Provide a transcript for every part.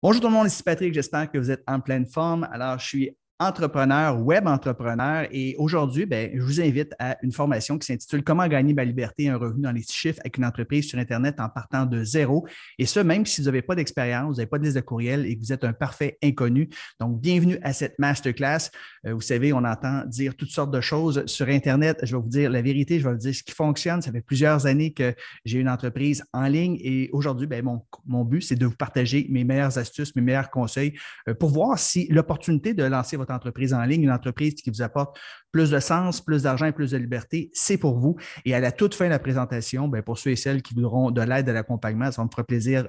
Bonjour tout le monde, ici Patrick, j'espère que vous êtes en pleine forme. Alors, je suis entrepreneur, web entrepreneur et aujourd'hui, je vous invite à une formation qui s'intitule Comment gagner ma liberté et un revenu dans les 6 chiffres avec une entreprise sur Internet en partant de zéro. Et ce, même si vous n'avez pas d'expérience, vous n'avez pas de liste de courriel et que vous êtes un parfait inconnu. Donc, bienvenue à cette masterclass. Vous savez, on entend dire toutes sortes de choses sur Internet. Je vais vous dire la vérité, je vais vous dire ce qui fonctionne. Ça fait plusieurs années que j'ai une entreprise en ligne et aujourd'hui, mon but, c'est de vous partager mes meilleures astuces, mes meilleurs conseils pour voir si l'opportunité de lancer votre entreprise en ligne, une entreprise qui vous apporte plus de sens, plus d'argent et plus de liberté, c'est pour vous. Et à la toute fin de la présentation, pour ceux et celles qui voudront de l'aide, de l'accompagnement, ça va me faire plaisir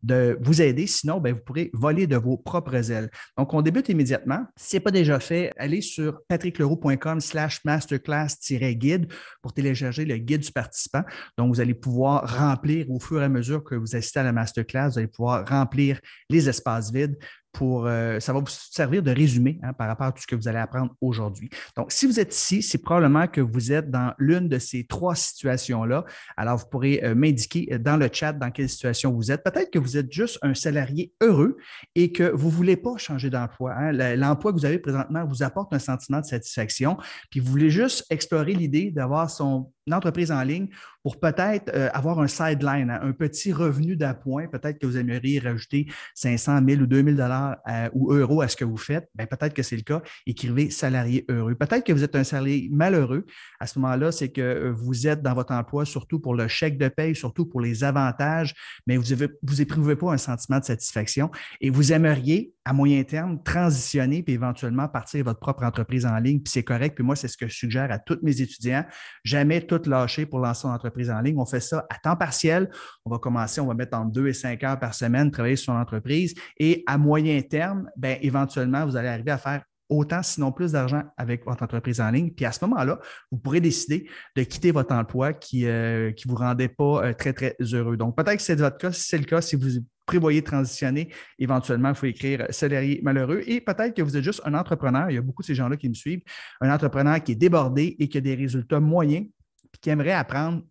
de vous aider. Sinon, vous pourrez voler de vos propres ailes. Donc, on débute immédiatement. Si ce n'est pas déjà fait, allez sur patrickleroux.com/masterclass-guide pour télécharger le guide du participant. Donc, vous allez pouvoir remplir au fur et à mesure que vous assistez à la masterclass, vous allez pouvoir remplir les espaces vides ça va vous servir de résumé par rapport à tout ce que vous allez apprendre aujourd'hui. Donc, si vous êtes ici, c'est probablement que vous êtes dans l'une de ces 3 situations-là. Alors, vous pourrez m'indiquer dans le chat dans quelle situation vous êtes. Peut-être que vous êtes juste un salarié heureux et que vous ne voulez pas changer d'emploi. L'emploi que vous avez présentement vous apporte un sentiment de satisfaction, puis vous voulez juste explorer l'idée d'avoir son entreprise en ligne pour peut-être avoir un sideline, un petit revenu d'appoint. Peut-être que vous aimeriez rajouter 500 000 ou 2 000 ou euros à ce que vous faites. Peut-être que c'est le cas. Écrivez salarié heureux. Peut-être que vous êtes un salarié malheureux. À ce moment-là, c'est que vous êtes dans votre emploi surtout pour le chèque de paye, surtout pour les avantages, mais vous n'éprouvez pas un sentiment de satisfaction et vous aimeriez à moyen terme, transitionner puis éventuellement partir votre propre entreprise en ligne, puis c'est correct. Puis moi, c'est ce que je suggère à tous mes étudiants. Jamais tout lâcher pour lancer une entreprise en ligne. On fait ça à temps partiel. On va commencer, on va mettre entre 2 et 5 heures par semaine, travailler sur l'entreprise. Et à moyen terme, éventuellement, vous allez arriver à faire autant, sinon plus d'argent avec votre entreprise en ligne. Puis à ce moment-là, vous pourrez décider de quitter votre emploi qui ne vous rendait pas très, très heureux. Donc, peut-être que c'est votre cas. Si c'est le cas, si vous prévoyez transitionner, éventuellement, il faut écrire salarié malheureux. Et peut-être que vous êtes juste un entrepreneur. Il y a beaucoup de ces gens-là qui me suivent. Un entrepreneur qui est débordé et qui a des résultats moyens, puis qui aimerait apprendre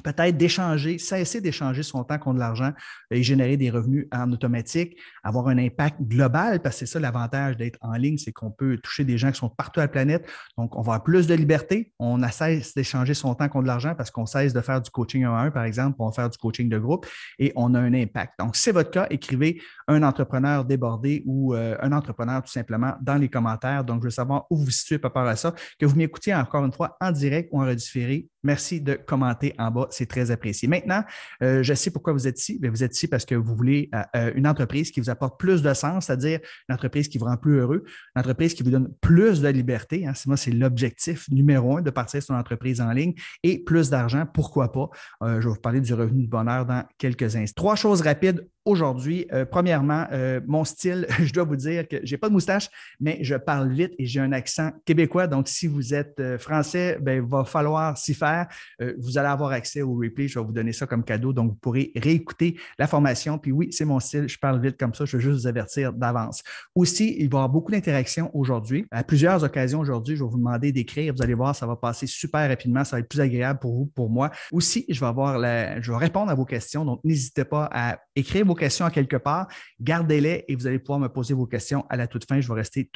peut-être d'échanger, cesser d'échanger son temps contre de l'argent et générer des revenus en automatique, avoir un impact global, parce que c'est ça l'avantage d'être en ligne, c'est qu'on peut toucher des gens qui sont partout à la planète. Donc, on va avoir plus de liberté. On cesse d'échanger son temps contre de l'argent parce qu'on cesse de faire du coaching 1 à 1, par exemple, on va faire du coaching de groupe et on a un impact. Donc, si c'est votre cas, écrivez un entrepreneur débordé ou un entrepreneur tout simplement dans les commentaires. Donc, je veux savoir où vous vous situez par rapport à ça, que vous m'écoutiez encore une fois en direct ou en redifféré. Merci de commenter en bas, c'est très apprécié. Maintenant, je sais pourquoi vous êtes ici. Vous êtes ici parce que vous voulez une entreprise qui vous apporte plus de sens, c'est-à-dire une entreprise qui vous rend plus heureux, une entreprise qui vous donne plus de liberté. Moi, c'est l'objectif numéro 1 de partir sur une entreprise en ligne et plus d'argent, pourquoi pas. Je vais vous parler du revenu de bonheur dans quelques instants. 3 choses rapides aujourd'hui. Premièrement, mon style, je dois vous dire que je n'ai pas de moustache, mais je parle vite et j'ai un accent québécois. Donc, si vous êtes français, il va falloir s'y faire. Vous allez avoir accès au replay. Je vais vous donner ça comme cadeau. Donc, vous pourrez réécouter la formation. Puis oui, c'est mon style. Je parle vite comme ça. Je veux juste vous avertir d'avance. Aussi, il va y avoir beaucoup d'interactions aujourd'hui. À plusieurs occasions aujourd'hui, je vais vous demander d'écrire. Vous allez voir, ça va passer super rapidement. Ça va être plus agréable pour vous, pour moi. Aussi, je vais répondre à vos questions. Donc, n'hésitez pas à écrire vos questions à quelque part, gardez-les et vous allez pouvoir me poser vos questions à la toute fin. Je vais rester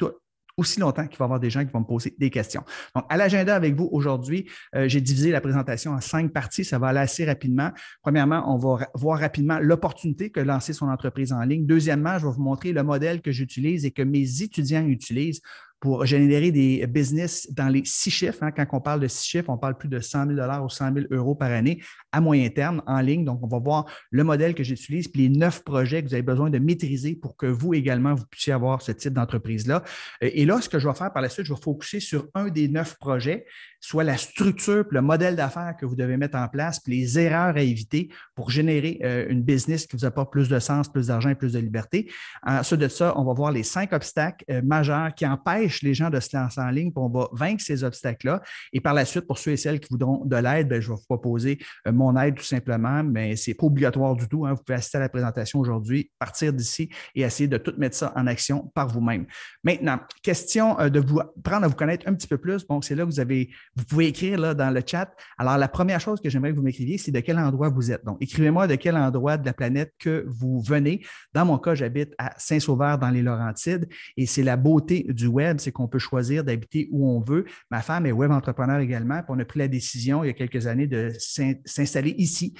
aussi longtemps qu'il va y avoir des gens qui vont me poser des questions. Donc, à l'agenda avec vous aujourd'hui, j'ai divisé la présentation en 5 parties. Ça va aller assez rapidement. Premièrement, on va voir rapidement l'opportunité que lancer son entreprise en ligne. Deuxièmement, je vais vous montrer le modèle que j'utilise et que mes étudiants utilisent pour générer des business dans les 6 chiffres. Quand on parle de 6 chiffres, on parle plus de 100 000 ou 100 000 euros par année à moyen terme en ligne. Donc, on va voir le modèle que j'utilise puis les 9 projets que vous avez besoin de maîtriser pour que vous également, vous puissiez avoir ce type d'entreprise-là. Et là, ce que je vais faire par la suite, je vais focuser sur un des 9 projets, soit la structure puis le modèle d'affaires que vous devez mettre en place puis les erreurs à éviter pour générer une business qui vous apporte plus de sens, plus d'argent et plus de liberté. Ensuite de ça, on va voir les 5 obstacles majeurs qui empêchent les gens de se lancer en ligne, puis on va vaincre ces obstacles-là. Et par la suite, pour ceux et celles qui voudront de l'aide, je vais vous proposer mon aide tout simplement, mais ce n'est pas obligatoire du tout. Vous pouvez assister à la présentation aujourd'hui, partir d'ici et essayer de tout mettre ça en action par vous-même. Maintenant, question de vous prendre à vous connaître un petit peu plus. Bon, c'est là que vous avez Vous pouvez écrire là, dans le chat. Alors, la première chose que j'aimerais que vous m'écriviez, c'est de quel endroit vous êtes. Donc, écrivez-moi de quel endroit de la planète que vous venez. Dans mon cas, j'habite à Saint-Sauveur dans les Laurentides et c'est la beauté du web, c'est qu'on peut choisir d'habiter où on veut. Ma femme est web entrepreneur également, puis on a pris la décision il y a quelques années de s'installer ici.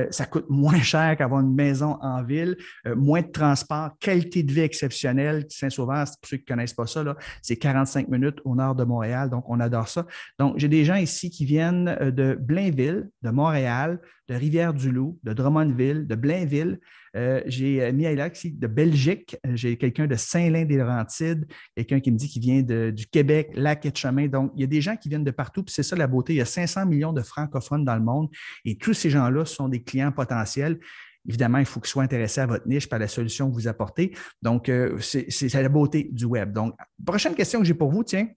Ça coûte moins cher qu'avoir une maison en ville, moins de transport, qualité de vie exceptionnelle. Saint-Sauveur, pour ceux qui ne connaissent pas ça, là, c'est 45 minutes au nord de Montréal, donc on adore ça. Donc, j'ai des gens ici qui viennent de Blainville, de Montréal, de Rivière-du-Loup, de Drummondville, de Blainville. J'ai Miaila ici de Belgique. J'ai quelqu'un de Saint-Lin-des-Laurentides, quelqu'un qui me dit qu'il vient du Québec, Lac-Etchemin. Donc, il y a des gens qui viennent de partout, puis c'est ça la beauté. Il y a 500 millions de francophones dans le monde et tous ces gens-là sont des clients potentiels. Évidemment, il faut qu'ils soient intéressés à votre niche par la solution que vous apportez. Donc, c'est la beauté du web. Donc, prochaine question que j'ai pour vous, tiens.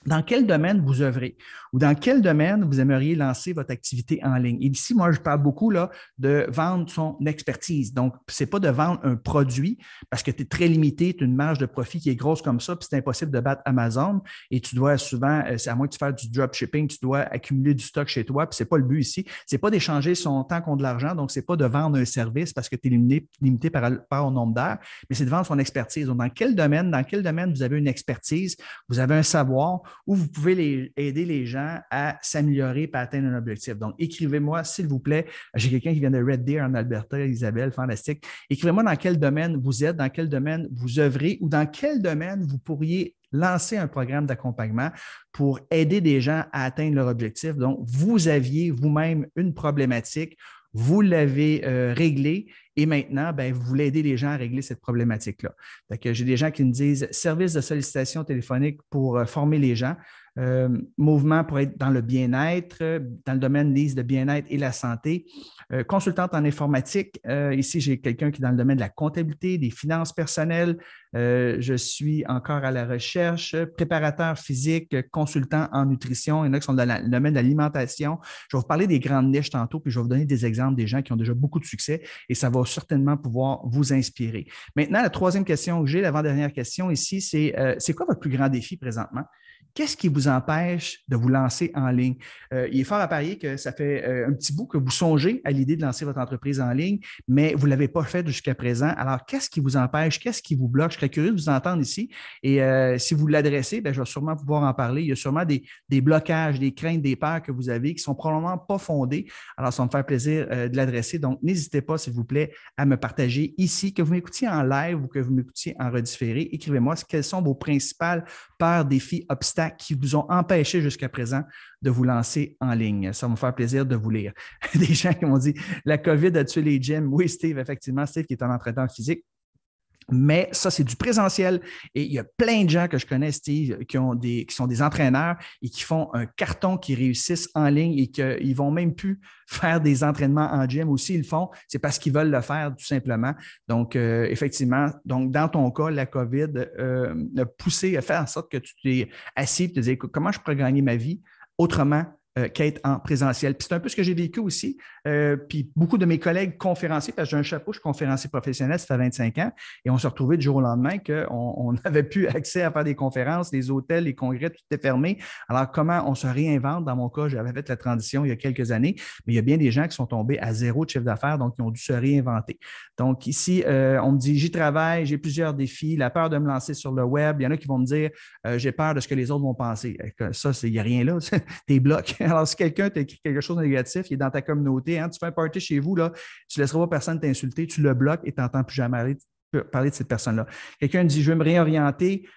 Dans quel domaine vous œuvrez ou dans quel domaine vous aimeriez lancer votre activité en ligne? Et ici, moi, je parle beaucoup là, de vendre son expertise. Donc, ce n'est pas de vendre un produit parce que tu es très limité, tu as une marge de profit qui est grosse comme ça, puis c'est impossible de battre Amazon et tu dois souvent, c'est à moins que tu fasses du dropshipping, tu dois accumuler du stock chez toi, puis ce n'est pas le but ici. Ce n'est pas d'échanger son temps contre de l'argent, donc ce n'est pas de vendre un service parce que tu es limité par au nombre d'heures, mais c'est de vendre son expertise. Donc, dans quel domaine vous avez une expertise, vous avez un savoir, où vous pouvez aider les gens à s'améliorer et à atteindre un objectif. Donc, écrivez-moi, s'il vous plaît. J'ai quelqu'un qui vient de Red Deer en Alberta, Isabelle, fantastique. Écrivez-moi dans quel domaine vous êtes, dans quel domaine vous œuvrez ou dans quel domaine vous pourriez lancer un programme d'accompagnement pour aider des gens à atteindre leur objectif. Donc, vous aviez vous-même une problématique, vous l'avez réglée et maintenant, ben, vous voulez aider les gens à régler cette problématique-là. J'ai des gens qui me disent service de sollicitation téléphonique pour former les gens, mouvement pour être dans le bien-être, dans le domaine de bien-être et la santé, consultante en informatique. Ici, j'ai quelqu'un qui est dans le domaine de la comptabilité, des finances personnelles. Je suis encore à la recherche, préparateur physique, consultant en nutrition. Il y en a qui sont dans le domaine de l'alimentation. Je vais vous parler des grandes niches tantôt, puis je vais vous donner des exemples des gens qui ont déjà beaucoup de succès et ça va certainement pouvoir vous inspirer. Maintenant, la troisième question que j'ai, l'avant-dernière question ici, c'est quoi votre plus grand défi présentement? Qu'est-ce qui vous empêche de vous lancer en ligne? Il est fort à parier que ça fait un petit bout que vous songez à l'idée de lancer votre entreprise en ligne, mais vous ne l'avez pas fait jusqu'à présent. Alors, qu'est-ce qui vous empêche? Qu'est-ce qui vous bloque? Je serais curieux de vous entendre ici. Et si vous l'adressez, je vais sûrement pouvoir en parler. Il y a sûrement des blocages, des craintes, des peurs que vous avez qui ne sont probablement pas fondées. Alors, ça va me faire plaisir de l'adresser. Donc, n'hésitez pas, s'il vous plaît, à me partager ici, que vous m'écoutiez en live ou que vous m'écoutiez en redifféré. Écrivez-moi quelles sont vos principales peurs, défis, obstacles qui vous ont empêché jusqu'à présent de vous lancer en ligne. Ça va me faire plaisir de vous lire. Des gens qui m'ont dit « La COVID a tué les gyms ». Oui, Steve, effectivement, Steve qui est un entraîneur physique. Mais ça, c'est du présentiel. Et il y a plein de gens que je connais, Steve, qui sont des entraîneurs et qui font un carton, qui réussissent en ligne et qu'ils ne vont même plus faire des entraînements en gym. Aussi, ils le font, c'est parce qu'ils veulent le faire tout simplement. Donc, effectivement, donc dans ton cas, la COVID a poussé, a fait en sorte que tu t'es assis et te dis, écoute, comment je pourrais gagner ma vie autrement qu'être en présentiel. Puis c'est un peu ce que j'ai vécu aussi. Puis beaucoup de mes collègues conférenciers, parce que j'ai un chapeau, je suis conférencier professionnel, ça fait 25 ans, et on s'est retrouvés du jour au lendemain qu'on n'avait plus accès à faire des conférences, les hôtels, les congrès, tout était fermé. Alors, comment on se réinvente? Dans mon cas, j'avais fait la transition il y a quelques années, mais il y a bien des gens qui sont tombés à zéro de chiffre d'affaires, donc ils ont dû se réinventer. Donc ici, on me dit, j'y travaille, j'ai plusieurs défis, la peur de me lancer sur le web. Il y en a qui vont me dire, j'ai peur de ce que les autres vont penser. Ça, il n'y a rien là, t'es bloqué. Alors, si quelqu'un t'a écrit quelque chose de négatif, il est dans ta communauté, hein, tu fais un party chez vous, là, tu ne laisseras pas personne t'insulter, tu le bloques et tu n'entends plus jamais parler de cette personne-là. Quelqu'un dit, je veux me réorienter,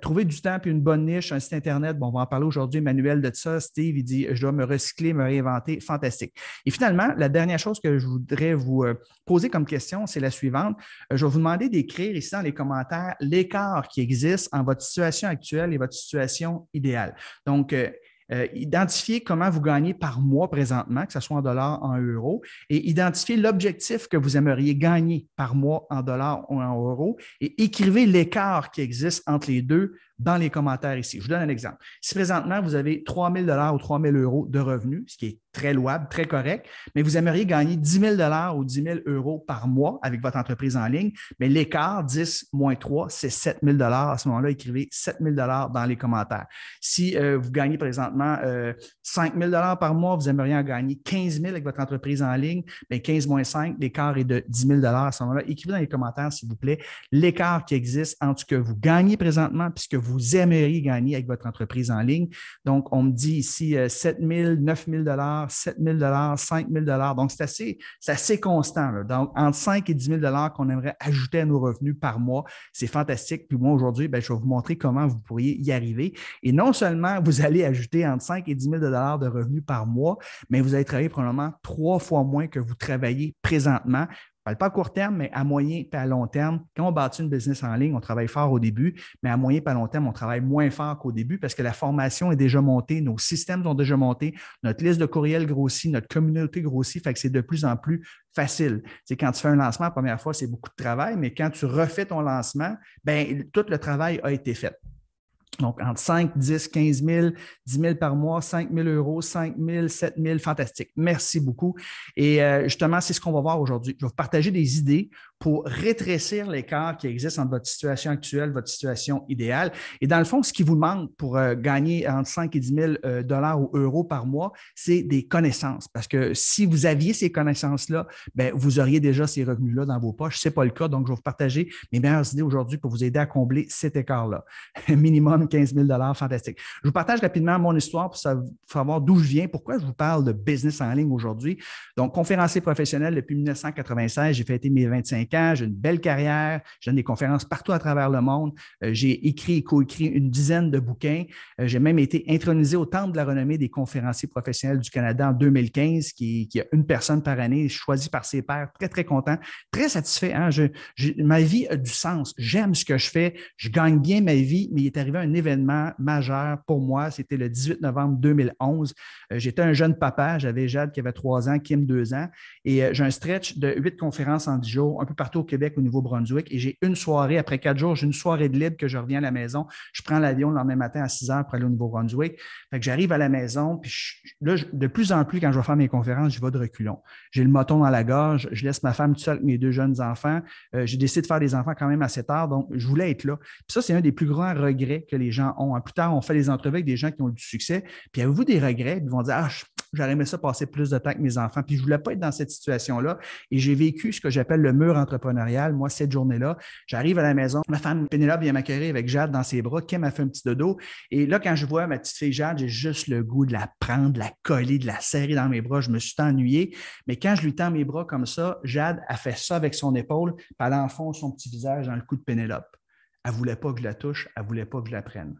trouver du temps puis une bonne niche, un site Internet. Bon, on va en parler aujourd'hui, Emmanuel, de ça. Steve, il dit, je dois me recycler, me réinventer. Fantastique. Et finalement, la dernière chose que je voudrais vous poser comme question, c'est la suivante. Je vais vous demander d'écrire ici dans les commentaires l'écart qui existe en votre situation actuelle et votre situation idéale. Donc, identifier comment vous gagnez par mois présentement, que ce soit en dollars, en euros, et identifier l'objectif que vous aimeriez gagner par mois en dollars ou en euros, et écrivez l'écart qui existe entre les deux dans les commentaires ici. Je vous donne un exemple. Si présentement, vous avez 3 000 $ ou 3 000 € de revenus, ce qui est très louable, très correct, mais vous aimeriez gagner 10 000 ou 10 000 euros par mois avec votre entreprise en ligne, mais l'écart 10 moins 3, c'est 7 000 à ce moment-là, écrivez 7 000 dans les commentaires. Si vous gagnez présentement 5 000 par mois, vous aimeriez en gagner 15 000 avec votre entreprise en ligne, bien 15 moins 5, l'écart est de 10 000 à ce moment-là. Écrivez dans les commentaires, s'il vous plaît, l'écart qui existe entre ce que vous gagnez présentement et ce que vous aimeriez gagner avec votre entreprise en ligne. Donc, on me dit ici 7 000, 9 000 7 000 5 000 donc, c'est assez constant, là. Donc, entre 5 et 10 000 qu'on aimerait ajouter à nos revenus par mois. C'est fantastique. Puis moi, aujourd'hui, je vais vous montrer comment vous pourriez y arriver. Et non seulement vous allez ajouter entre 5 et 10 000 de revenus par mois, mais vous allez travailler probablement 3 fois moins que vous travaillez présentement. Je ne parle pas à court terme, mais à moyen et à long terme. Quand on bâtit une business en ligne, on travaille fort au début, mais à moyen et à long terme, on travaille moins fort qu'au début parce que la formation est déjà montée, nos systèmes sont déjà montés, notre liste de courriels grossit, notre communauté grossit, fait que c'est de plus en plus facile. C'est quand tu fais un lancement la première fois, c'est beaucoup de travail, mais quand tu refais ton lancement, bien, tout le travail a été fait. Donc, entre 5, 10, 15 000, 10 000 par mois, 5 000 euros, 5 000, 7 000, fantastique. Merci beaucoup. Et justement, c'est ce qu'on va voir aujourd'hui. Je vais vous partager des idées pour rétrécir l'écart qui existe entre votre situation actuelle, votre situation idéale. Et dans le fond, ce qui vous manque pour gagner entre 5 et 10 000 ou euros par mois, c'est des connaissances. Parce que si vous aviez ces connaissances-là, bien, vous auriez déjà ces revenus-là dans vos poches. Ce n'est pas le cas. Donc, je vais vous partager mes meilleures idées aujourd'hui pour vous aider à combler cet écart-là. Minimum 15 000 fantastique. Je vous partage rapidement mon histoire pour savoir d'où je viens, pourquoi je vous parle de business en ligne aujourd'hui. Donc, conférencier professionnel depuis 1996, j'ai fêté mes 25 ans, j'ai une belle carrière, je donne des conférences partout à travers le monde. J'ai écrit et coécrit une dizaine de bouquins. J'ai même été intronisé au Temple de la renommée des conférenciers professionnels du Canada en 2015, qui a une personne par année choisie par ses pairs. Très, très content, très satisfait. Hein? Ma vie a du sens. J'aime ce que je fais. Je gagne bien ma vie, mais il est arrivé un événement majeur pour moi. C'était le 18 novembre 2011. J'étais un jeune papa. J'avais Jade qui avait 3 ans, Kim 2 ans. Et j'ai un stretch de 8 conférences en 10 jours, un peu partout au Québec, au Nouveau-Brunswick. Et j'ai une soirée, après 4 jours, j'ai une soirée de libre que je reviens à la maison. Je prends l'avion le lendemain matin à 6 heures pour aller au Nouveau-Brunswick. Fait que j'arrive à la maison, puis là, de plus en plus, quand je vais faire mes conférences, je vais de reculons. J'ai le moton dans la gorge. Je laisse ma femme toute seule avec mes 2 jeunes enfants. J'ai décidé de faire des enfants quand même à 7 heures, donc je voulais être là. Puis ça, c'est un des plus grands regrets que les gens ont. Plus tard, on fait des entrevues avec des gens qui ont eu du succès. Puis avez-vous des regrets? Ils vont dire, j'aurais aimé ça passer plus de temps avec mes enfants. Puis je ne voulais pas être dans cette situation-là. Et j'ai vécu ce que j'appelle le mur entrepreneurial. Moi, cette journée-là, j'arrive à la maison. Ma femme Pénélope vient m'accueillir avec Jade dans ses bras. Kim a fait un petit dodo. Et là, quand je vois ma petite fille Jade, j'ai juste le goût de la prendre, de la coller, de la serrer dans mes bras. Je me suis ennuyé. Mais quand je lui tends mes bras comme ça, Jade a fait ça avec son épaule. Puis elle enfonce son petit visage dans le cou de Pénélope. Elle ne voulait pas que je la touche. Elle ne voulait pas que je la prenne.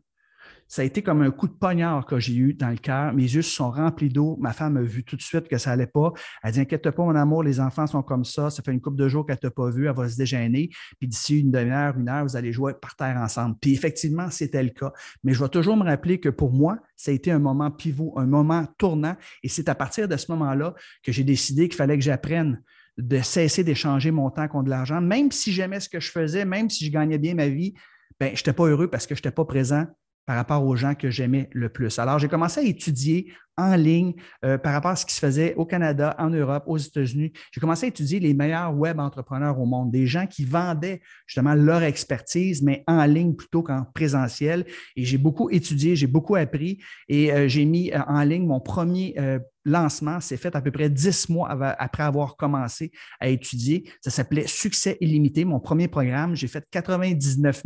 Ça a été comme un coup de poignard que j'ai eu dans le cœur. Mes yeux se sont remplis d'eau. Ma femme a vu tout de suite que ça n'allait pas. Elle dit, inquiète pas, mon amour, les enfants sont comme ça. Ça fait une couple de jours qu'elle ne t'a pas vu. Elle va se déjeuner. Puis d'ici une demi-heure, 1 heure, vous allez jouer par terre ensemble. Puis effectivement, c'était le cas. Mais je vais toujours me rappeler que pour moi, ça a été un moment pivot, un moment tournant. Et c'est à partir de ce moment-là que j'ai décidé qu'il fallait que j'apprenne de cesser d'échanger mon temps contre de l'argent. Même si j'aimais ce que je faisais, même si je gagnais bien ma vie, je n'étais pas heureux parce que je n'étais pas présent par rapport aux gens que j'aimais le plus. Alors, j'ai commencé à étudier en ligne par rapport à ce qui se faisait au Canada, en Europe, aux États-Unis. J'ai commencé à étudier les meilleurs web entrepreneurs au monde, des gens qui vendaient justement leur expertise, mais en ligne plutôt qu'en présentiel. Et j'ai beaucoup étudié, j'ai beaucoup appris et j'ai mis en ligne mon premier lancement. C'est fait à peu près 10 mois après avoir commencé à étudier. Ça s'appelait Succès illimité, mon premier programme. J'ai fait 99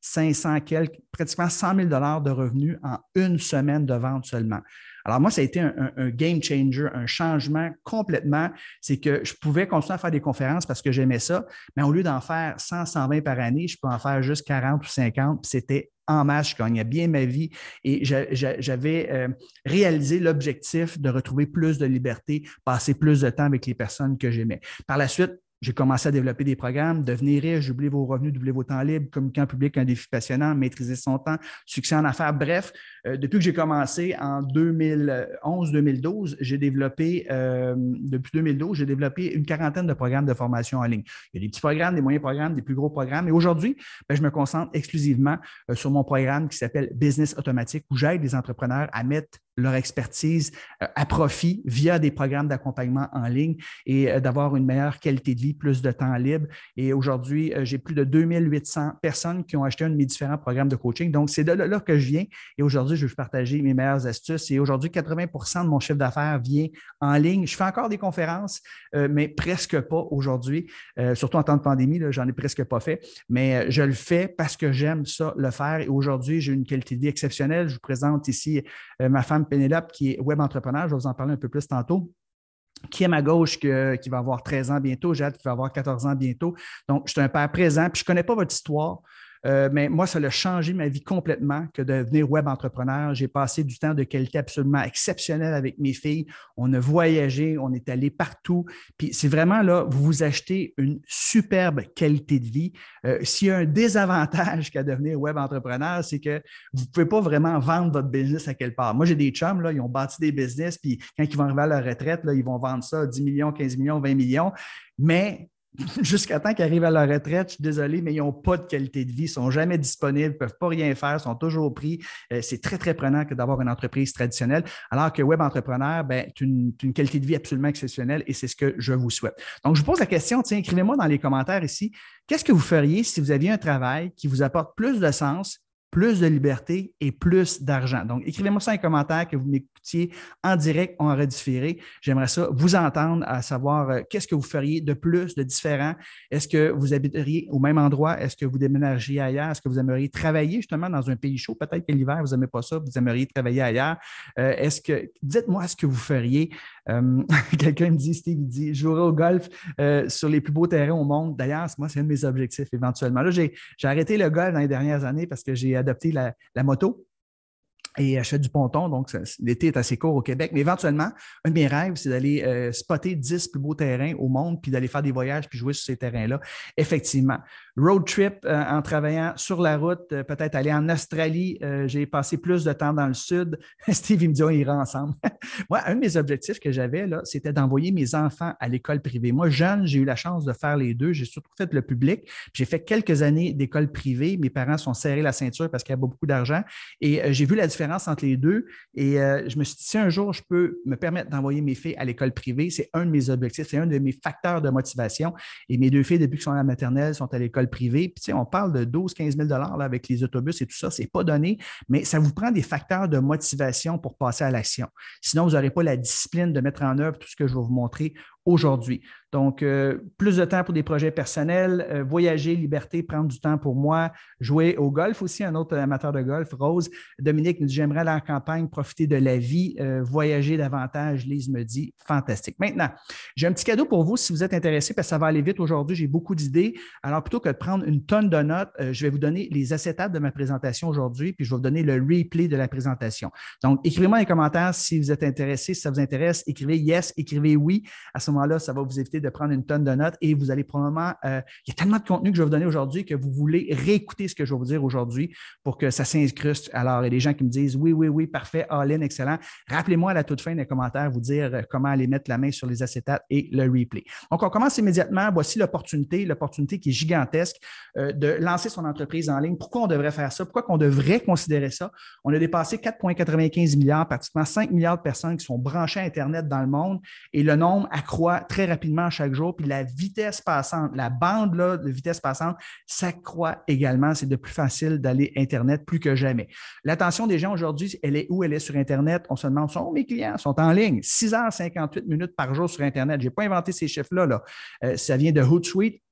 500 quelques, pratiquement 100 000 de revenus en 1 semaine de vente seulement. Alors moi, ça a été un game changer, un changement complètement. C'est que je pouvais continuer à faire des conférences parce que j'aimais ça, mais au lieu d'en faire 100, 120 par année, je peux en faire juste 40 ou 50, puis c'était en masse, je gagnais bien ma vie et j'avais réalisé l'objectif de retrouver plus de liberté, passer plus de temps avec les personnes que j'aimais. Par la suite, j'ai commencé à développer des programmes, devenir riche, doubler vos revenus, doubler vos temps libres, communiquer en public, un défi passionnant, maîtriser son temps, succès en affaires. Bref, depuis que j'ai commencé en 2011-2012, depuis 2012, j'ai développé une quarantaine de programmes de formation en ligne. Il y a des petits programmes, des moyens programmes, des plus gros programmes. Et aujourd'hui, je me concentre exclusivement sur mon programme qui s'appelle Business Automatique, où j'aide les entrepreneurs à mettre leur expertise à profit via des programmes d'accompagnement en ligne et d'avoir une meilleure qualité de vie, plus de temps libre. Et aujourd'hui, j'ai plus de 2800 personnes qui ont acheté un de mes différents programmes de coaching. Donc, c'est de là que je viens. Et aujourd'hui, je vais vous partager mes meilleures astuces. Et aujourd'hui, 80% de mon chiffre d'affaires vient en ligne. Je fais encore des conférences, mais presque pas aujourd'hui. Surtout en temps de pandémie, là, j'en ai presque pas fait. Mais je le fais parce que j'aime ça, le faire. Et aujourd'hui, j'ai une qualité de vie exceptionnelle. Je vous présente ici ma femme Pénélope, qui est web entrepreneur. Je vais vous en parler un peu plus tantôt. Qui est à ma gauche, qui va avoir 13 ans bientôt, Jade qui va avoir 14 ans bientôt. Donc, je suis un père présent, puis je ne connais pas votre histoire. Mais moi, ça a changé ma vie complètement que de devenir web entrepreneur. J'ai passé du temps de qualité absolument exceptionnelle avec mes filles. On a voyagé, on est allé partout. Puis c'est vraiment là, vous vous achetez une superbe qualité de vie. S'il y a un désavantage qu'à devenir web entrepreneur, c'est que vous ne pouvez pas vraiment vendre votre business à quelque part. Moi, j'ai des chums, là, ils ont bâti des business, puis quand ils vont arriver à leur retraite, là, ils vont vendre ça à 10 millions, 15 millions, 20 millions. Mais jusqu'à temps qu'ils arrivent à leur retraite, je suis désolé, mais ils n'ont pas de qualité de vie, ils ne sont jamais disponibles, ne peuvent pas rien faire, sont toujours pris. C'est très, très prenant que d'avoir une entreprise traditionnelle, alors que web entrepreneur, c'est une qualité de vie absolument exceptionnelle et c'est ce que je vous souhaite. Donc, je vous pose la question, tiens, écrivez-moi dans les commentaires ici, qu'est-ce que vous feriez si vous aviez un travail qui vous apporte plus de sens, plus de liberté et plus d'argent. Donc, écrivez-moi ça dans les commentaires, que vous m'écoutiez en direct ou en redifféré. J'aimerais ça vous entendre, à savoir qu'est-ce que vous feriez de plus, de différent. Est-ce que vous habiteriez au même endroit? Est-ce que vous déménageriez ailleurs? Est-ce que vous aimeriez travailler justement dans un pays chaud? Peut-être que l'hiver, vous n'aimez pas ça, vous aimeriez travailler ailleurs. Dites-moi ce que vous feriez. Quelqu'un me dit, Steve, il dit, je jouerai au golf sur les plus beaux terrains au monde. D'ailleurs, moi, c'est un de mes objectifs éventuellement. Là, j'ai arrêté le golf dans les dernières années parce que j'ai adopté la moto. Et je fais du ponton, donc l'été est assez court au Québec. Mais éventuellement, un de mes rêves, c'est d'aller spotter 10 plus beaux terrains au monde, puis d'aller faire des voyages, puis jouer sur ces terrains-là. Effectivement. Road trip en travaillant sur la route, peut-être aller en Australie. J'ai passé plus de temps dans le sud. Steve, il me dit, on ira ensemble. Moi, un de mes objectifs que j'avais, là, c'était d'envoyer mes enfants à l'école privée. Moi, jeune, j'ai eu la chance de faire les deux. J'ai surtout fait le public. J'ai fait quelques années d'école privée. Mes parents sont serrés la ceinture parce qu'il y avait beaucoup d'argent. Et j'ai vu la différence entre les deux. Et je me suis dit, si un jour, je peux me permettre d'envoyer mes filles à l'école privée, c'est un de mes objectifs, c'est un de mes facteurs de motivation. Et mes deux filles, depuis qu'elles sont à la maternelle, sont à l'école privée. Puis, tu sais, on parle de 12-15 000 là, avec les autobus et tout ça. Ce n'est pas donné, mais ça vous prend des facteurs de motivation pour passer à l'action. Sinon, vous n'aurez pas la discipline de mettre en œuvre tout ce que je vais vous montrer aujourd'hui. Donc, plus de temps pour des projets personnels, voyager, liberté, prendre du temps pour moi, jouer au golf aussi, un autre amateur de golf, Rose. Dominique nous dit, j'aimerais aller en campagne, profiter de la vie, voyager davantage. Lise me dit, fantastique. Maintenant, j'ai un petit cadeau pour vous si vous êtes intéressé, parce que ça va aller vite aujourd'hui, j'ai beaucoup d'idées. Alors, plutôt que de prendre une tonne de notes, je vais vous donner les acétates de ma présentation aujourd'hui, puis je vais vous donner le replay de la présentation. Donc, écrivez-moi dans les commentaires si vous êtes intéressé, si ça vous intéresse, écrivez yes, écrivez oui. À ce moment-là, ça va vous éviter de prendre une tonne de notes et vous allez probablement… il y a tellement de contenu que je vais vous donner aujourd'hui que vous voulez réécouter ce que je vais vous dire aujourd'hui pour que ça s'incruste. Alors, il y a des gens qui me disent oui, parfait, all-in, excellent. Rappelez-moi à la toute fin des commentaires, vous dire comment aller mettre la main sur les acétates et le replay. Donc, on commence immédiatement. Voici l'opportunité qui est gigantesque de lancer son entreprise en ligne. Pourquoi on devrait faire ça? Pourquoi on devrait considérer ça? On a dépassé 4,95 milliards, pratiquement 5 milliards de personnes qui sont branchées à Internet dans le monde et le nombre accroît très rapidement chaque jour. Puis la vitesse passante, la bande là, de vitesse passante s'accroît également. C'est de plus facile d'aller Internet plus que jamais. L'attention des gens aujourd'hui, elle est où? Elle est sur Internet. On se demande, sont mes clients? Sont en ligne. 6h58 par jour sur Internet. Je n'ai pas inventé ces chiffres-là. Là. Ça vient de Hootsuite.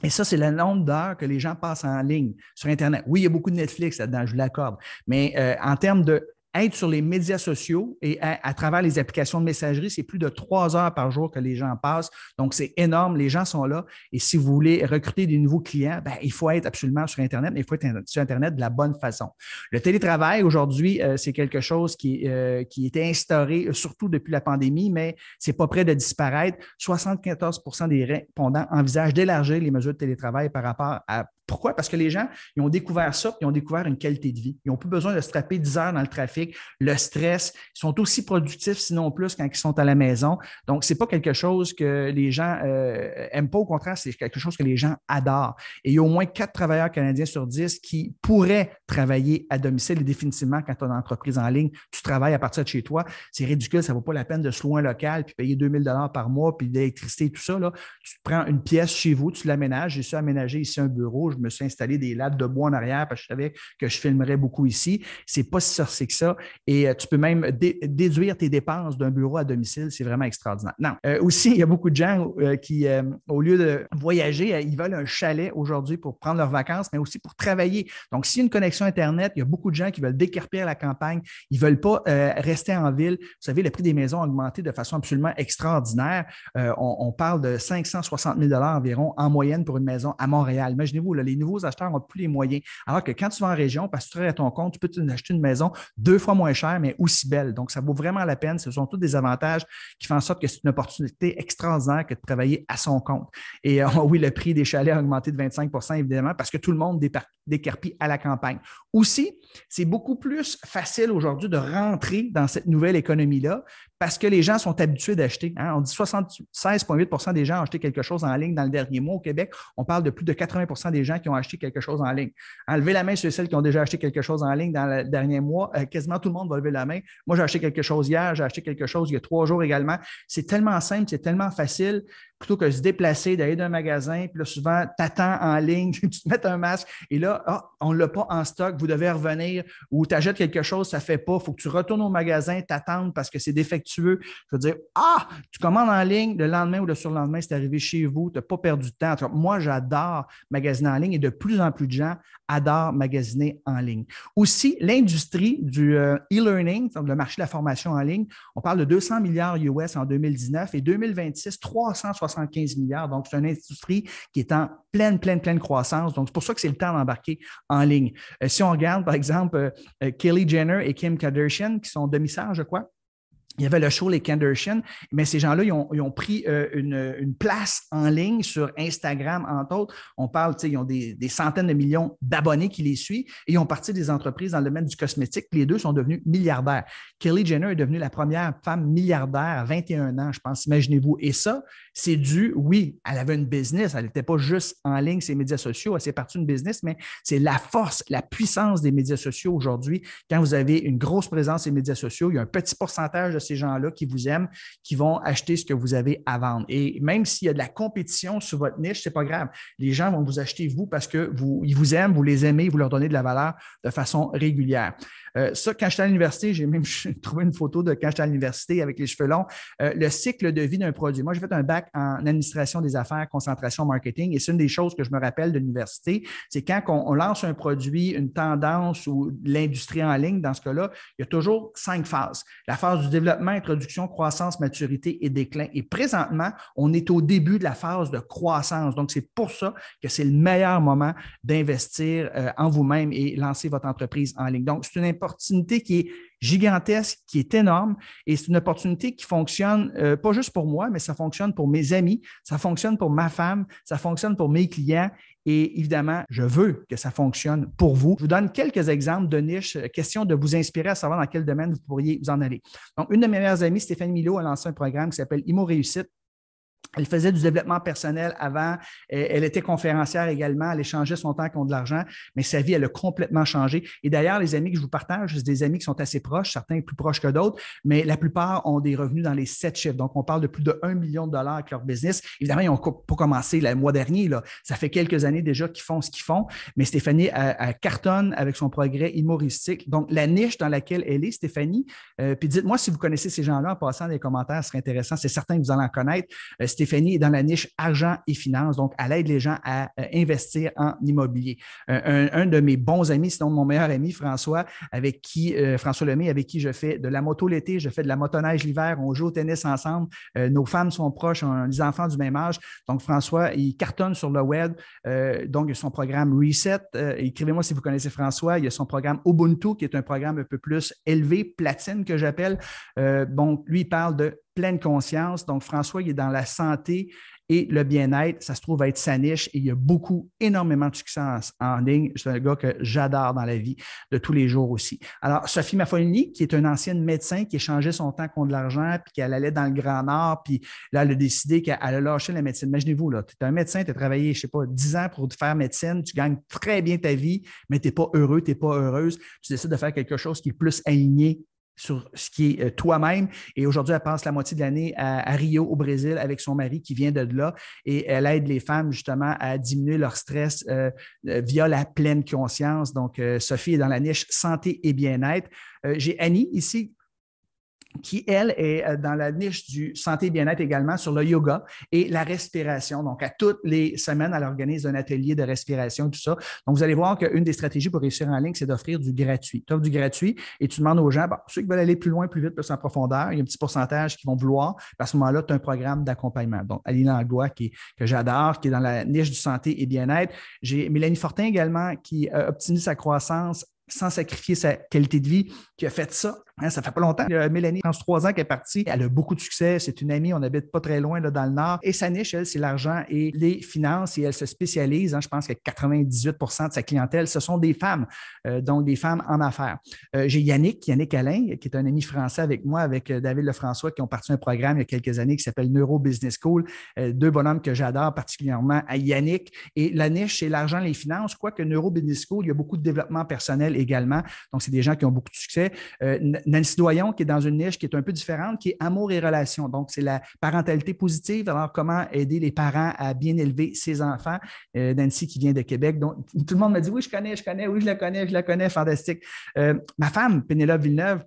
Et ça, c'est le nombre d'heures que les gens passent en ligne sur Internet. Oui, il y a beaucoup de Netflix là-dedans, je vous l'accorde. Mais en termes de être sur les médias sociaux et à travers les applications de messagerie, c'est plus de 3 heures par jour que les gens passent. Donc, c'est énorme. Les gens sont là. Et si vous voulez recruter des nouveaux clients, il faut être absolument sur Internet, mais il faut être sur Internet de la bonne façon. Le télétravail, aujourd'hui, c'est quelque chose qui était instauré, surtout depuis la pandémie, mais c'est pas près de disparaître. 74% des répondants envisagent d'élargir les mesures de télétravail par rapport à Pourquoi? Parce que les gens, ils ont découvert ça, puis ils ont découvert une qualité de vie. Ils n'ont plus besoin de se taper 10 heures dans le trafic, le stress. Ils sont aussi productifs, sinon plus, quand ils sont à la maison. Donc, ce n'est pas quelque chose que les gens n'aiment pas. Au contraire, c'est quelque chose que les gens adorent. Et il y a au moins 4 travailleurs canadiens sur 10 qui pourraient travailler à domicile. Et définitivement, quand tu as une entreprise en ligne, tu travailles à partir de chez toi. C'est ridicule, ça ne vaut pas la peine de se louer un local puis payer 2000 $ par mois, puis d'électricité et tout ça. Là. Tu prends une pièce chez vous, tu l'aménages. J'ai su aménager ici un bureau. Je me suis installé des lattes de bois en arrière parce que je savais que je filmerais beaucoup ici. C'est pas si sorcier que ça. Et tu peux même déduire tes dépenses d'un bureau à domicile. C'est vraiment extraordinaire. Non. Aussi, il y a beaucoup de gens qui, au lieu de voyager, ils veulent un chalet aujourd'hui pour prendre leurs vacances, mais aussi pour travailler. Donc, s'il y a une connexion Internet, il y a beaucoup de gens qui veulent décarpir la campagne. Ils ne veulent pas rester en ville. Vous savez, le prix des maisons a augmenté de façon absolument extraordinaire. On parle de 560 000 $ environ en moyenne pour une maison à Montréal. Imaginez-vous, là, les nouveaux acheteurs n'ont plus les moyens. Alors que quand tu vas en région, parce que tu travailles à ton compte, tu peux acheter une maison 2 fois moins chère, mais aussi belle. Donc, ça vaut vraiment la peine. Ce sont tous des avantages qui font en sorte que c'est une opportunité extraordinaire que de travailler à son compte. Et oui, le prix des chalets a augmenté de 25 % évidemment, parce que tout le monde décarpit à la campagne. Aussi, c'est beaucoup plus facile aujourd'hui de rentrer dans cette nouvelle économie-là parce que les gens sont habitués d'acheter. Hein? On dit 76,8 % des gens ont acheté quelque chose en ligne dans le dernier mois au Québec. On parle de plus de 80 % des gens qui ont acheté quelque chose en ligne. Enlevez la main sur celles qui ont déjà acheté quelque chose en ligne dans le dernier mois. Quasiment tout le monde va lever la main. Moi, j'ai acheté quelque chose hier, j'ai acheté quelque chose il y a 3 jours également. C'est tellement simple, c'est tellement facile. Plutôt que de se déplacer, d'aller d'un magasin, puis là, souvent, tu attends en ligne, tu te mets un masque, et là, on ne l'a pas en stock, vous devez revenir, ou tu achètes quelque chose, ça ne fait pas, il faut que tu retournes au magasin, t'attendes parce que c'est défectueux. Je veux dire, tu commandes en ligne, le lendemain ou le surlendemain, c'est arrivé chez vous, tu n'as pas perdu de temps. Moi, j'adore magasiner en ligne et de plus en plus de gens adorent magasiner en ligne. Aussi, l'industrie du e-learning, le marché de la formation en ligne, on parle de 200 milliards US en 2019 et 2026, 375 milliards. Donc, c'est une industrie qui est en pleine croissance. Donc, c'est pour ça que c'est le temps d'embarquer en ligne. Si on regarde, par exemple, Kylie Jenner et Kim Kardashian, qui sont demi-sœurs, je crois, il y avait le show Les Kardashian, mais ces gens-là, ils ont pris une place en ligne sur Instagram, entre autres. On parle, ils ont des centaines de millions d'abonnés qui les suivent et ils ont parti des entreprises dans le domaine du cosmétique. Les deux sont devenus milliardaires. Kylie Jenner est devenue la première femme milliardaire à 21 ans, je pense, imaginez-vous. Et ça, c'est dû, oui, elle avait une business, elle n'était pas juste en ligne, ses médias sociaux, elle s'est partie d'une business, mais c'est la force, la puissance des médias sociaux aujourd'hui. Quand vous avez une grosse présence sur les médias sociaux, il y a un petit pourcentage de ces gens-là qui vous aiment, qui vont acheter ce que vous avez à vendre. Et même s'il y a de la compétition sur votre niche, ce n'est pas grave. Les gens vont vous acheter vous parce qu'ils vous aiment, vous les aimez, vous leur donnez de la valeur de façon régulière. Ça, quand j'étais à l'université, j'ai même trouvé une photo de quand j'étais à l'université avec les cheveux longs, le cycle de vie d'un produit. Moi, j'ai fait un bac en administration des affaires, concentration marketing, et c'est une des choses que je me rappelle de l'université, c'est quand on lance un produit, une tendance ou l'industrie en ligne, dans ce cas-là, il y a toujours 5 phases. La phase du développement, introduction, croissance, maturité et déclin. Et présentement, on est au début de la phase de croissance. Donc, c'est pour ça que c'est le meilleur moment d'investir en vous-même et lancer votre entreprise en ligne. Donc, c'est une opportunité qui est gigantesque, qui est énorme et c'est une opportunité qui fonctionne pas juste pour moi, mais ça fonctionne pour mes amis, ça fonctionne pour ma femme, ça fonctionne pour mes clients et évidemment, je veux que ça fonctionne pour vous. Je vous donne quelques exemples de niches, question de vous inspirer à savoir dans quel domaine vous pourriez vous en aller. Donc, une de mes meilleures amies, Stéphanie Milo, a lancé un programme qui s'appelle Imo Réussite. Elle faisait du développement personnel avant. Elle était conférencière également. Elle échangeait son temps contre de l'argent, mais sa vie, elle a complètement changé. Et d'ailleurs, les amis que je vous partage, c'est des amis qui sont assez proches, certains plus proches que d'autres, mais la plupart ont des revenus dans les 7 chiffres. Donc, on parle de plus de 1 million de dollars avec leur business. Évidemment, ils n'ont pas commencé le mois dernier. Là. Ça fait quelques années déjà qu'ils font ce qu'ils font, mais Stéphanie, elle cartonne avec son progrès humoristique. Donc, la niche dans laquelle elle est, Stéphanie, puis dites-moi si vous connaissez ces gens-là en passant dans les commentaires, ce serait intéressant. C'est certain que vous allez en connaître. Stéphanie est dans la niche argent et finances, donc elle aide les gens à investir en immobilier. Un de mes bons amis, sinon mon meilleur ami, François Lemay, avec qui je fais de la moto l'été, je fais de la motoneige l'hiver, on joue au tennis ensemble, nos femmes sont proches, on a des enfants du même âge. Donc François, il cartonne sur le web, donc il y a son programme Reset. Écrivez-moi si vous connaissez François, il y a son programme Ubuntu, qui est un programme un peu plus élevé, platine que j'appelle. Donc lui, il parle de pleine conscience. Donc, François, il est dans la santé et le bien-être, ça se trouve être sa niche et il y a énormément de succès en ligne. C'est un gars que j'adore dans la vie de tous les jours aussi. Alors, Sophie Maffolini, qui est une ancienne médecin qui échangeait son temps contre de l'argent, puis qu'elle allait dans le Grand Nord, puis là, elle a décidé qu'elle a lâché la médecine. Imaginez-vous, là, tu es un médecin, tu as travaillé, je ne sais pas, 10 ans pour faire médecine, tu gagnes très bien ta vie, mais tu n'es pas heureux, tu n'es pas heureuse. Tu décides de faire quelque chose qui est plus aligné sur ce qui est toi-même. Et aujourd'hui, elle passe la moitié de l'année à Rio, au Brésil, avec son mari qui vient de là. Et elle aide les femmes justement à diminuer leur stress via la pleine conscience. Donc, Sophie est dans la niche santé et bien-être. J'ai Annie ici, qui, elle, est dans la niche du santé et bien-être également sur le yoga et la respiration. Donc, à toutes les semaines, elle organise un atelier de respiration, tout ça. Donc, vous allez voir qu'une des stratégies pour réussir en ligne, c'est d'offrir du gratuit. Tu offres du gratuit et tu demandes aux gens, bon, ceux qui veulent aller plus loin, plus vite, plus en profondeur, il y a un petit pourcentage qui vont vouloir. À ce moment-là, tu as un programme d'accompagnement. Donc, Aline Langlois, que j'adore, qui est dans la niche du santé et bien-être. J'ai Mélanie Fortin également, qui optimise sa croissance sans sacrifier sa qualité de vie, qui a fait ça. Hein, ça fait pas longtemps. Mélanie, 33 ans qu'elle est partie. Elle a beaucoup de succès. C'est une amie. On n'habite pas très loin là, dans le Nord. Et sa niche, elle, c'est l'argent et les finances. Et elle se spécialise. Hein, je pense que 98 de sa clientèle, ce sont des femmes. Donc, des femmes en affaires. J'ai Yannick Alain, qui est un ami français avec moi, avec David Lefrançois, qui ont parti un programme il y a quelques années qui s'appelle Neuro Business School. Deux bonhommes que j'adore particulièrement, à Yannick. Et la niche, c'est l'argent et les finances. Quoique Neuro Business School, il y a beaucoup de développement personnel également. Donc, c'est des gens qui ont beaucoup de succès. Nancy Doyon, qui est dans une niche qui est un peu différente, qui est amour et relations. Donc, c'est la parentalité positive. Alors, comment aider les parents à bien élever ses enfants? Nancy, qui vient de Québec. Donc, tout le monde me dit, oui, je connais, oui, je la connais, fantastique. Ma femme, Pénélope Villeneuve,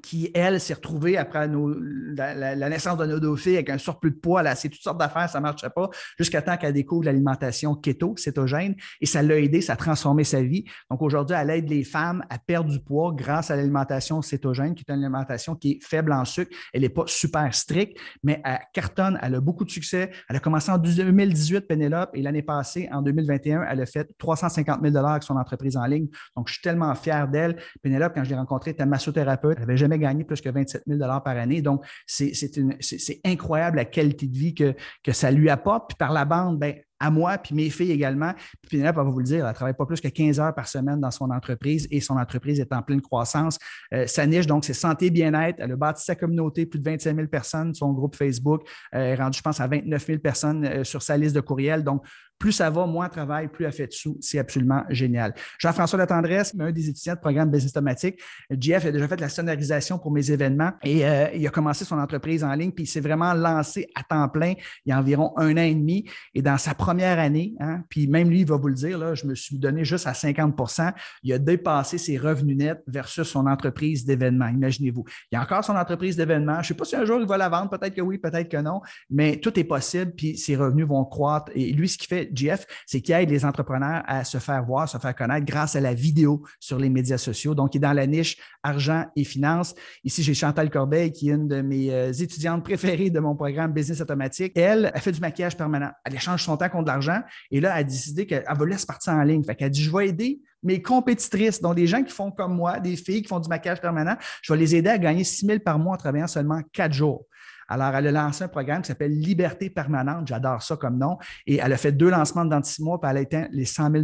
qui, elle, s'est retrouvée après la naissance de nos deux filles avec un surplus de poids. Elle a essayé toutes sortes d'affaires, ça ne marchait pas, jusqu'à temps qu'elle découvre l'alimentation keto, cétogène, et ça l'a aidé, ça a transformé sa vie. Donc, aujourd'hui, elle aide les femmes à perdre du poids grâce à l'alimentation cétogène, qui est une alimentation qui est faible en sucre. Elle n'est pas super stricte, mais elle cartonne, elle a beaucoup de succès. Elle a commencé en 2018, Pénélope, et l'année passée, en 2021, elle a fait 350 000 avec son entreprise en ligne. Donc, je suis tellement fier d'elle. Pénélope, quand je l'ai rencontrée, était massothérapeute. Elle avait jamais gagné plus que 27 000 par année. Donc, c'est incroyable la qualité de vie que ça lui apporte. Puis par la bande, bien, à moi, puis mes filles également. Puis Pénélope, elle va vous le dire, elle ne travaille pas plus que 15 heures par semaine dans son entreprise et son entreprise est en pleine croissance. Sa niche, donc, c'est santé et bien-être. Elle a bâti sa communauté, plus de 25 000 personnes, son groupe Facebook est rendu, je pense, à 29 000 personnes sur sa liste de courriels. Donc, plus ça va, moins elle travaille, plus elle fait de sous. C'est absolument génial. Jean-François Latendresse, un des étudiants de programme Business Automatique. JF a déjà fait de la sonorisation pour mes événements et il a commencé son entreprise en ligne, puis il s'est vraiment lancé à temps plein il y a environ 1 an et demi. Et dans sa première année, hein, puis même lui, il va vous le dire, là, je me suis donné juste à 50 %. Il a dépassé ses revenus nets versus son entreprise d'événements. Imaginez-vous. Il y a encore son entreprise d'événements. Je ne sais pas si un jour il va la vendre, peut-être que oui, peut-être que non, mais tout est possible, puis ses revenus vont croître. Et lui, ce qu'il fait, JF, c'est qu'il aide les entrepreneurs à se faire voir, se faire connaître grâce à la vidéo sur les médias sociaux. Donc, il est dans la niche argent et finances. Ici, j'ai Chantal Corbeil, qui est une de mes étudiantes préférées de mon programme Business Automatique. Elle fait du maquillage permanent. Elle échange son temps contre de l'argent et là, elle a décidé qu'elle va laisser partir en ligne. Fait qu'elle a dit, je vais aider mes compétitrices, donc des gens qui font comme moi, des filles qui font du maquillage permanent. Je vais les aider à gagner 6 000 par mois en travaillant seulement 4 jours. Alors, elle a lancé un programme qui s'appelle Liberté permanente. J'adore ça comme nom. Et elle a fait 2 lancements dans 6 mois, puis elle a atteint les 100 000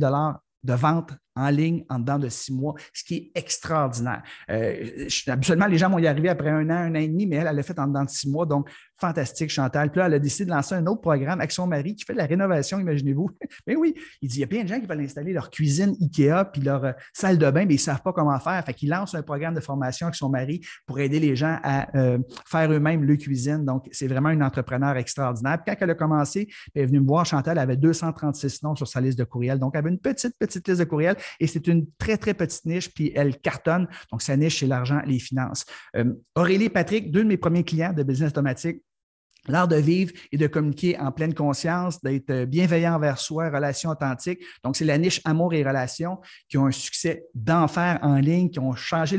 de vente en ligne en dedans de 6 mois, ce qui est extraordinaire. Habituellement, les gens vont y arriver après 1 an et demi, mais elle l'a fait en dedans de 6 mois. Donc, fantastique, Chantal. Puis là, elle a décidé de lancer un autre programme avec son mari qui fait de la rénovation, imaginez-vous. Mais oui, il dit, il y a plein de gens qui veulent installer leur cuisine IKEA puis leur salle de bain, mais ils ne savent pas comment faire. Fait qu'il lance un programme de formation avec son mari pour aider les gens à faire eux-mêmes leur cuisine. Donc, c'est vraiment une entrepreneur extraordinaire. Puis quand elle a commencé, elle est venue me voir, Chantal, elle avait 236 noms sur sa liste de courriels. Donc, elle avait une petite liste de courriels et c'est une très, très petite niche, puis elle cartonne. Donc, sa niche, c'est l'argent, les finances. Aurélie et Patrick, 2 de mes premiers clients de Business Automatique. L'art de vivre et de communiquer en pleine conscience, d'être bienveillant envers soi, relations authentiques. Donc, c'est la niche amour et relations qui ont un succès d'enfer en ligne, qui ont changé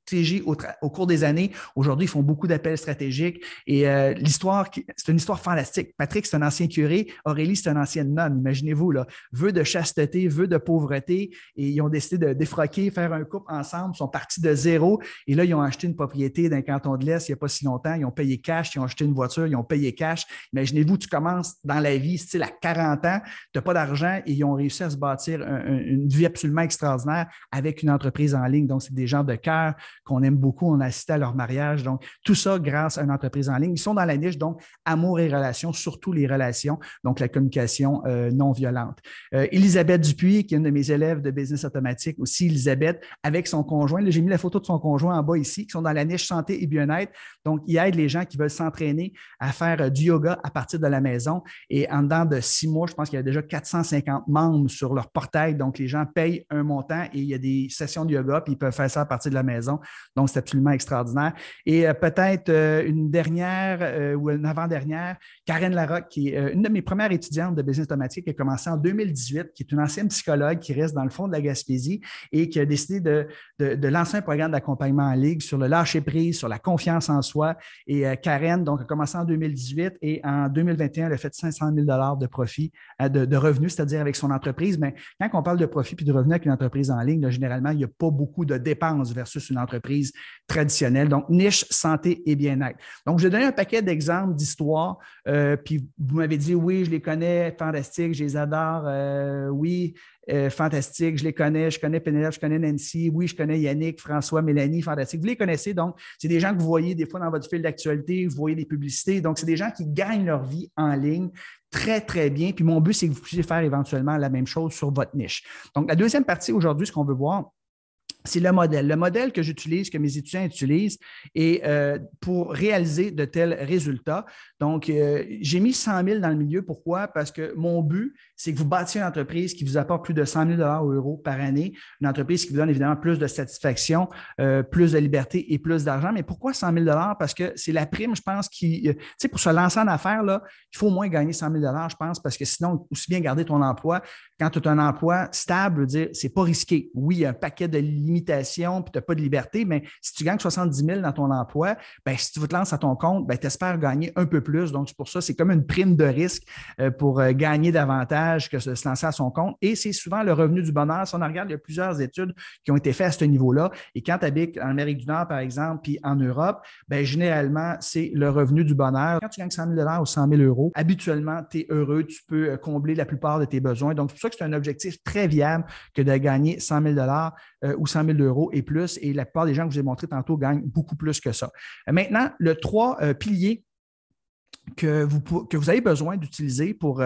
stratégie au cours des années. Aujourd'hui, ils font beaucoup d'appels stratégiques et c'est une histoire fantastique. Patrick, c'est un ancien curé. Aurélie, c'est un ancienne nonne. Imaginez-vous, là, vœux de chasteté, vœux de pauvreté et ils ont décidé de défroquer, faire un couple ensemble. Ils sont partis de zéro et là, ils ont acheté une propriété d'un canton de l'Est il n'y a pas si longtemps. Ils ont payé cash, ils ont acheté une voiture, ils ont payé cash. Imaginez-vous, tu commences dans la vie, style à 40 ans, tu n'as pas d'argent et ils ont réussi à se bâtir une vie absolument extraordinaire avec une entreprise en ligne. Donc, c'est des gens de cœur qu'on aime beaucoup. On a assisté à leur mariage. Donc, tout ça grâce à une entreprise en ligne. Ils sont dans la niche, donc, amour et relations, surtout les relations, donc la communication non violente. Elisabeth Dupuis, qui est une de mes élèves de business automatique aussi, Elisabeth, avec son conjoint. Là, j'ai mis la photo de son conjoint en bas ici, qui sont dans la niche santé et bien-être. Donc, il aide les gens qui veulent s'entraîner à faire du yoga à partir de la maison. Et en dedans de 6 mois, je pense qu'il y a déjà 450 membres sur leur portail. Donc, les gens payent un montant et il y a des sessions de yoga, puis ils peuvent faire ça à partir de la maison. Donc, c'est absolument extraordinaire. Et peut-être une dernière ou une avant-dernière, Karen Larocque, qui est une de mes premières étudiantes de business automatique, qui a commencé en 2018, qui est une ancienne psychologue qui reste dans le fond de la Gaspésie et qui a décidé de lancer un programme d'accompagnement en ligne sur le lâcher-prise, sur la confiance en soi. Et Karen, donc, a commencé en 2018 et en 2021, elle a fait 500 000 de profit, de revenus, c'est-à-dire avec son entreprise. Mais quand on parle de profit puis de revenus avec une entreprise en ligne, là, généralement, il n'y a pas beaucoup de dépenses versus une entreprise traditionnelle. Donc, niche, santé et bien-être. Donc, je vais donner un paquet d'exemples d'histoires. Puis, vous m'avez dit, oui, je les connais, fantastique, je les adore. Oui, fantastique, je les connais. Je connais Pénélope, je connais Nancy. Oui, je connais Yannick, François, Mélanie, fantastique. Vous les connaissez. Donc, c'est des gens que vous voyez des fois dans votre fil d'actualité, vous voyez des publicités. Donc, c'est des gens qui gagnent leur vie en ligne très, très bien. Puis, mon but, c'est que vous puissiez faire éventuellement la même chose sur votre niche. Donc, la deuxième partie aujourd'hui, ce qu'on veut voir, c'est le modèle. Le modèle que j'utilise, que mes étudiants utilisent, et pour réaliser de tels résultats. Donc, j'ai mis 100 000 dans le milieu. Pourquoi? Parce que mon but, c'est que vous bâtissiez une entreprise qui vous apporte plus de 100 000 ou euros par année, une entreprise qui vous donne évidemment plus de satisfaction, plus de liberté et plus d'argent. Mais pourquoi 100 000 parce que c'est la prime, je pense, qui, tu sais, pour se lancer en affaires, là, il faut au moins gagner 100 000 je pense, parce que sinon, aussi bien garder ton emploi. Quand tu as un emploi stable, veut dire, c'est pas risqué. Oui, il y a un paquet de limitations, puis tu n'as pas de liberté, mais si tu gagnes 70 000 dans ton emploi, ben, si tu te lances à ton compte, ben, tu espères gagner un peu plus. Donc, c'est pour ça, c'est comme une prime de risque pour gagner davantage que se lancer à son compte. Et c'est souvent le revenu du bonheur. Si on regarde, il y a plusieurs études qui ont été faites à ce niveau-là. Et quand tu habites en Amérique du Nord, par exemple, puis en Europe, ben, généralement, c'est le revenu du bonheur. Quand tu gagnes 100 000 ou 100 000 euros, habituellement, tu es heureux, tu peux combler la plupart de tes besoins. Donc, c'est pour ça que c'est un objectif très viable que de gagner 100 000 ou 100 000 euros et plus. Et la plupart des gens que je vous ai montrés tantôt gagnent beaucoup plus que ça. Maintenant, le 3 piliers que vous avez besoin d'utiliser pour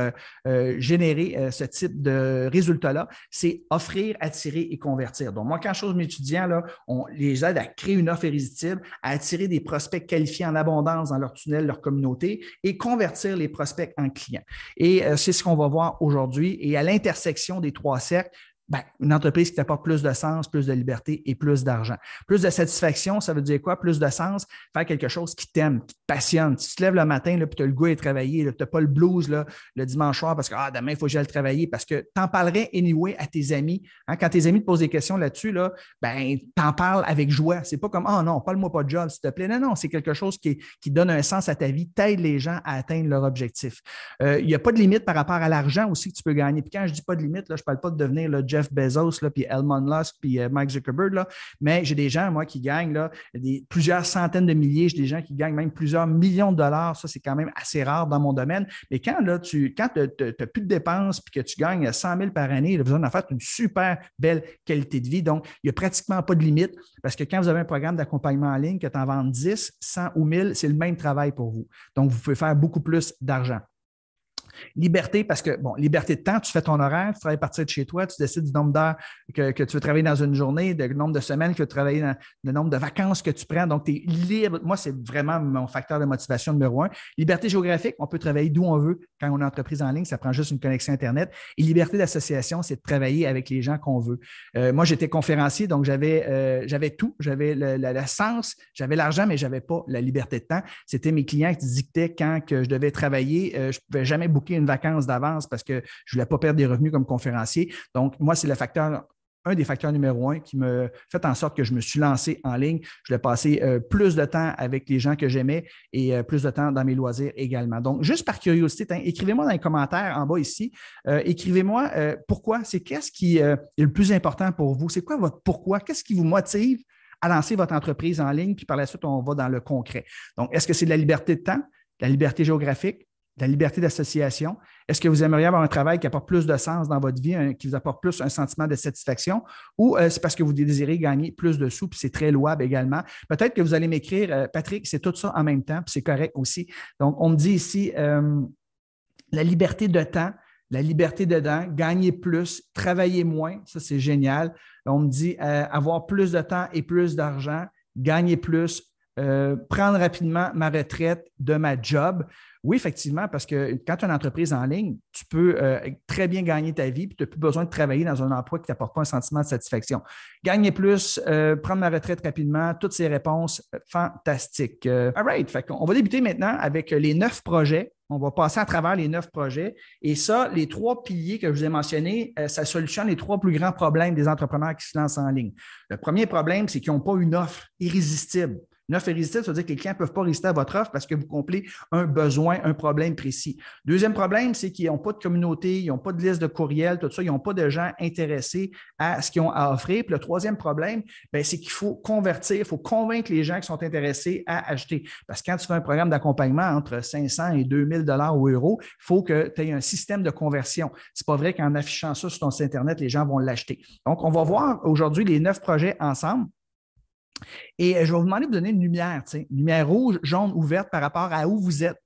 générer ce type de résultats-là, c'est offrir, attirer et convertir. Donc, moi, quand je chose mes étudiants, là, on les aide à créer une offre irrésistible, à attirer des prospects qualifiés en abondance dans leur tunnel, leur communauté et convertir les prospects en clients. Et c'est ce qu'on va voir aujourd'hui. Et à l'intersection des 3 cercles, ben, une entreprise qui t'apporte plus de sens, plus de liberté et plus d'argent. Plus de satisfaction, ça veut dire quoi? Plus de sens, faire quelque chose qui t'aime, qui te passionne. Si tu te lèves le matin et tu as le goût de travailler, tu n'as pas le blues là, le dimanche soir parce que demain, il faut que j'aille travailler, parce que tu en parlerais anyway à tes amis. Hein? Quand tes amis te posent des questions là-dessus, là, ben, tu en parles avec joie. C'est pas comme non, parle-moi pas de job, s'il te plaît. Non, c'est quelque chose qui donne un sens à ta vie, t'aide les gens à atteindre leur objectif. Il n'y a pas de limite par rapport à l'argent aussi que tu peux gagner. Puis quand je dis pas de limite, là, je ne parle pas de devenir le Jeff Bezos, là, puis Elon Musk, puis Mike Zuckerberg, là, mais j'ai des gens, moi, qui gagnent là, plusieurs centaines de milliers, j'ai des gens qui gagnent même plusieurs millions de dollars. Ça, c'est quand même assez rare dans mon domaine. Mais quand tu n'as plus de dépenses puis que tu gagnes 100 000 par année, là, vous en faites une super belle qualité de vie. Donc, il n'y a pratiquement pas de limite parce que quand vous avez un programme d'accompagnement en ligne, que tu en vends 10, 100 ou 1000, c'est le même travail pour vous. Donc, vous pouvez faire beaucoup plus d'argent. Liberté, parce que, liberté de temps, tu fais ton horaire, tu travailles à partir de chez toi, tu décides du nombre d'heures que tu veux travailler dans une journée, le nombre de semaines que tu veux travailler, le nombre de vacances que tu prends. Donc, tu es libre. Moi, c'est vraiment mon facteur de motivation numéro 1. Liberté géographique, on peut travailler d'où on veut quand on est entreprise en ligne, ça prend juste une connexion Internet. Et liberté d'association, c'est de travailler avec les gens qu'on veut. Moi, j'étais conférencier, donc j'avais tout. J'avais le sens, j'avais l'argent, mais je n'avais pas la liberté de temps. C'était mes clients qui dictaient quand que je devais travailler. Je ne pouvais jamais booker une vacance d'avance parce que je ne voulais pas perdre des revenus comme conférencier. Donc, moi, c'est le facteur un des facteurs numéro un qui me fait en sorte que je me suis lancé en ligne. Je l'ai passé plus de temps avec les gens que j'aimais et plus de temps dans mes loisirs également. Donc, juste par curiosité, écrivez-moi dans les commentaires en bas ici, écrivez-moi pourquoi, c'est qu'est-ce qui est le plus important pour vous? C'est quoi votre pourquoi? Qu'est-ce qui vous motive à lancer votre entreprise en ligne? Puis par la suite, on va dans le concret. Donc, est-ce que c'est de la liberté de temps, la liberté géographique, la liberté d'association? Est-ce que vous aimeriez avoir un travail qui apporte plus de sens dans votre vie, qui vous apporte plus un sentiment de satisfaction, ou c'est parce que vous désirez gagner plus de sous, puis c'est très louable également. Peut-être que vous allez m'écrire, Patrick, c'est tout ça en même temps, puis c'est correct aussi. Donc, on me dit ici, la liberté de temps, la liberté dedans, gagner plus, travailler moins, ça c'est génial. On me dit avoir plus de temps et plus d'argent, gagner plus, prendre rapidement ma retraite de ma job. Oui, effectivement, parce que quand tu as une entreprise en ligne, tu peux très bien gagner ta vie, puis tu n'as plus besoin de travailler dans un emploi qui ne t'apporte pas un sentiment de satisfaction. Gagner plus, prendre ma retraite rapidement, toutes ces réponses fantastiques. All right, on va débuter maintenant avec les 9 projets. On va passer à travers les 9 projets. Et ça, les 3 piliers que je vous ai mentionnés, ça solutionne les 3 plus grands problèmes des entrepreneurs qui se lancent en ligne. Le premier problème, c'est qu'ils n'ont pas une offre irrésistible. Une offre irrésistible, ça veut dire que les clients ne peuvent pas résister à votre offre parce que vous comblez un besoin, un problème précis. Deuxième problème, c'est qu'ils n'ont pas de communauté, ils n'ont pas de liste de courriel, tout ça, ils n'ont pas de gens intéressés à ce qu'ils ont à offrir. Puis le troisième problème, c'est qu'il faut convertir, il faut convaincre les gens qui sont intéressés à acheter. Parce que quand tu fais un programme d'accompagnement entre 500 et 2000 $ ou euros, il faut que tu aies un système de conversion. Ce n'est pas vrai qu'en affichant ça sur ton site Internet, les gens vont l'acheter. Donc, on va voir aujourd'hui les 9 projets ensemble. Et je vais vous demander de donner une lumière, une lumière rouge, jaune ou verte par rapport à où vous êtes.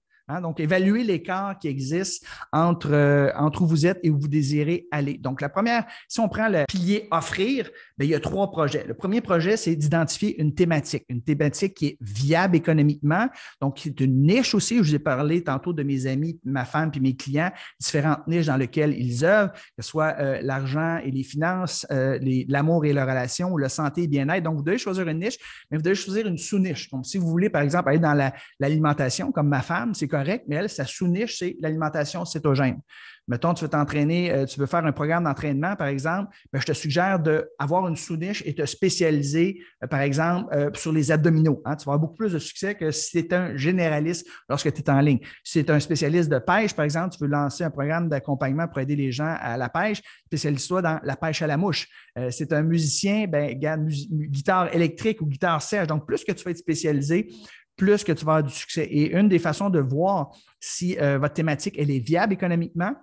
Donc, évaluer l'écart qui existe entre où vous êtes et où vous désirez aller. Donc, la première, si on prend le pilier offrir, il y a 3 projets. Le premier projet, c'est d'identifier une thématique qui est viable économiquement. Donc, c'est une niche aussi. Je vous ai parlé tantôt de mes amis, ma femme puis mes clients, différentes niches dans lesquelles ils œuvrent, que ce soit l'argent et les finances, l'amour et la relation, ou la santé et bien-être. Donc, vous devez choisir une niche, mais vous devez choisir une sous-niche. Donc, si vous voulez, par exemple, aller dans l'alimentation, comme ma femme, c'est correct, mais elle, sa sous-niche, c'est l'alimentation cétogène. Mettons, tu veux t'entraîner, tu veux faire un programme d'entraînement, par exemple, je te suggère d'avoir une sous-niche et te spécialiser, par exemple, sur les abdominaux. Tu vas avoir beaucoup plus de succès que si tu es un généraliste lorsque tu es en ligne. Si tu es un spécialiste de pêche, par exemple, tu veux lancer un programme d'accompagnement pour aider les gens à la pêche, spécialise-toi dans la pêche à la mouche. Si tu es un musicien, guitare électrique ou guitare sèche. Donc, plus que tu vas être spécialisé, plus que tu vas avoir du succès. Et une des façons de voir si votre thématique elle est viable économiquement,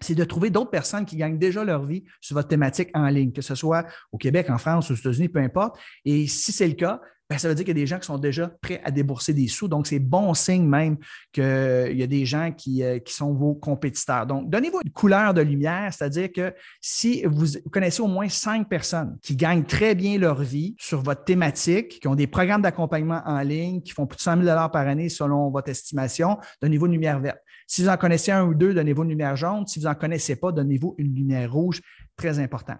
c'est de trouver d'autres personnes qui gagnent déjà leur vie sur votre thématique en ligne, que ce soit au Québec, en France, aux États-Unis, peu importe. Et si c'est le cas, ça veut dire qu'il y a des gens qui sont déjà prêts à débourser des sous. Donc, c'est bon signe même qu'il y a des gens qui sont vos compétiteurs. Donc, donnez-vous une couleur de lumière, c'est-à-dire que si vous connaissez au moins 5 personnes qui gagnent très bien leur vie sur votre thématique, qui ont des programmes d'accompagnement en ligne, qui font plus de 100 000 $ par année selon votre estimation, donnez-vous une lumière verte. Si vous en connaissez un ou deux, donnez-vous une lumière jaune. Si vous n'en connaissez pas, donnez-vous une lumière rouge. Très important.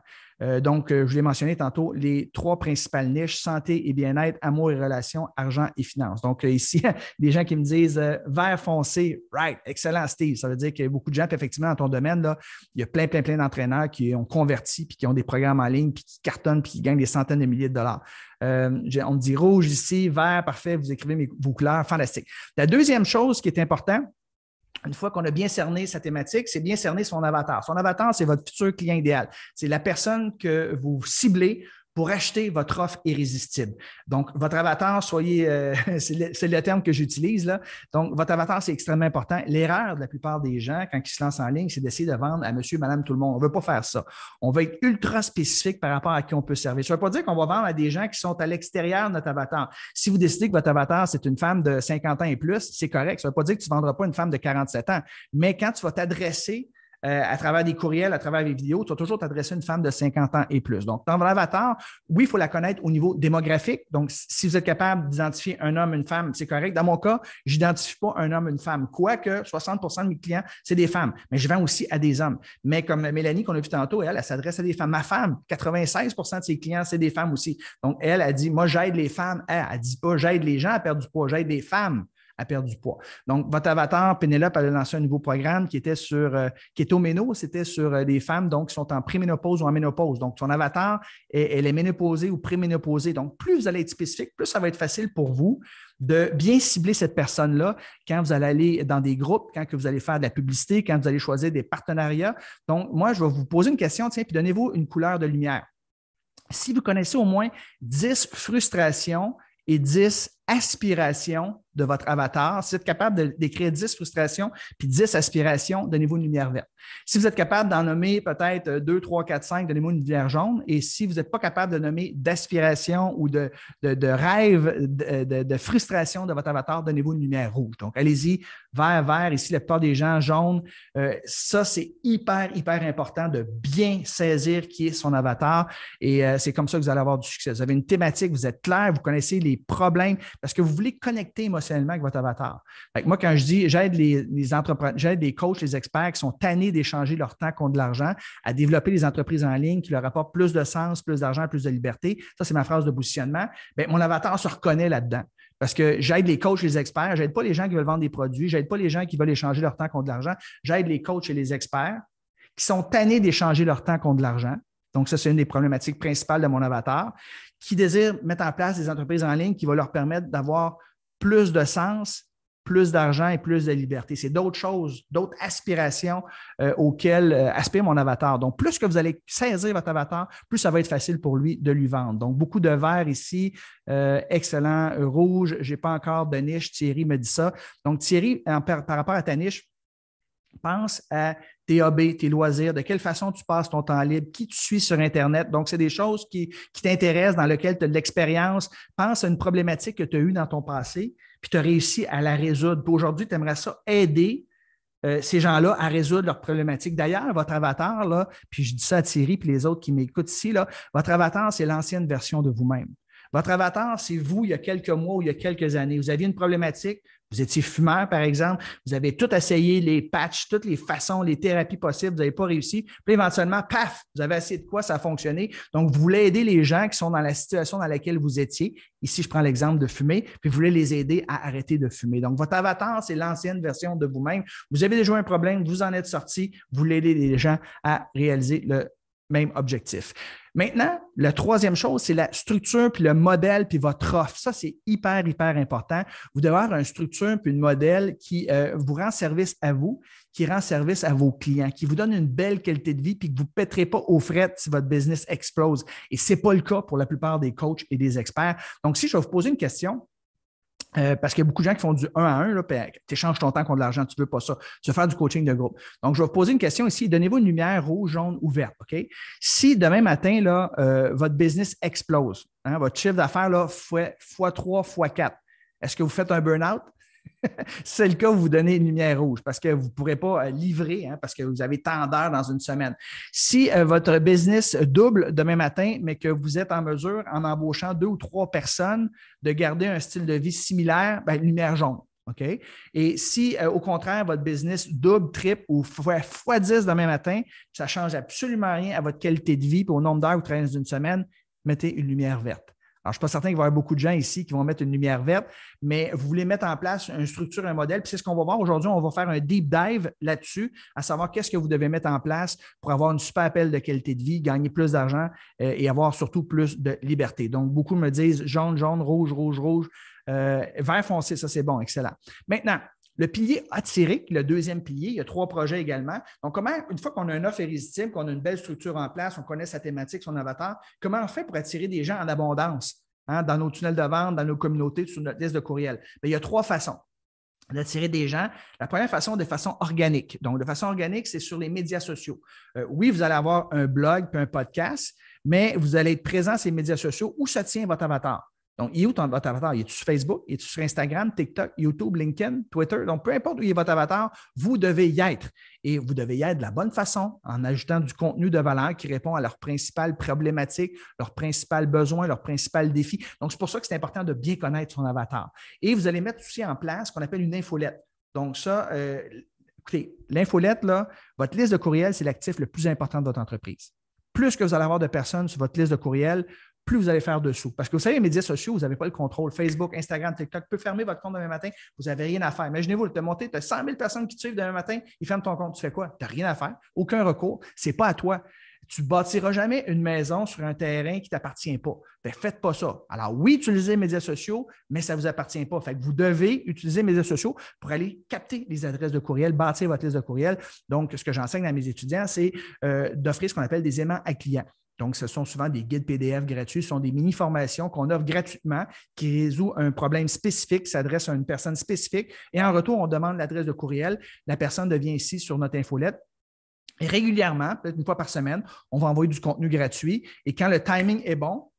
Donc, je vous l'ai mentionné tantôt, les 3 principales niches, santé et bien-être, amour et relations, argent et finances. Donc, ici, des gens qui me disent vert foncé, right, excellent Steve. Ça veut dire qu'il y a beaucoup de gens, puis effectivement, dans ton domaine, là, il y a plein d'entraîneurs qui ont converti, puis qui ont des programmes en ligne, puis qui cartonnent, puis qui gagnent des centaines de milliers de dollars. On me dit rouge ici, vert, parfait, vous écrivez vos couleurs, fantastique. La deuxième chose qui est importante, une fois qu'on a bien cerné sa thématique, c'est bien cerner son avatar. Son avatar, c'est votre futur client idéal. C'est la personne que vous ciblez pour acheter votre offre irrésistible. Donc, votre avatar, c'est le terme que j'utilise là. Donc, votre avatar, c'est extrêmement important. L'erreur de la plupart des gens, quand ils se lancent en ligne, c'est d'essayer de vendre à monsieur, madame, tout le monde. On ne veut pas faire ça. On va être ultra spécifique par rapport à qui on peut servir. Ça ne veut pas dire qu'on va vendre à des gens qui sont à l'extérieur de notre avatar. Si vous décidez que votre avatar, c'est une femme de 50 ans et plus, c'est correct. Ça ne veut pas dire que tu ne vendras pas une femme de 47 ans. Mais quand tu vas t'adresser à travers des courriels, à travers des vidéos, tu vas toujours t'adresser à une femme de 50 ans et plus. Donc, dans votre avatar, oui, il faut la connaître au niveau démographique. Donc, si vous êtes capable d'identifier un homme, une femme, c'est correct. Dans mon cas, je n'identifie pas un homme, une femme. Quoique 60 % de mes clients, c'est des femmes. Mais je vends aussi à des hommes. Mais comme Mélanie, qu'on a vu tantôt, elle s'adresse à des femmes. Ma femme, 96 % de ses clients, c'est des femmes aussi. Donc, elle a dit, moi, j'aide les femmes. Elle ne dit pas, j'aide les gens à perdre du poids, j'aide les femmes à perdre du poids. Donc, votre avatar, Pénélope, elle a lancé un nouveau programme qui était sur Keto-Méno, c'était sur des femmes donc, qui sont en préménopause ou en ménopause. Donc, son avatar, elle est ménopausée ou préménopausée. Donc, plus vous allez être spécifique, plus ça va être facile pour vous de bien cibler cette personne-là quand vous allez aller dans des groupes, quand que vous allez faire de la publicité, quand vous allez choisir des partenariats. Donc, moi, je vais vous poser une question, tiens, puis donnez-vous une couleur de lumière. Si vous connaissez au moins 10 frustrations et 10 aspirations de votre avatar, si vous êtes capable d'écrire 10 frustrations puis 10 aspirations, donnez-vous une lumière verte. Si vous êtes capable d'en nommer peut-être 2, 3, 4, 5, donnez-moi une lumière jaune. Et si vous n'êtes pas capable de nommer d'aspiration ou de rêve, de frustration de votre avatar, donnez-vous une lumière rouge. Donc, allez-y, vert, vert. Ici, la plupart des gens, jaune. Ça, c'est hyper, hyper important de bien saisir qui est son avatar. Et c'est comme ça que vous allez avoir du succès. Vous avez une thématique, vous êtes clair, vous connaissez les problèmes parce que vous voulez connecter émotionnellement avec votre avatar. Fait que moi, quand je dis j'aide les entrepreneurs, j'aide les coachs, les experts qui sont tannés d'échanger leur temps contre de l'argent, à développer des entreprises en ligne qui leur apportent plus de sens, plus d'argent, plus de liberté. Ça, c'est ma phrase de positionnement. Bien, mon avatar se reconnaît là-dedans. Parce que j'aide les coachs, les experts, j'aide pas les gens qui veulent vendre des produits, j'aide pas les gens qui veulent échanger leur temps contre de l'argent, j'aide les coachs et les experts qui sont tannés d'échanger leur temps contre de l'argent. Donc, ça, c'est une des problématiques principales de mon avatar, qui désirent mettre en place des entreprises en ligne qui vont leur permettre d'avoir plus de sens, plus d'argent et plus de liberté. C'est d'autres choses, d'autres aspirations auxquelles aspire mon avatar. Donc, plus que vous allez saisir votre avatar, plus ça va être facile pour lui de lui vendre. Donc, beaucoup de vert ici, excellent, rouge, je n'ai pas encore de niche, Thierry me dit ça. Donc, Thierry, par rapport à ta niche, pense à tes hobbies, tes loisirs, de quelle façon tu passes ton temps libre, qui tu suis sur Internet. Donc, c'est des choses qui t'intéressent, dans lesquelles tu as de l'expérience. Pense à une problématique que tu as eue dans ton passé, puis tu as réussi à la résoudre. Puis aujourd'hui, tu aimerais ça aider ces gens-là à résoudre leurs problématiques. D'ailleurs, votre avatar, là, puis je dis ça à Thierry puis les autres qui m'écoutent ici, là, votre avatar, c'est l'ancienne version de vous-même. Votre avatar, c'est vous il y a quelques mois ou il y a quelques années. Vous aviez une problématique, vous étiez fumeur, par exemple, vous avez tout essayé, les patchs, toutes les façons, les thérapies possibles, vous n'avez pas réussi. Puis éventuellement, paf, vous avez essayé de quoi, ça a fonctionné. Donc, vous voulez aider les gens qui sont dans la situation dans laquelle vous étiez. Ici, je prends l'exemple de fumer, puis vous voulez les aider à arrêter de fumer. Donc, votre avatar, c'est l'ancienne version de vous-même. Vous avez déjà un problème, vous en êtes sorti, vous voulez aider les gens à réaliser le même objectif. Maintenant, la troisième chose, c'est la structure, puis le modèle, puis votre offre. Ça, c'est hyper, hyper important. Vous devez avoir une structure, puis un modèle qui vous rend service à vous, qui rend service à vos clients, qui vous donne une belle qualité de vie, puis que vous ne péterez pas aux frettes si votre business explose. Et ce n'est pas le cas pour la plupart des coachs et des experts. Donc, si je vais vous poser une question, parce qu'il y a beaucoup de gens qui font du 1 à 1, tu échanges ton temps contre de l'argent, tu ne veux pas ça. Tu veux faire du coaching de groupe. Donc, je vais vous poser une question ici. Donnez-vous une lumière rouge, jaune ou verte. OK? Si demain matin, là, votre business explose, hein, votre chiffre d'affaires x3, x4, est-ce que vous faites un burn-out? Si c'est le cas, vous donnez une lumière rouge parce que vous ne pourrez pas livrer, hein, parce que vous avez tant d'heures dans une semaine. Si votre business double demain matin, mais que vous êtes en mesure, en embauchant 2 ou 3 personnes, de garder un style de vie similaire, bien, lumière jaune. OK? Et si, au contraire, votre business double, triple ou x10 demain matin, ça ne change absolument rien à votre qualité de vie et au nombre d'heures que vous travaillez dans une semaine, mettez une lumière verte. Alors, je ne suis pas certain qu'il va y avoir beaucoup de gens ici qui vont mettre une lumière verte, mais vous voulez mettre en place une structure, un modèle. Puis c'est ce qu'on va voir aujourd'hui. On va faire un deep dive là-dessus, à savoir qu'est-ce que vous devez mettre en place pour avoir une super belle de qualité de vie, gagner plus d'argent et avoir surtout plus de liberté. Donc, beaucoup me disent jaune, jaune, rouge, rouge, rouge, vert foncé, ça c'est bon, excellent. Maintenant, le pilier attiré, le deuxième pilier, il y a 3 projets également. Donc, comment, une fois qu'on a une offre irrésistible, qu'on a une belle structure en place, on connaît sa thématique, son avatar, comment on fait pour attirer des gens en abondance dans nos tunnels de vente, dans nos communautés, sur notre liste de courriels? Bien, il y a 3 façons d'attirer des gens. La première façon, de façon organique. Donc, de façon organique, c'est sur les médias sociaux. Oui, vous allez avoir un blog puis un podcast, mais vous allez être présent sur les médias sociaux où se tient votre avatar. Donc, il est où votre avatar? Il est sur Facebook? Il est sur Instagram, TikTok, YouTube, LinkedIn, Twitter? Donc, peu importe où est votre avatar, vous devez y être. Et vous devez y être de la bonne façon en ajoutant du contenu de valeur qui répond à leurs principales problématiques, leurs principaux besoins, leurs principaux défis. Donc, c'est pour ça que c'est important de bien connaître son avatar. Et vous allez mettre aussi en place ce qu'on appelle une infolette. Donc, ça, écoutez, l'infolette, là, votre liste de courriels, c'est l'actif le plus important de votre entreprise. Plus que vous allez avoir de personnes sur votre liste de courriels, plus vous allez faire de sous. Parce que vous savez, les médias sociaux, vous n'avez pas le contrôle. Facebook, Instagram, TikTok peut fermer votre compte demain matin. Vous n'avez rien à faire. Imaginez-vous, tu as 100 000 personnes qui te suivent demain matin, ils ferment ton compte. Tu fais quoi? Tu n'as rien à faire. Aucun recours. Ce n'est pas à toi. Tu ne bâtiras jamais une maison sur un terrain qui ne t'appartient pas. Faites pas ça. Alors oui, utilisez les médias sociaux, mais ça ne vous appartient pas. Fait que vous devez utiliser les médias sociaux pour aller capter les adresses de courriel, bâtir votre liste de courriel. Donc, ce que j'enseigne à mes étudiants, c'est d'offrir ce qu'on appelle des aimants à clients. Donc, ce sont souvent des guides PDF gratuits, ce sont des mini-formations qu'on offre gratuitement qui résout un problème spécifique, qui s'adresse à une personne spécifique. Et en retour, on demande l'adresse de courriel. La personne devient ici sur notre infolette. Et régulièrement, peut-être une fois par semaine, on va envoyer du contenu gratuit. Et quand le timing est bon,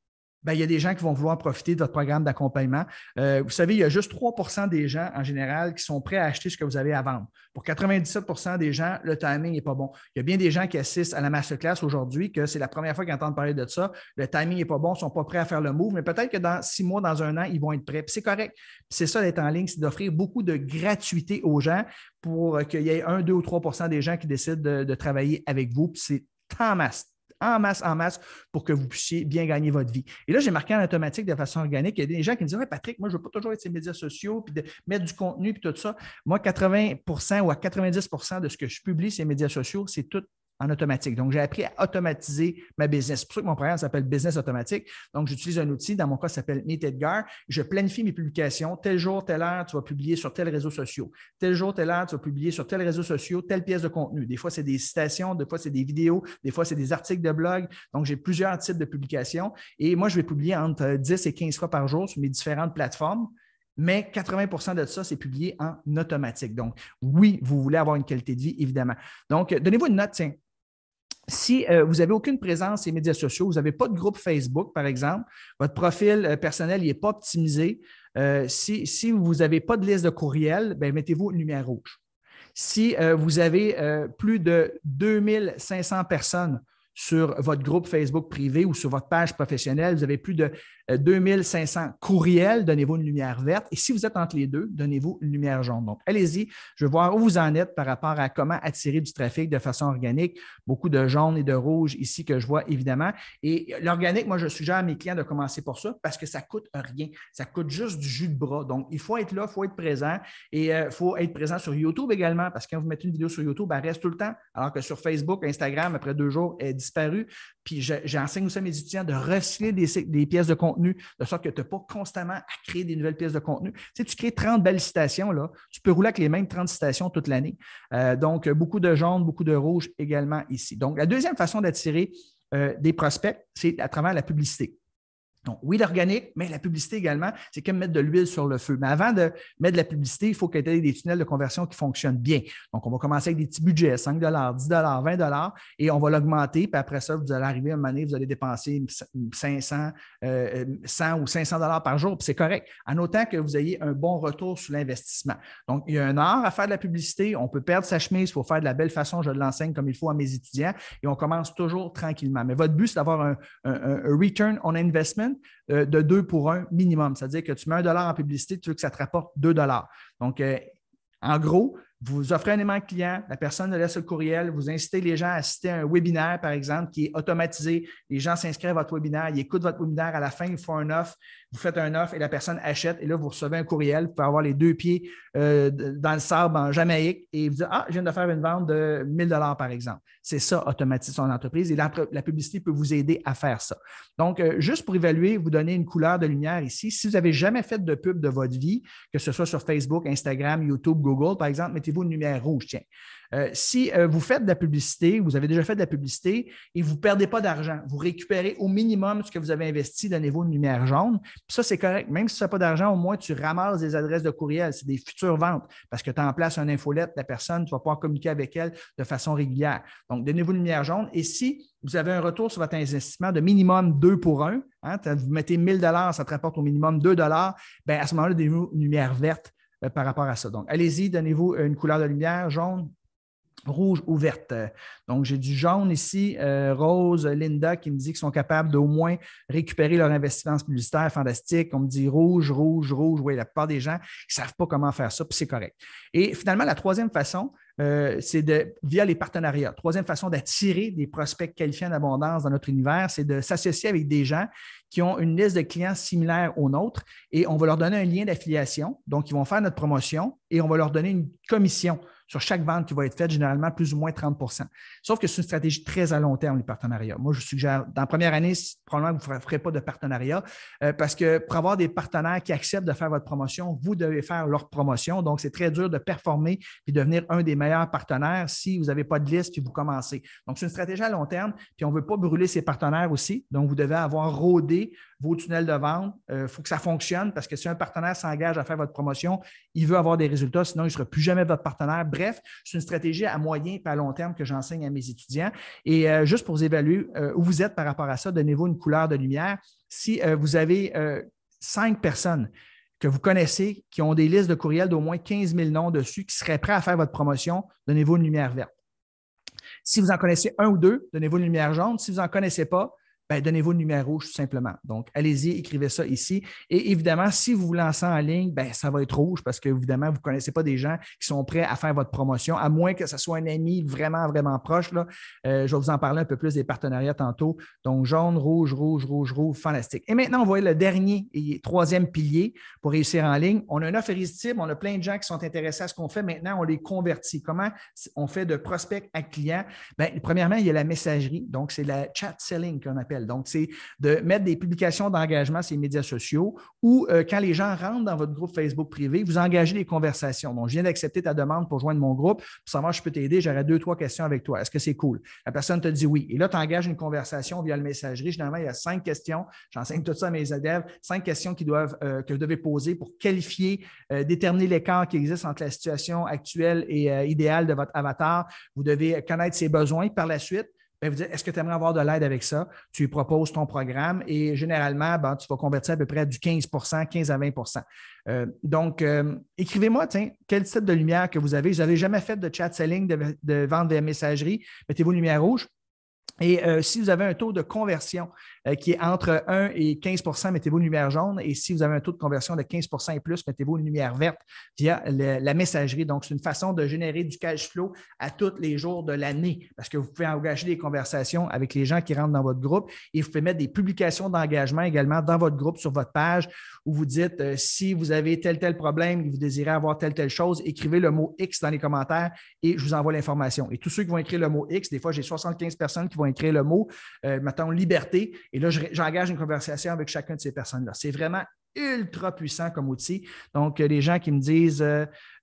il y a des gens qui vont vouloir profiter de votre programme d'accompagnement. Vous savez, il y a juste 3 % des gens en général qui sont prêts à acheter ce que vous avez à vendre. Pour 97 % des gens, le timing n'est pas bon. Il y a bien des gens qui assistent à la masterclass aujourd'hui que c'est la première fois qu'ils entendent parler de ça. Le timing n'est pas bon, ils ne sont pas prêts à faire le move, mais peut-être que dans 6 mois, dans un an, ils vont être prêts. Puis c'est correct. Puis c'est ça d'être en ligne, c'est d'offrir beaucoup de gratuité aux gens pour qu'il y ait 1, 2 ou 3 % des gens qui décident de travailler avec vous. Puis c'est en masse pour que vous puissiez bien gagner votre vie. Et là, j'ai marqué en automatique de façon organique. Il y a des gens qui me disent « Ouais, Patrick, moi, je ne veux pas toujours être sur les médias sociaux puis de mettre du contenu puis tout ça. » Moi, 80 % ou à 90 % de ce que je publie sur les médias sociaux, c'est tout en automatique. Donc, j'ai appris à automatiser ma business. C'est pour ça que mon programme s'appelle Business Automatique. Donc, j'utilise un outil, dans mon cas, ça s'appelle Meet Edgar. Je planifie mes publications. Tel jour, telle heure, tu vas publier sur tel réseau social. Tel jour, telle heure, tu vas publier sur tel réseau social, telle pièce de contenu. Des fois, c'est des citations, des fois, c'est des vidéos, des fois, c'est des articles de blog. Donc, j'ai plusieurs types de publications. Et moi, je vais publier entre 10 et 15 fois par jour sur mes différentes plateformes. Mais 80 % de ça, c'est publié en automatique. Donc, oui, vous voulez avoir une qualité de vie, évidemment. Donc, donnez-vous une note, tiens. Si vous n'avez aucune présence sur les médias sociaux, vous n'avez pas de groupe Facebook, par exemple, votre profil personnel n'est pas optimisé, si vous n'avez pas de liste de courriel, mettez-vous une lumière rouge. Si vous avez plus de 2500 personnes sur votre groupe Facebook privé ou sur votre page professionnelle, vous avez plus de 2500 courriels, donnez-vous une lumière verte. Et si vous êtes entre les deux, donnez-vous une lumière jaune. Donc, allez-y, je vais voir où vous en êtes par rapport à comment attirer du trafic de façon organique. Beaucoup de jaune et de rouge ici que je vois, évidemment. Et l'organique, moi, je suggère à mes clients de commencer pour ça parce que ça ne coûte rien. Ça coûte juste du jus de bras. Donc, il faut être là, il faut être présent. Et il faut être présent sur YouTube également parce que quand vous mettez une vidéo sur YouTube, elle reste tout le temps. Alors que sur Facebook, Instagram, après 2 jours, elle est disparue. Puis, j'enseigne aussi à mes étudiants de recycler des pièces de contenu de sorte que tu n'as pas constamment à créer des nouvelles pièces de contenu. Tu crées 30 belles citations, là, tu peux rouler avec les mêmes 30 citations toute l'année. Donc, beaucoup de jaune, beaucoup de rouge également ici. Donc, la deuxième façon d'attirer des prospects, c'est à travers la publicité. Donc, oui, l'organique, mais la publicité également, c'est comme mettre de l'huile sur le feu. Mais avant de mettre de la publicité, il faut qu'il y ait des tunnels de conversion qui fonctionnent bien. Donc, on va commencer avec des petits budgets, 5 $, 10 $, 20 $, et on va l'augmenter. Puis après ça, vous allez arriver à un moment donné, vous allez dépenser 500, 100 ou 500 $ par jour, puis c'est correct, en autant que vous ayez un bon retour sur l'investissement. Donc, il y a un art à faire de la publicité. On peut perdre sa chemise, il faut faire de la belle façon. Je l'enseigne comme il faut à mes étudiants et on commence toujours tranquillement. Mais votre but, c'est d'avoir un return on investment de 2 pour 1 minimum. C'est-à-dire que tu mets $1 en publicité, tu veux que ça te rapporte 2 $. Donc, en gros, vous offrez un aimant client, la personne laisse le courriel, vous incitez les gens à assister à un webinaire, par exemple, qui est automatisé. Les gens s'inscrivent à votre webinaire, ils écoutent votre webinaire, à la fin, ils font un offre, vous faites un offre et la personne achète et là, vous recevez un courriel, vous pouvez avoir les 2 pieds dans le sable en Jamaïque et vous dites « Ah, je viens de faire une vente de 1 000 $, par exemple. » C'est ça, automatiser son entreprise et la publicité peut vous aider à faire ça. Donc, juste pour évaluer, vous donner une couleur de lumière ici. Si vous n'avez jamais fait de pub de votre vie, que ce soit sur Facebook, Instagram, YouTube, Google, par exemple, mettez-vous une lumière rouge, tiens. Si vous faites de la publicité, vous avez déjà fait de la publicité et vous ne perdez pas d'argent, vous récupérez au minimum ce que vous avez investi, donnez-vous une lumière jaune. Puis ça, c'est correct. Même si tu n'as pas d'argent, au moins, tu ramasses des adresses de courriel. C'est des futures ventes parce que tu en places une infolette, la personne, tu vas pouvoir communiquer avec elle de façon régulière. Donc, donnez-vous une lumière jaune. Et si vous avez un retour sur votre investissement de minimum 2 pour 1, hein, vous mettez 1 000 $, ça te rapporte au minimum 2 $, bien, à ce moment-là, donnez-vous une lumière verte par rapport à ça. Donc, allez-y, donnez-vous une couleur de lumière jaune. rouge ou verte. Donc, j'ai du jaune ici, rose, Linda qui me dit qu'ils sont capables d'au moins récupérer leur investissement publicitaire fantastique. On me dit rouge, rouge, rouge. Oui, la plupart des gens ne savent pas comment faire ça, puis c'est correct. Et finalement, la troisième façon, c'est via les partenariats. Troisième façon d'attirer des prospects qualifiés en abondance dans notre univers, c'est de s'associer avec des gens qui ont une liste de clients similaire aux nôtres et on va leur donner un lien d'affiliation. Donc, ils vont faire notre promotion et on va leur donner une commission sur chaque vente qui va être faite, généralement plus ou moins 30 %. Sauf que c'est une stratégie très à long terme, les partenariats. Moi, je suggère, dans la première année, probablement que vous ne ferez pas de partenariat parce que pour avoir des partenaires qui acceptent de faire votre promotion, vous devez faire leur promotion. Donc, c'est très dur de performer et devenir un des meilleurs partenaires si vous n'avez pas de liste et vous commencez. Donc, c'est une stratégie à long terme, puis on ne veut pas brûler ses partenaires aussi. Donc, vous devez avoir rodé vos tunnels de vente. Il faut que ça fonctionne parce que si un partenaire s'engage à faire votre promotion, il veut avoir des résultats, sinon il ne sera plus jamais votre partenaire. Bref, c'est une stratégie à moyen et à long terme que j'enseigne à mes étudiants. Et juste pour vous évaluer où vous êtes par rapport à ça, donnez-vous une couleur de lumière. Si vous avez 5 personnes que vous connaissez qui ont des listes de courriels d'au moins 15 000 noms dessus, qui seraient prêts à faire votre promotion, donnez-vous une lumière verte. Si vous en connaissez un ou deux, donnez-vous une lumière jaune. Si vous n'en connaissez pas, ben, donnez-vous une lumière rouge tout simplement. Donc, allez-y, écrivez ça ici. Et évidemment, si vous vous lancez en ligne, ben, ça va être rouge parce que, évidemment, vous ne connaissez pas des gens qui sont prêts à faire votre promotion, à moins que ce soit un ami vraiment, vraiment proche. Là. Je vais vous en parler un peu plus des partenariats tantôt. Donc, jaune, rouge, rouge, rouge, rouge, fantastique. Et maintenant, on voit le dernier et troisième pilier pour réussir en ligne. On a une offre irrésistible, on a plein de gens qui sont intéressés à ce qu'on fait. Maintenant, on les convertit. Comment on fait de prospect à client? Bien, premièrement, il y a la messagerie. Donc, c'est la chat selling qu'on appelle. Donc, c'est de mettre des publications d'engagement sur les médias sociaux ou quand les gens rentrent dans votre groupe Facebook privé, vous engagez des conversations. Donc, je viens d'accepter ta demande pour joindre mon groupe. Pour savoir si je peux t'aider, j'aurais 2-3 questions avec toi. Est-ce que c'est cool? La personne te dit oui. Et là, tu engages une conversation via le messagerie. Généralement, il y a 5 questions. J'enseigne tout ça à mes élèves. 5 questions que vous devez poser pour qualifier, déterminer l'écart qui existe entre la situation actuelle et idéale de votre avatar. Vous devez connaître ses besoins. Par la suite, bien, vous dites, est-ce que tu aimerais avoir de l'aide avec ça? Tu lui proposes ton programme et généralement, ben, tu vas convertir à peu près du 15 à 20 Donc, écrivez-moi, tiens, quel type de lumière que vous avez. Vous n'avez jamais fait de chat selling, de vente via messagerie. Mettez-vous une lumière rouge. Et si vous avez un taux de conversion qui est entre 1 et 15 mettez-vous une lumière jaune. Et si vous avez un taux de conversion de 15 et plus, mettez-vous une lumière verte via la messagerie. Donc, c'est une façon de générer du cash flow à tous les jours de l'année parce que vous pouvez engager des conversations avec les gens qui rentrent dans votre groupe et vous pouvez mettre des publications d'engagement également dans votre groupe sur votre page où vous dites si vous avez tel problème et vous désirez avoir telle chose, écrivez le mot X dans les commentaires et je vous envoie l'information. Et tous ceux qui vont écrire le mot X, des fois, j'ai 75 personnes qui vont écrire le mot, mettons, liberté. Et là, j'engage une conversation avec chacune de ces personnes-là. C'est vraiment ultra puissant comme outil. Donc, les gens qui me disent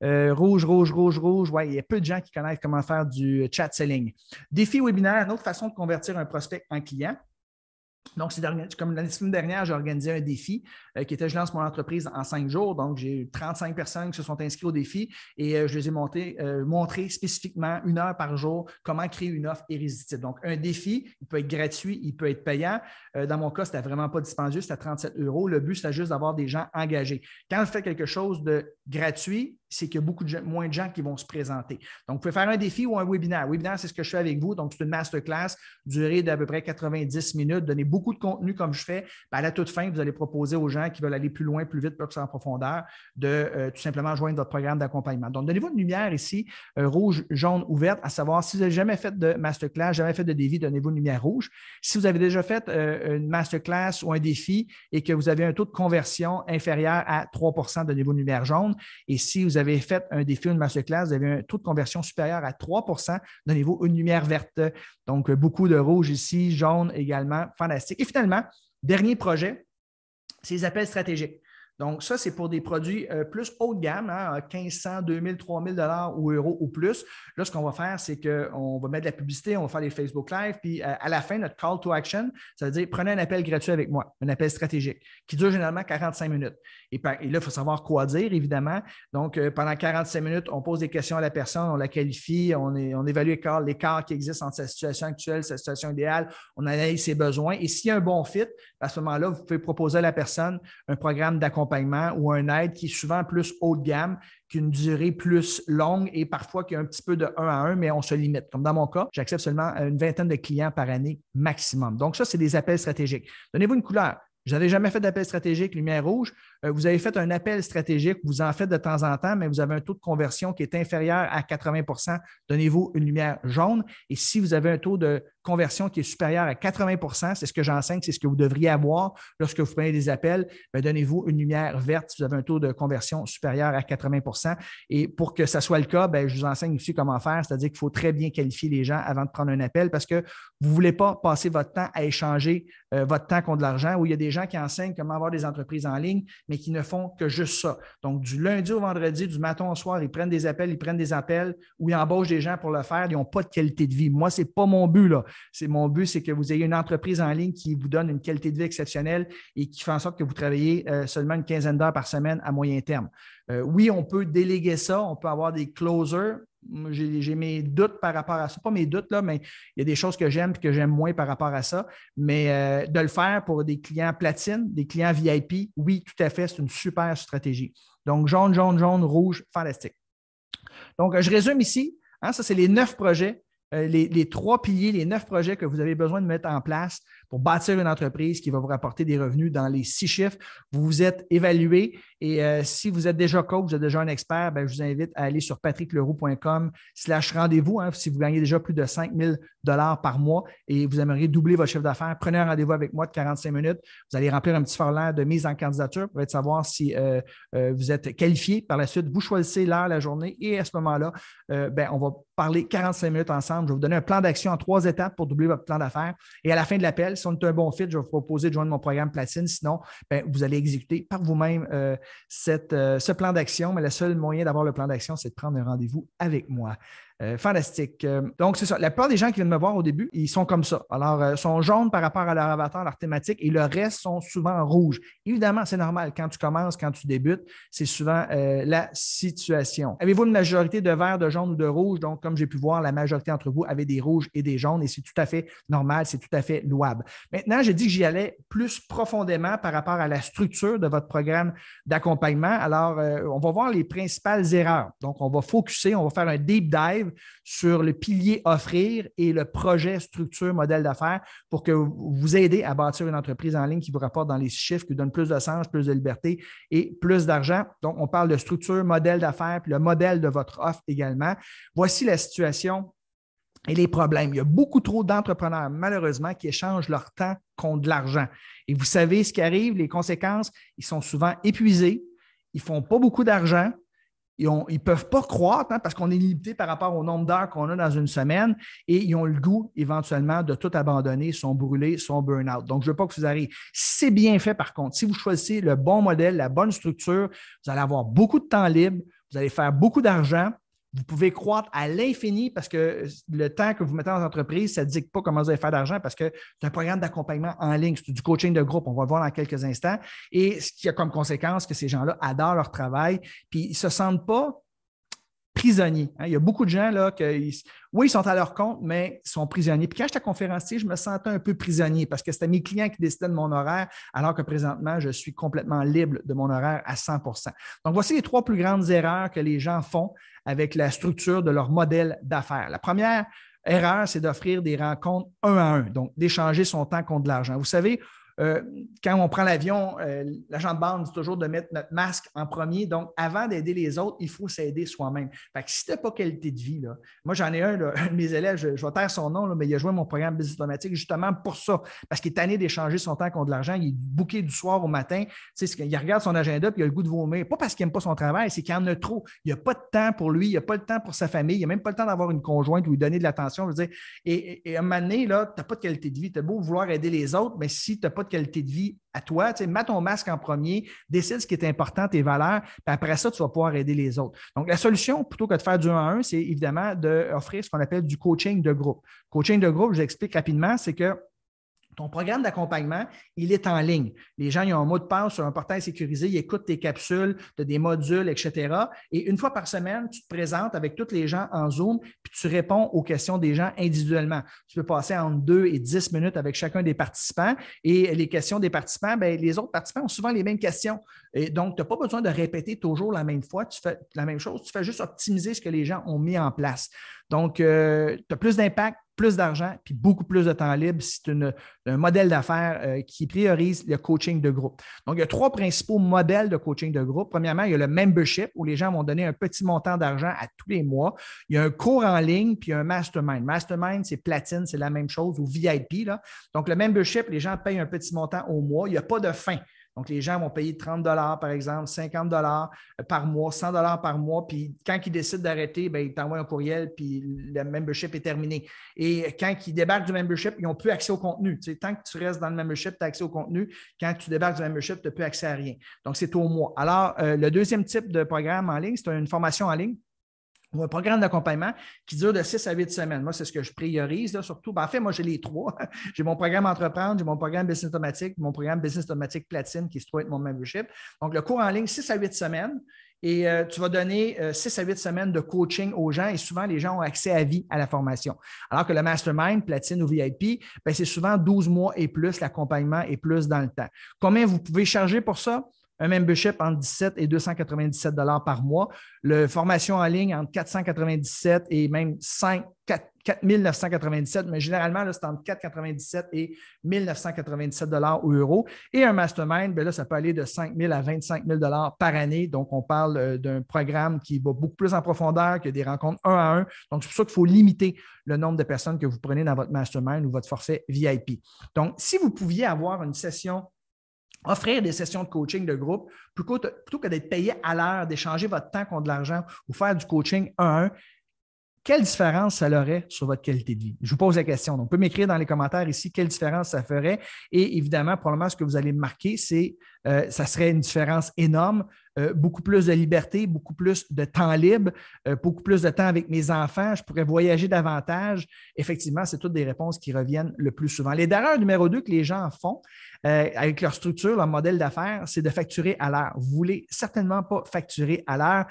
rouge, rouge, rouge, rouge, ouais, il y a peu de gens qui connaissent comment faire du chat selling. Défi webinaire, une autre façon de convertir un prospect en client. Donc, comme la semaine dernière, j'ai organisé un défi qui était « Je lance mon entreprise en 5 jours ». Donc, j'ai eu 35 personnes qui se sont inscrites au défi et je les ai montré spécifiquement 1 heure par jour comment créer une offre irrésistible. Donc, un défi, il peut être gratuit, il peut être payant. Dans mon cas, ce n'était vraiment pas dispendieux, c'était 37 €. Le but, c'était juste d'avoir des gens engagés. Quand je fais quelque chose de gratuit, c'est qu'il y a moins de gens qui vont se présenter. Donc, vous pouvez faire un défi ou un webinaire. Un webinaire, c'est ce que je fais avec vous. Donc, c'est une masterclass durée d'à peu près 90 minutes, donner beaucoup de contenu comme je fais. À la toute fin, vous allez proposer aux gens qui veulent aller plus loin, plus vite, plus en profondeur, de tout simplement joindre votre programme d'accompagnement. Donc, donnez-vous une lumière ici, rouge, jaune ou verte, à savoir si vous n'avez jamais fait de masterclass, jamais fait de défi, donnez-vous une lumière rouge. Si vous avez déjà fait une masterclass ou un défi et que vous avez un taux de conversion inférieur à 3 donnez-vous une lumière jaune. Et si vous avez fait un défi ou une masterclass, vous avez un taux de conversion supérieur à 3 donnez-vous une lumière verte. Donc, beaucoup de rouge ici, jaune également, fantastique. Et finalement, dernier projet, c'est les appels stratégiques. Donc, ça, c'est pour des produits plus haut de gamme, hein, 1500, 2000, 3000 $ ou euros ou plus. Là, ce qu'on va faire, c'est qu'on va mettre de la publicité, on va faire des Facebook Live, puis à la fin, notre call to action, ça veut dire prenez un appel gratuit avec moi, un appel stratégique qui dure généralement 45 minutes. Et là, il faut savoir quoi dire, évidemment. Donc, pendant 45 minutes, on pose des questions à la personne, on la qualifie, on évalue l'écart qui existe entre sa situation actuelle, sa situation idéale, on analyse ses besoins. Et s'il y a un bon fit, à ce moment-là, vous pouvez proposer à la personne un programme d'accompagnement accompagnement ou un aide qui est souvent plus haut de gamme, qu'une durée plus longue et parfois qu'il y a un petit peu de 1 à 1, mais on se limite. Comme dans mon cas, j'accepte seulement une vingtaine de clients par année maximum. Donc, ça, c'est des appels stratégiques. Donnez-vous une couleur. Vous n'avez jamais fait d'appel stratégique, lumière rouge. Vous avez fait un appel stratégique, vous en faites de temps en temps, mais vous avez un taux de conversion qui est inférieur à 80 %. Donnez-vous une lumière jaune. Et si vous avez un taux de conversion qui est supérieur à 80 %, c'est ce que j'enseigne, c'est ce que vous devriez avoir lorsque vous prenez des appels, bien, donnez-vous une lumière verte si vous avez un taux de conversion supérieur à 80 %. Et pour que ça soit le cas, bien, je vous enseigne aussi comment faire, c'est-à-dire qu'il faut très bien qualifier les gens avant de prendre un appel parce que vous ne voulez pas passer votre temps à échanger votre temps contre de l'argent, où il y a des gens qui enseignent comment avoir des entreprises en ligne, mais qui ne font que juste ça. Donc, du lundi au vendredi, du matin au soir, ils prennent des appels, ou ils embauchent des gens pour le faire, ils n'ont pas de qualité de vie. Moi, ce n'est pas mon but, là. Mon but, c'est que vous ayez une entreprise en ligne qui vous donne une qualité de vie exceptionnelle et qui fait en sorte que vous travaillez seulement une quinzaine d'heures par semaine à moyen terme. Oui, on peut déléguer ça, on peut avoir des closers. J'ai mes doutes par rapport à ça. Pas mes doutes, là, mais il y a des choses que j'aime et que j'aime moins par rapport à ça. Mais de le faire pour des clients platine, des clients VIP, oui, tout à fait, c'est une super stratégie. Donc, jaune, jaune, jaune, rouge, fantastique. Donc, je résume ici. Hein, ça, c'est les 9 projets. Les 3 piliers, les 9 projets que vous avez besoin de mettre en place pour bâtir une entreprise qui va vous rapporter des revenus dans les 6 chiffres. Vous vous êtes évalué et si vous êtes déjà coach, vous êtes déjà un expert, bien, je vous invite à aller sur patrickleroux.com/rendez-vous. Hein, si vous gagnez déjà plus de 5 000 $ par mois et vous aimeriez doubler votre chiffre d'affaires, prenez un rendez-vous avec moi de 45 minutes. Vous allez remplir un petit formulaire de mise en candidature pour savoir si vous êtes qualifié. Par la suite, vous choisissez l'heure, la journée et à ce moment-là, on va parler 45 minutes ensemble. Je vais vous donner un plan d'action en 3 étapes pour doubler votre plan d'affaires. Et à la fin de l'appel, si on est un bon fit, je vais vous proposer de joindre mon programme Platine. Sinon, vous allez exécuter par vous-même ce plan d'action. Mais le seul moyen d'avoir le plan d'action, c'est de prendre un rendez-vous avec moi. Fantastique. Donc, c'est ça. La plupart des gens qui viennent me voir au début, ils sont comme ça. Alors, ils sont jaunes par rapport à leur avatar, leur thématique, et le reste sont souvent rouges. Évidemment, c'est normal. Quand tu commences, quand tu débutes, c'est souvent la situation. Avez-vous une majorité de vert, de jaune ou de rouge? Donc, comme j'ai pu voir, la majorité d'entre vous avait des rouges et des jaunes, et c'est tout à fait normal, c'est tout à fait louable. Maintenant, j'ai dit que j'y allais plus profondément par rapport à la structure de votre programme d'accompagnement. Alors, on va voir les principales erreurs. Donc, on va focuser, on va faire un deep dive sur le pilier offrir et le projet structure modèle d'affaires pour que vous aidez à bâtir une entreprise en ligne qui vous rapporte dans les chiffres, qui vous donne plus de sens, plus de liberté et plus d'argent. Donc, on parle de structure, modèle d'affaires, puis le modèle de votre offre également. Voici la situation et les problèmes. Il y a beaucoup trop d'entrepreneurs, malheureusement, qui échangent leur temps contre de l'argent. Et vous savez ce qui arrive, les conséquences, ils sont souvent épuisés, ils ne font pas beaucoup d'argent. Ils ne peuvent pas croître parce qu'on est limité par rapport au nombre d'heures qu'on a dans une semaine et ils ont le goût éventuellement de tout abandonner, sont brûlés, sont burn-out. Donc, je ne veux pas que ça vous arrive. Si c'est bien fait, par contre, si vous choisissez le bon modèle, la bonne structure, vous allez avoir beaucoup de temps libre, vous allez faire beaucoup d'argent. Vous pouvez croître à l'infini parce que le temps que vous mettez dans l'entreprise, ça ne dit pas comment vous allez faire d'argent parce que c'est un programme d'accompagnement en ligne, c'est du coaching de groupe. On va le voir dans quelques instants. Et ce qui a comme conséquence que ces gens-là adorent leur travail puis ils ne se sentent pas prisonniers. Il y a beaucoup de gens là qui, oui, ils sont à leur compte, mais ils sont prisonniers. Puis quand j'étais conférencier, je me sentais un peu prisonnier parce que c'était mes clients qui décidaient de mon horaire, alors que présentement, je suis complètement libre de mon horaire à 100 %. Donc, voici les 3 plus grandes erreurs que les gens font avec la structure de leur modèle d'affaires. La première erreur, c'est d'offrir des rencontres 1 à 1, donc d'échanger son temps contre de l'argent. Vous savez, quand on prend l'avion, l'agent de bande dit toujours de mettre notre masque en premier. Donc, avant d'aider les autres, il faut s'aider soi-même. Fait que si tu n'as pas qualité de vie, là, moi, j'en ai un de mes élèves, je vais taire son nom, là, mais il a joué mon programme Business Automatique justement pour ça, parce qu'il est tanné d'échanger son temps contre de l'argent. Il est booké du soir au matin. Tu sais, il regarde son agenda puis il a le goût de vomir. Pas parce qu'il n'aime pas son travail, c'est qu'il en a trop. Il n'a pas de temps pour lui, il n'a pas le temps pour sa famille, il n'a même pas le temps d'avoir une conjointe ou lui donner de l'attention. Je veux dire, et à un moment donné, tu n'as pas de qualité de vie. Tu as beau vouloir aider les autres, mais si tu n'as pas de qualité de vie à toi, mets ton masque en premier, décide ce qui est important, tes valeurs, puis après ça, tu vas pouvoir aider les autres. Donc, la solution, plutôt que de faire du 1 à 1, c'est évidemment d'offrir ce qu'on appelle du coaching de groupe. Coaching de groupe, je l'explique rapidement, c'est que Ton programme d'accompagnement, il est en ligne. Les gens, ils ont un mot de passe sur un portail sécurisé, ils écoutent tes capsules, tu as des modules, etc. Et une fois par semaine, tu te présentes avec tous les gens en Zoom, puis tu réponds aux questions des gens individuellement. Tu peux passer entre 2 et 10 minutes avec chacun des participants. Et les questions des participants, bien, les autres participants ont souvent les mêmes questions. Et donc, tu n'as pas besoin de répéter toujours la même fois. Tu fais la même chose. Tu fais juste optimiser ce que les gens ont mis en place. Donc, tu as plus d'impact, plus d'argent, puis beaucoup plus de temps libre. C'est un modèle d'affaires qui priorise le coaching de groupe. Donc, il y a 3 principaux modèles de coaching de groupe. Premièrement, il y a le membership où les gens vont donner un petit montant d'argent à tous les mois. Il y a un cours en ligne, puis un mastermind. Mastermind, c'est platine, c'est la même chose, ou VIP, là. Donc, le membership, les gens payent un petit montant au mois. Il n'y a pas de fin. Donc, les gens vont payer 30 par exemple, 50 par mois, 100 par mois. Puis, quand ils décident d'arrêter, bien, ils t'envoient un courriel, puis le membership est terminé. Et quand ils débarquent du membership, ils n'ont plus accès au contenu. Tu sais, tant que tu restes dans le membership, tu as accès au contenu. Quand tu débarques du membership, tu n'as plus accès à rien. Donc, c'est au mois. Alors, le deuxième type de programme en ligne, c'est une formation en ligne ou un programme d'accompagnement qui dure de 6 à 8 semaines. Moi, c'est ce que je priorise, là, surtout. Ben, en fait, moi, j'ai les 3. J'ai mon programme Entreprendre, j'ai mon programme Business Automatique, mon programme Business Automatique Platine qui se trouve être mon membership. Donc, le cours en ligne, 6 à 8 semaines. Et tu vas donner 6 à 8 semaines de coaching aux gens et souvent, les gens ont accès à vie à la formation. Alors que le Mastermind, Platine ou VIP, ben, c'est souvent 12 mois et plus, l'accompagnement est plus dans le temps. Combien vous pouvez charger pour ça? Un membership entre 17 et 297 par mois. La formation en ligne entre 497 et même 4 997, mais généralement, là, c'est entre 497 et 1997 ou euros. Et un mastermind, bien là, ça peut aller de 5 000 à 25 000 par année. Donc, on parle d'un programme qui va beaucoup plus en profondeur, qui a des rencontres 1 à 1. Donc, c'est pour ça qu'il faut limiter le nombre de personnes que vous prenez dans votre mastermind ou votre forfait VIP. Donc, si vous pouviez avoir une session offrir des sessions de coaching de groupe plutôt que d'être payé à l'heure, d'échanger votre temps contre de l'argent ou faire du coaching 1 à 1, quelle différence ça aurait sur votre qualité de vie? Je vous pose la question. Donc, on peut m'écrire dans les commentaires ici quelle différence ça ferait. Et évidemment, probablement, ce que vous allez marquer, c'est ça serait une différence énorme. Beaucoup plus de liberté, beaucoup plus de temps libre, beaucoup plus de temps avec mes enfants. Je pourrais voyager davantage. Effectivement, c'est toutes des réponses qui reviennent le plus souvent. Les erreurs numéro 2 que les gens font avec leur structure, leur modèle d'affaires, c'est de facturer à l'heure. Vous ne voulez certainement pas facturer à l'heure.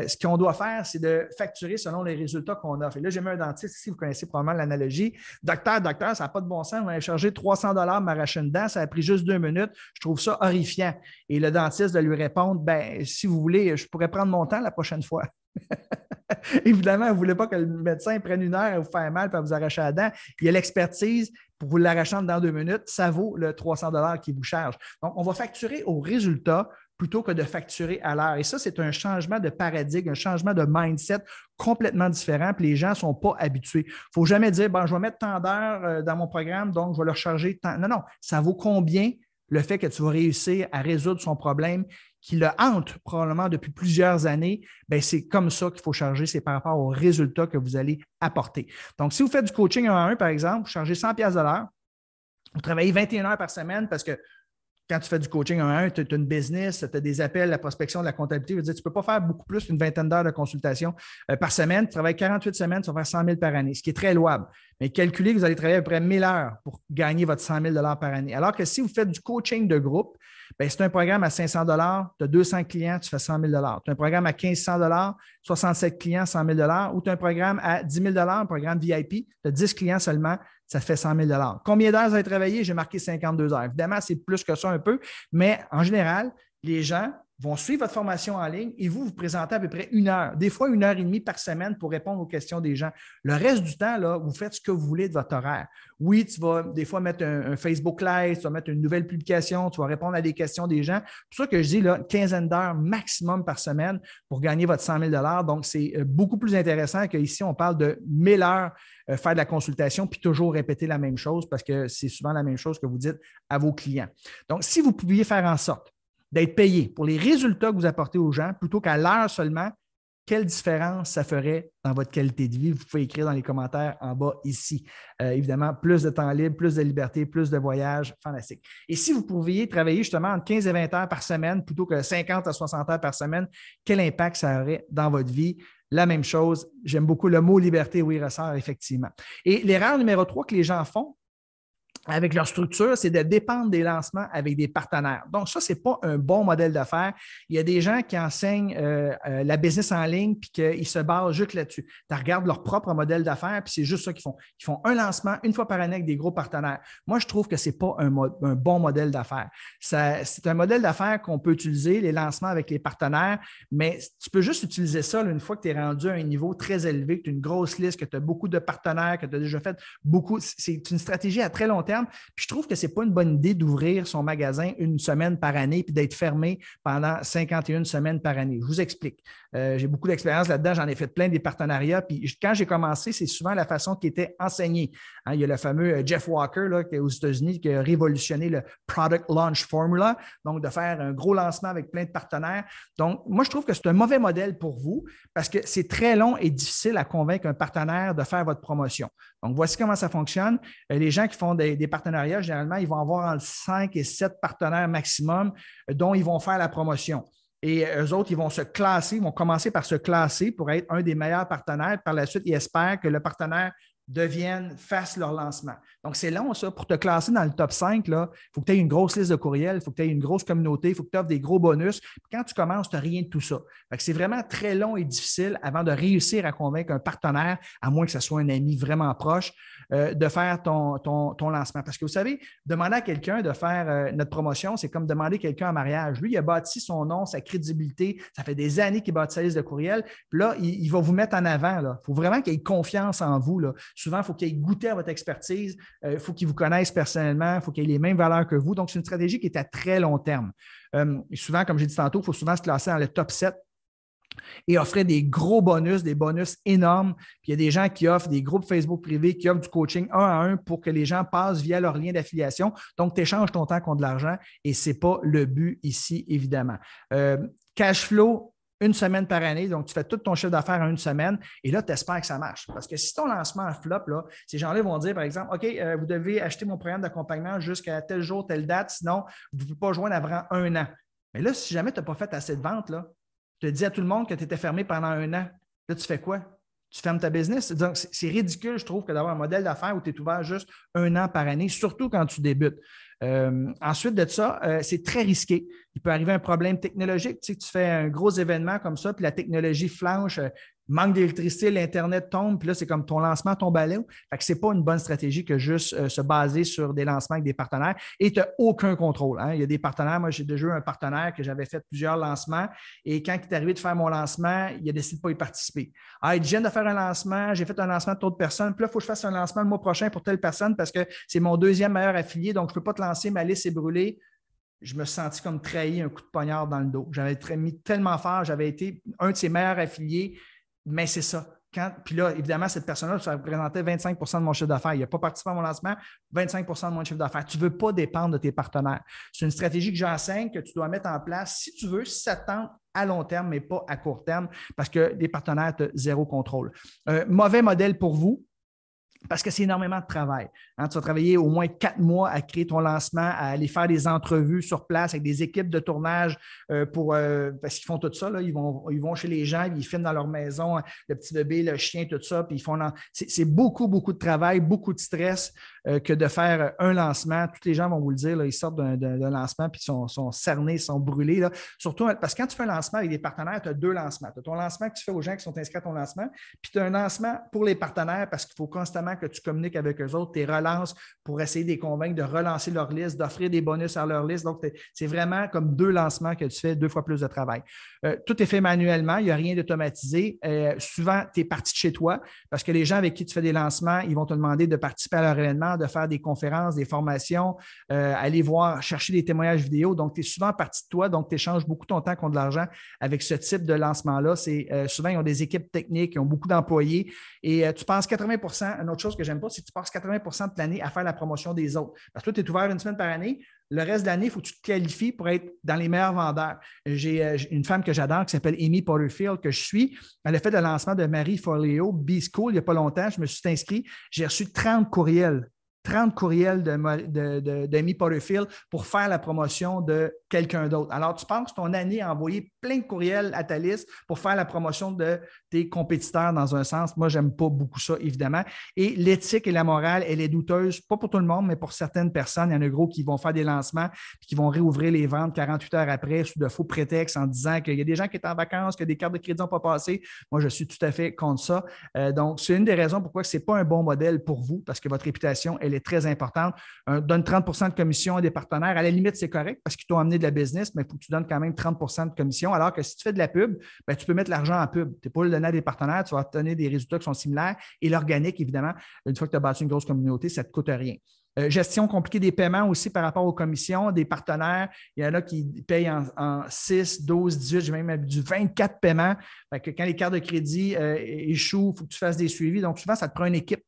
Ce qu'on doit faire, c'est de facturer selon les résultats qu'on offre. Et là, j'ai mis un dentiste ici, vous connaissez probablement l'analogie. Docteur, ça n'a pas de bon sens. Vous m'avez chargé 300 m'arracher une dent, ça a pris juste 2 minutes. Je trouve ça horrifiant. Et le dentiste de lui répondre, ben, si vous voulez, je pourrais prendre mon temps la prochaine fois. Évidemment, vous ne voulez pas que le médecin prenne 1 heure à vous faire mal et à vous arracher la dent. Il y a l'expertise pour vous l'arracher dans 2 minutes. Ça vaut le 300 qu'il vous charge. Donc, on va facturer au résultat plutôt que de facturer à l'heure. Et ça, c'est un changement de paradigme, un changement de mindset complètement différent. Puis les gens ne sont pas habitués. Il ne faut jamais dire, bon, je vais mettre tant d'heures dans mon programme, donc je vais leur charger tant. Non, non, ça vaut combien le fait que tu vas réussir à résoudre son problème qui le hante probablement depuis plusieurs années, bien, c'est comme ça qu'il faut charger, c'est par rapport aux résultats que vous allez apporter. Donc, si vous faites du coaching 1 à 1, par exemple, vous chargez 100 $ de l'heure, vous travaillez 21 heures par semaine parce que quand tu fais du coaching 1 à 1, tu as une business, tu as des appels, la prospection, de la comptabilité. Je veux dire, tu ne peux pas faire beaucoup plus qu'une vingtaine d'heures de consultation par semaine. Tu travailles 48 semaines, tu vas faire 100 000 par année, ce qui est très louable. Mais calculez que vous allez travailler à peu près 1 000 heures pour gagner votre 100 000 par année. Alors que si vous faites du coaching de groupe, bien, c'est un programme à 500 $, tu as 200 clients, tu fais 100 000 $. Tu as un programme à 1 500 $, 67 clients, 100 000 $, ou tu as un programme à 10 000 $, un programme VIP, tu as 10 clients seulement, ça fait 100 000 $. Combien d'heures vous avez travaillé? J'ai marqué 52 heures. Évidemment, c'est plus que ça un peu, mais en général, les gens vont suivre votre formation en ligne et vous présentez à peu près 1 heure, des fois 1 heure et demie par semaine pour répondre aux questions des gens. Le reste du temps, là, vous faites ce que vous voulez de votre horaire. Oui, tu vas des fois mettre un Facebook Live, tu vas mettre une nouvelle publication, tu vas répondre à des questions des gens. C'est pour ça que je dis là, une quinzaine d'heures maximum par semaine pour gagner votre 100 000 $. Donc, c'est beaucoup plus intéressant qu'ici, on parle de 1 000 heures faire de la consultation puis toujours répéter la même chose parce que c'est souvent la même chose que vous dites à vos clients. Donc, si vous pouviez faire en sorte d'être payé pour les résultats que vous apportez aux gens plutôt qu'à l'heure seulement, quelle différence ça ferait dans votre qualité de vie? Vous pouvez écrire dans les commentaires en bas ici. Évidemment, plus de temps libre, plus de liberté, plus de voyages, fantastique. Et si vous pouviez travailler justement entre 15 et 20 heures par semaine plutôt que 50 à 60 heures par semaine, quel impact ça aurait dans votre vie? La même chose, j'aime beaucoup le mot liberté, oui, ressort effectivement. Et l'erreur numéro 3 que les gens font, avec leur structure, c'est de dépendre des lancements avec des partenaires. Donc, ça, ce n'est pas un bon modèle d'affaires. Il y a des gens qui enseignent la business en ligne puis qu'ils se basent juste là-dessus. Tu regardes leur propre modèle d'affaires puis c'est juste ça qu'ils font. Ils font un lancement une fois par année avec des gros partenaires. Moi, je trouve que ce n'est pas un bon modèle d'affaires. C'est un modèle d'affaires qu'on peut utiliser, les lancements avec les partenaires, mais tu peux juste utiliser ça là, une fois que tu es rendu à un niveau très élevé, que tu as une grosse liste, que tu as beaucoup de partenaires, que tu as déjà fait beaucoup. C'est une stratégie à très long terme. Puis je trouve que ce n'est pas une bonne idée d'ouvrir son magasin une semaine par année puis d'être fermé pendant 51 semaines par année. Je vous explique. J'ai beaucoup d'expérience là-dedans. J'en ai fait plein des partenariats. Puis quand j'ai commencé, c'est souvent la façon qui était enseignée. Hein, il y a le fameux Jeff Walker là, qui est aux États-Unis qui a révolutionné le Product Launch Formula, donc de faire un gros lancement avec plein de partenaires. Donc, moi, je trouve que c'est un mauvais modèle pour vous parce que c'est très long et difficile à convaincre un partenaire de faire votre promotion. Donc, voici comment ça fonctionne. Les gens qui font des partenariats, généralement, ils vont avoir entre 5 et 7 partenaires maximum dont ils vont faire la promotion. Et eux autres, ils vont se classer, ils vont commencer par se classer pour être un des meilleurs partenaires. Par la suite, ils espèrent que le partenaire fassent leur lancement. Donc, c'est long, ça. Pour te classer dans le top 5, il faut que tu aies une grosse liste de courriels, il faut que tu aies une grosse communauté, il faut que tu offres des gros bonus. Puis quand tu commences, tu n'as rien de tout ça. C'est vraiment très long et difficile avant de réussir à convaincre un partenaire, à moins que ce soit un ami vraiment proche, de faire ton lancement. Parce que vous savez, demander à quelqu'un de faire notre promotion, c'est comme demander à quelqu'un en mariage. Lui, il a bâti son nom, sa crédibilité. Ça fait des années qu'il bâtit sa liste de courriels. Puis là, il va vous mettre en avant. Il faut vraiment qu'il ait confiance en vous. Là. Souvent, il faut qu'il ait goûté à votre expertise. Il faut qu'il vous connaisse personnellement. Il faut qu'il ait les mêmes valeurs que vous. Donc, c'est une stratégie qui est à très long terme. Souvent, comme j'ai dit tantôt, il faut souvent se classer dans le top 7 et offrir des gros bonus, des bonus énormes. Puis il y a des gens qui offrent des groupes Facebook privés, qui offrent du coaching 1-à-1 pour que les gens passent via leur lien d'affiliation. Donc, tu échanges ton temps contre de l'argent et ce n'est pas le but ici, évidemment. Cash flow, une semaine par année, donc tu fais tout ton chiffre d'affaires en une semaine et là, tu espères que ça marche. Parce que si ton lancement en flop, là, ces gens-là vont dire, par exemple, OK, vous devez acheter mon programme d'accompagnement jusqu'à tel jour, telle date, sinon, vous ne pouvez pas joindre avant un an. Mais là, si jamais tu n'as pas fait assez de ventes, là, tu te dis à tout le monde que tu étais fermé pendant un an. Là, tu fais quoi? Tu fermes ta business? Donc, c'est ridicule, je trouve, que d'avoir un modèle d'affaires où tu es ouvert juste un an par année, surtout quand tu débutes. Ensuite de ça, c'est très risqué. Il peut arriver un problème technologique. Tu sais, tu fais un gros événement comme ça, puis la technologie flanche, manque d'électricité, l'Internet tombe, puis là, c'est comme ton lancement tombe à l'eau. Fait que ce n'est pas une bonne stratégie que juste se baser sur des lancements avec des partenaires et tu n'as aucun contrôle. Hein. Il y a des partenaires, moi, j'ai déjà eu un partenaire que j'avais fait plusieurs lancements et quand il est arrivé de faire mon lancement, il a décidé de ne pas y participer. Ah, il dit, je viens de faire un lancement, j'ai fait un lancement de d'autres personnes, puis là, il faut que je fasse un lancement le mois prochain pour telle personne parce que c'est mon deuxième meilleur affilié, donc je ne peux pas te lancer, ma liste est brûlée. Je me suis senti comme trahi, un coup de poignard dans le dos. J'avais mis tellement fort, j'avais été un de ses meilleurs affiliés. Mais c'est ça. Puis là, évidemment, cette personne-là, ça représentait 25 de mon chiffre d'affaires. Il n'a pas participé à mon lancement, 25 de mon chiffre d'affaires. Tu ne veux pas dépendre de tes partenaires. C'est une stratégie que j'enseigne, que tu dois mettre en place si tu veux, si ça te tente à long terme, mais pas à court terme, parce que les partenaires, tu as zéro contrôle. Mauvais modèle pour vous. Parce que c'est énormément de travail. Hein, tu vas travailler au moins 4 mois à créer ton lancement, à aller faire des entrevues sur place avec des équipes de tournage parce qu'ils font tout ça. Là, ils vont chez les gens, ils filment dans leur maison, le petit bébé, le chien, tout ça. Puis ils font c'est beaucoup, beaucoup de travail, beaucoup de stress que de faire un lancement. Tous les gens vont vous le dire, là, ils sortent d'un lancement puis sont cernés, sont brûlés. Là. Surtout parce que quand tu fais un lancement avec des partenaires, tu as 2 lancements. Tu as ton lancement que tu fais aux gens qui sont inscrits à ton lancement, puis tu as un lancement pour les partenaires parce qu'il faut constamment que tu communiques avec eux autres, tes relances pour essayer de les convaincre de relancer leur liste, d'offrir des bonus à leur liste. Donc, c'est vraiment comme 2 lancements que tu fais 2 fois plus de travail. Tout est fait manuellement, il n'y a rien d'automatisé. Souvent, tu es parti de chez toi parce que les gens avec qui tu fais des lancements, ils vont te demander de participer à leur événement, de faire des conférences, des formations, aller voir, chercher des témoignages vidéo. Donc, tu es souvent parti de toi, donc tu échanges beaucoup ton temps contre de l'argent avec ce type de lancement-là. Souvent, ils ont des équipes techniques, ils ont beaucoup d'employés et tu passes 80%. Une autre chose que j'aime pas, c'est que tu passes 80% de l'année à faire la promotion des autres. Parce que toi, tu es ouvert une semaine par année. Le reste de l'année, il faut que tu te qualifies pour être dans les meilleurs vendeurs. J'ai une femme que j'adore qui s'appelle Amy Porterfield, que je suis. Elle a fait le lancement de Marie Forleo, B-School, il n'y a pas longtemps. Je me suis inscrit. J'ai reçu 30 courriels 30 courriels d'Amy Porterfield pour faire la promotion de quelqu'un d'autre. Alors, tu penses ton année à envoyer plein de courriels à ta liste pour faire la promotion de tes compétiteurs dans un sens. Moi, je n'aime pas beaucoup ça, évidemment. Et l'éthique et la morale, elle est douteuse, pas pour tout le monde, mais pour certaines personnes. Il y en a gros qui vont faire des lancements puis qui vont réouvrir les ventes 48 heures après sous de faux prétextes en disant qu'il y a des gens qui étaient en vacances, que des cartes de crédit n'ont pas passé. Moi, je suis tout à fait contre ça. Donc, c'est une des raisons pourquoi ce n'est pas un bon modèle pour vous parce que votre réputation, elle est très importante. Donne 30 de commission à des partenaires. À la limite, c'est correct parce qu'ils t'ont amené de la business, mais il faut que tu donnes quand même 30 de commission. Alors que si tu fais de la pub, ben, tu peux mettre l'argent en pub. Tu n'es pas le donner à des partenaires, tu vas obtenir des résultats qui sont similaires. Et l'organique, évidemment, une fois que tu as bâti une grosse communauté, ça ne te coûte rien. Gestion compliquée des paiements aussi par rapport aux commissions des partenaires. Il y en a qui payent en 6, 12, 18, j'ai même du 24 paiements. Fait que quand les cartes de crédit échouent, il faut que tu fasses des suivis. Donc, souvent, ça te prend une équipe.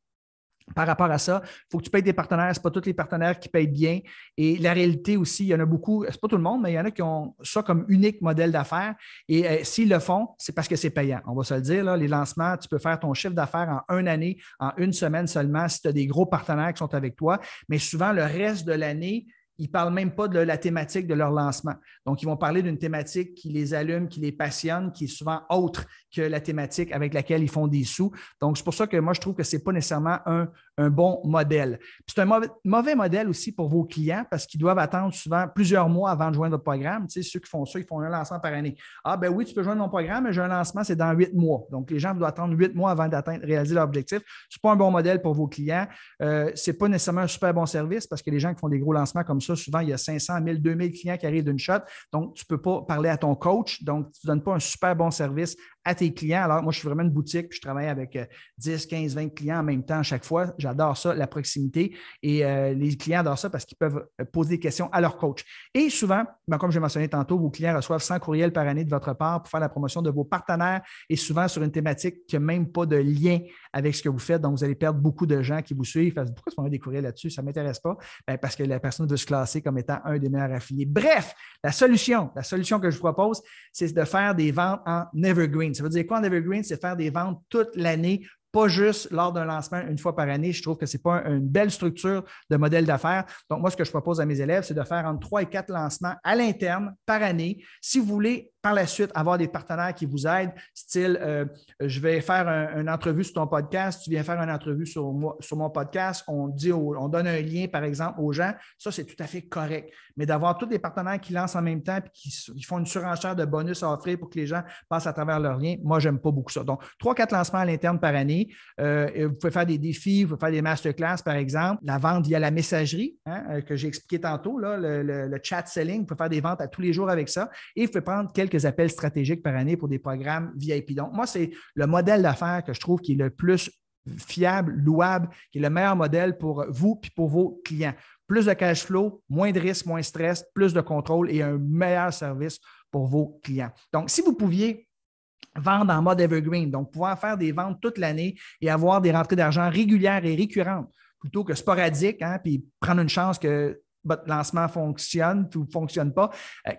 Par rapport à ça, il faut que tu payes des partenaires. Ce n'est pas tous les partenaires qui payent bien. Et la réalité aussi, il y en a beaucoup, ce n'est pas tout le monde, mais il y en a qui ont ça comme unique modèle d'affaires. Et s'ils le font, c'est parce que c'est payant. On va se le dire, là, les lancements, tu peux faire ton chiffre d'affaires en une année, en une semaine seulement, si tu as des gros partenaires qui sont avec toi. Mais souvent, le reste de l'année, ils ne parlent même pas de la thématique de leur lancement. Donc, ils vont parler d'une thématique qui les allume, qui les passionne, qui est souvent autre que la thématique avec laquelle ils font des sous. Donc, c'est pour ça que moi, je trouve que ce n'est pas nécessairement un bon modèle. Puis c'est un mauvais modèle aussi pour vos clients parce qu'ils doivent attendre souvent plusieurs mois avant de joindre votre programme. Tu sais, ceux qui font ça, ils font un lancement par année. Ah, ben oui, tu peux joindre mon programme, mais j'ai un lancement, c'est dans 8 mois. Donc, les gens doivent attendre 8 mois avant réaliser leur objectif. Ce n'est pas un bon modèle pour vos clients. Ce n'est pas nécessairement un super bon service parce que les gens qui font des gros lancements comme ça, souvent, il y a 500, 1000, 2000 clients qui arrivent d'une shot. Donc, tu ne peux pas parler à ton coach. Donc, tu ne donnes pas un super bon service à tes clients. Alors, moi, je suis vraiment une boutique, puis je travaille avec 10, 15, 20 clients en même temps à chaque fois. J'adore ça, la proximité. Et les clients adorent ça parce qu'ils peuvent poser des questions à leur coach. Et souvent, comme je l'ai mentionné tantôt, vos clients reçoivent 100 courriels par année de votre part pour faire la promotion de vos partenaires et souvent sur une thématique qui n'a même pas de lien avec ce que vous faites. Donc, vous allez perdre beaucoup de gens qui vous suivent. Pourquoi est-ce qu'on a des courriels là-dessus? Ça ne m'intéresse pas. Bien, parce que la personne veut se classer comme étant un des meilleurs affiliés. Bref, la solution que je vous propose, c'est de faire des ventes en evergreen. Ça veut dire quoi en evergreen? C'est faire des ventes toute l'année, pas juste lors d'un lancement une fois par année. Je trouve que ce n'est pas une belle structure de modèle d'affaires. Donc, moi, ce que je propose à mes élèves, c'est de faire entre 3 et 4 lancements à l'interne par année. Si vous voulez par la suite avoir des partenaires qui vous aident, style je vais faire une entrevue sur ton podcast, tu viens faire une entrevue sur mon podcast, on donne un lien, par exemple, aux gens, ça, c'est tout à fait correct. Mais d'avoir tous les partenaires qui lancent en même temps et qui font une surenchère de bonus à offrir pour que les gens passent à travers leur lien, moi, je n'aime pas beaucoup ça. Donc, 3-4 lancements à l'interne par année. Vous pouvez faire des défis, vous pouvez faire des masterclass, par exemple. La vente via la messagerie, que j'ai expliqué tantôt, là, le chat selling, vous pouvez faire des ventes à tous les jours avec ça. Et vous pouvez prendre quelques appels stratégiques par année pour des programmes VIP. Donc, moi, c'est le modèle d'affaires que je trouve qui est le plus fiable, louable, qui est le meilleur modèle pour vous et pour vos clients. Plus de cash flow, moins de risques, moins de stress, plus de contrôle et un meilleur service pour vos clients. Donc, si vous pouviez vendre en mode evergreen, donc pouvoir faire des ventes toute l'année et avoir des rentrées d'argent régulières et récurrentes plutôt que sporadiques, puis prendre une chance que votre lancement fonctionne ou ne fonctionne pas,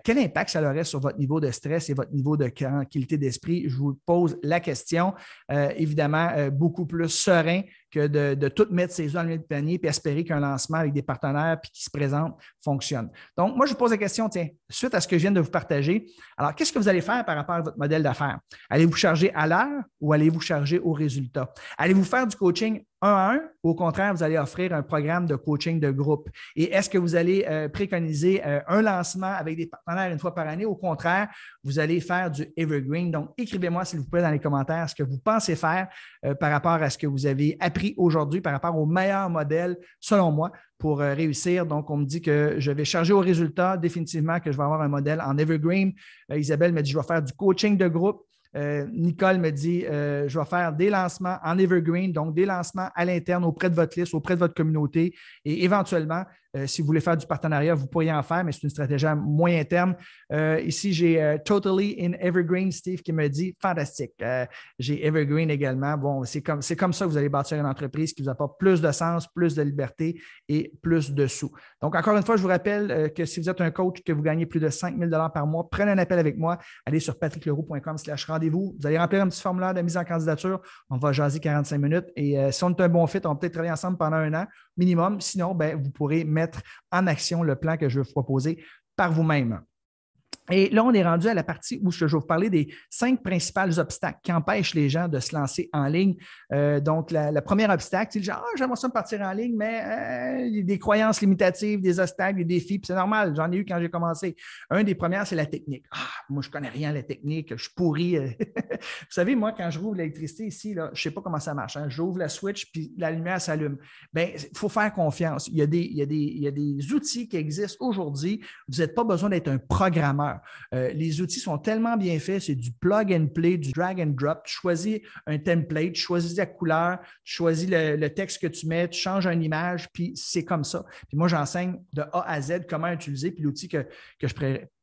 quel impact ça aurait sur votre niveau de stress et votre niveau de tranquillité d'esprit? Je vous pose la question. Évidemment, beaucoup plus serein que de tout mettre ses œufs dans le panier et espérer qu'un lancement avec des partenaires puis qui se présentent fonctionne. Donc, moi, je vous pose la question, tiens, suite à ce que je viens de vous partager, alors, qu'est-ce que vous allez faire par rapport à votre modèle d'affaires? Allez-vous charger à l'heure ou allez-vous charger au résultat? Allez-vous faire du coaching 1 à 1 ou au contraire, vous allez offrir un programme de coaching de groupe? Et est-ce que vous allez préconiser un lancement avec des partenaires une fois par année? Au contraire, vous allez faire du evergreen. Donc, écrivez-moi, s'il vous plaît, dans les commentaires ce que vous pensez faire par rapport à ce que vous avez appris aujourd'hui, par rapport au meilleur modèle, selon moi, pour réussir. Donc, on me dit que je vais charger au résultat, définitivement que je vais avoir un modèle en evergreen. Isabelle me dit, je vais faire du coaching de groupe. Nicole me dit, je vais faire des lancements en evergreen, donc des lancements à l'interne auprès de votre liste, auprès de votre communauté et éventuellement, si vous voulez faire du partenariat, vous pourriez en faire, mais c'est une stratégie à moyen terme. Ici, j'ai Totally in Evergreen, Steve, qui me dit, fantastique. J'ai Evergreen également. Bon, c'est comme ça que vous allez bâtir une entreprise qui vous apporte plus de sens, plus de liberté et plus de sous. Donc, encore une fois, je vous rappelle que si vous êtes un coach, que vous gagnez plus de 5 000 $ par mois, prenez un appel avec moi. Allez sur patrickleroux.com/rendez-vous. Vous allez remplir un petit formulaire de mise en candidature. On va jaser 45 minutes et si on est un bon fit, on va peut-être travailler ensemble pendant 1 an minimum. Sinon, ben, vous pourrez mettre en action le plan que je vais vous proposer par vous-même. Et là, on est rendu à la partie où je vais vous parler des 5 principaux obstacles qui empêchent les gens de se lancer en ligne. Donc, le premier obstacle, c'est le genre, j'aimerais ça me partir en ligne, mais il y a des croyances limitatives, des obstacles, des défis, puis c'est normal, j'en ai eu quand j'ai commencé. Un des premières, c'est la technique. Moi, je ne connais rien à la technique, je suis pourri. Vous savez, moi, quand je rouvre l'électricité ici, là, je ne sais pas comment ça marche. Hein. J'ouvre la switch, puis la lumière s'allume. Bien, il faut faire confiance. Il y a des outils qui existent aujourd'hui. Vous n'avez pas besoin d'être un programmeur. Les outils sont tellement bien faits, c'est du plug and play, du drag and drop. Tu choisis un template, tu choisis la couleur, tu choisis le texte que tu mets, tu changes une image, puis c'est comme ça. Puis moi, j'enseigne de A à Z comment utiliser. Puis l'outil que je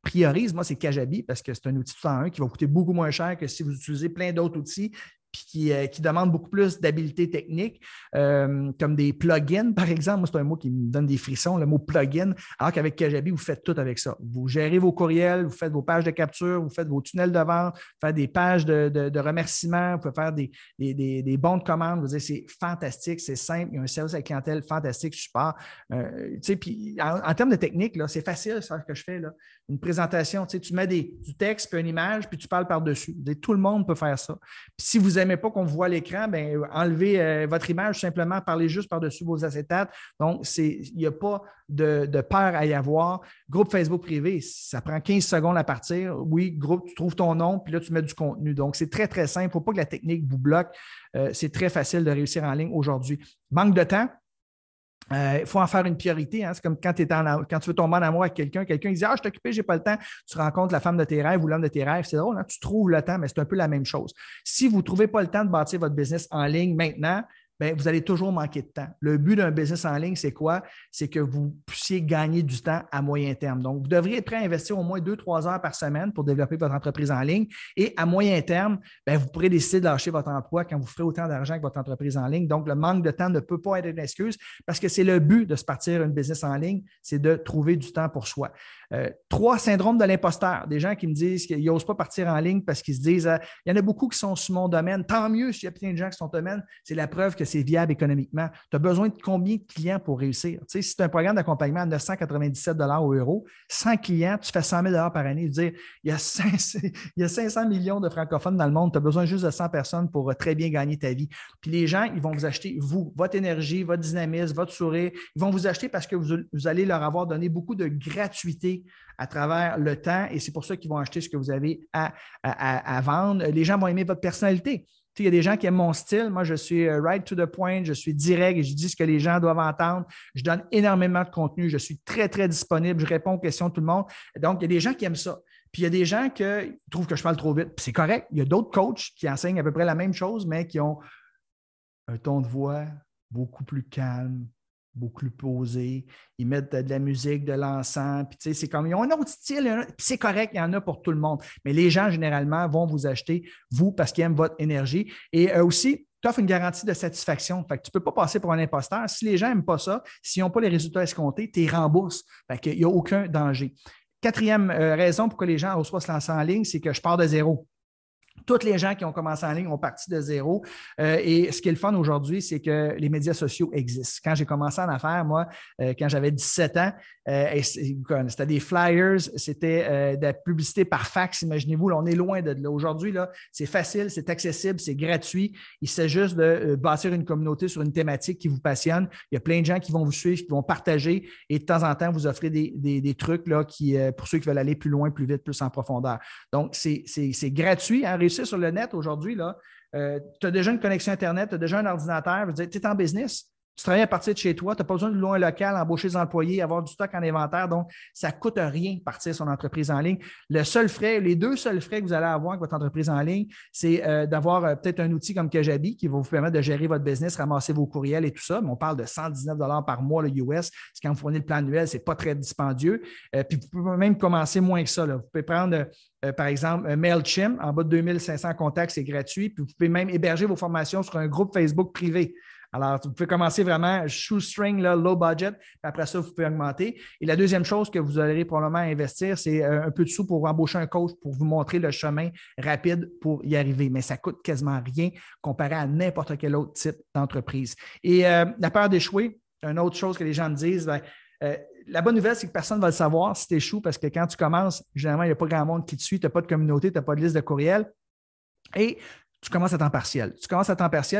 priorise, moi, c'est Kajabi parce que c'est un outil 101 qui va coûter beaucoup moins cher que si vous utilisez plein d'autres outils puis qui demande beaucoup plus d'habileté technique, comme des plugins, par exemple. Moi, c'est un mot qui me donne des frissons, le mot plugin, alors qu'avec Kajabi, vous faites tout avec ça. Vous gérez vos courriels, vous faites vos pages de capture, vous faites vos tunnels de vente, vous faites des pages de remerciements, vous pouvez faire des bons de commande. Vous dire, c'est fantastique, c'est simple, il y a un service à la clientèle fantastique, support. Puis en termes de technique, là, c'est facile, ça que je fais. Là. Une présentation, tu mets du texte, puis une image, puis tu parles par-dessus. Tout le monde peut faire ça. Puis si vous n'aimez pas qu'on voit l'écran, bien, enlevez votre image, simplement parlez juste par-dessus vos acétates. Donc, il n'y a pas de peur à y avoir. Groupe Facebook privé, ça prend 15 secondes à partir. Oui, groupe, tu trouves ton nom, puis là, tu mets du contenu. Donc, c'est très, très simple. Il ne faut pas que la technique vous bloque. C'est très facile de réussir en ligne aujourd'hui. Manque de temps. Il faut en faire une priorité. Hein. C'est comme quand tu veux tomber en amour avec quelqu'un dit je suis occupé, je n'ai pas le temps. Tu rencontres la femme de tes rêves ou l'homme de tes rêves. C'est drôle, hein? Tu trouves le temps, mais c'est un peu la même chose. Si vous ne trouvez pas le temps de bâtir votre business en ligne maintenant, bien, vous allez toujours manquer de temps. Le but d'un business en ligne, c'est quoi? C'est que vous puissiez gagner du temps à moyen terme. Donc, vous devriez être prêt à investir au moins 2-3 heures par semaine pour développer votre entreprise en ligne. Et à moyen terme, bien, vous pourrez décider de lâcher votre emploi quand vous ferez autant d'argent que votre entreprise en ligne. Donc, le manque de temps ne peut pas être une excuse parce que c'est le but de se partir une business en ligne, c'est de trouver du temps pour soi. 3 syndromes de l'imposteur. Des gens qui me disent qu'ils n'osent pas partir en ligne parce qu'ils se disent il y en a beaucoup qui sont sur mon domaine. Tant mieux s'il y a plein de gens qui sont sur ton domaine. C'est la preuve que c'est viable économiquement. Tu as besoin de combien de clients pour réussir? Tu sais, si tu as un programme d'accompagnement à 997 au euro, 100 clients, tu fais 100 000 par année. Je veux dire, il y a 500 millions de francophones dans le monde. Tu as besoin juste de 100 personnes pour très bien gagner ta vie. Puis les gens, ils vont vous acheter, vous, votre énergie, votre dynamisme, votre sourire. Ils vont vous acheter parce que vous allez leur avoir donné beaucoup de gratuité à travers le temps et c'est pour ça qu'ils vont acheter ce que vous avez à vendre. Les gens vont aimer votre personnalité. Il y a des gens qui aiment mon style. Moi, je suis right to the point, je suis direct et je dis ce que les gens doivent entendre. Je donne énormément de contenu. Je suis très, très disponible. Je réponds aux questions de tout le monde. Donc, il y a des gens qui aiment ça. Puis, il y a des gens qui trouvent que je parle trop vite. Puis, c'est correct. Il y a d'autres coachs qui enseignent à peu près la même chose, mais qui ont un ton de voix beaucoup plus calme, beaucoup plus posé. Ils mettent de la musique, de l'encens. Puis, tu sais, c'est comme, ils ont un autre style. Puis, c'est correct, il y en a pour tout le monde. Mais les gens, généralement, vont vous acheter, vous, parce qu'ils aiment votre énergie. Et aussi, tu offres une garantie de satisfaction. Fait que tu ne peux pas passer pour un imposteur. Si les gens n'aiment pas ça, s'ils n'ont pas les résultats escomptés, tu les rembourses. Fait qu'il n'y a aucun danger. 4e raison pourquoi les gens n'osent pas se lancer en ligne, c'est que je pars de zéro. Tous les gens qui ont commencé en ligne ont parti de zéro. Et ce qui est le fun aujourd'hui, c'est que les médias sociaux existent. Quand j'ai commencé en affaires, moi, quand j'avais 17 ans, c'était des flyers, c'était de la publicité par fax. Imaginez-vous, là, on est loin de là. Aujourd'hui, là, c'est facile, c'est accessible, c'est gratuit. Il s'agit juste de bâtir une communauté sur une thématique qui vous passionne. Il y a plein de gens qui vont vous suivre, qui vont partager et de temps en temps, vous offrez des trucs là, pour ceux qui veulent aller plus loin, plus vite, plus en profondeur. Donc, c'est gratuit. Hein, réussir sur le net aujourd'hui, tu as déjà une connexion Internet, tu as déjà un ordinateur, tu es en business. Tu travailles à partir de chez toi, tu n'as pas besoin de louer un local, embaucher des employés, avoir du stock en inventaire. Donc, ça ne coûte rien de partir son entreprise en ligne. Les 2 seuls frais que vous allez avoir avec votre entreprise en ligne, c'est d'avoir peut-être un outil comme Kajabi qui va vous permettre de gérer votre business, ramasser vos courriels et tout ça. Mais on parle de 119 par mois, le US. C'est quand vous prenez le plan annuel, ce n'est pas très dispendieux. Puis, vous pouvez même commencer moins que ça. Là. Vous pouvez prendre, par exemple, MailChimp, en bas de 2500 contacts, c'est gratuit. Puis, vous pouvez même héberger vos formations sur un groupe Facebook privé. Alors, vous pouvez commencer vraiment shoestring, là, low budget, puis après ça, vous pouvez augmenter. Et la deuxième chose que vous allez probablement investir, c'est un peu de sous pour embaucher un coach pour vous montrer le chemin rapide pour y arriver. Mais ça ne coûte quasiment rien comparé à n'importe quel autre type d'entreprise. Et la peur d'échouer, une autre chose que les gens me disent, la bonne nouvelle, c'est que personne ne va le savoir si tu échoues parce que quand tu commences, généralement, il n'y a pas grand monde qui te suit, tu n'as pas de communauté, tu n'as pas de liste de courriel et tu commences à temps partiel.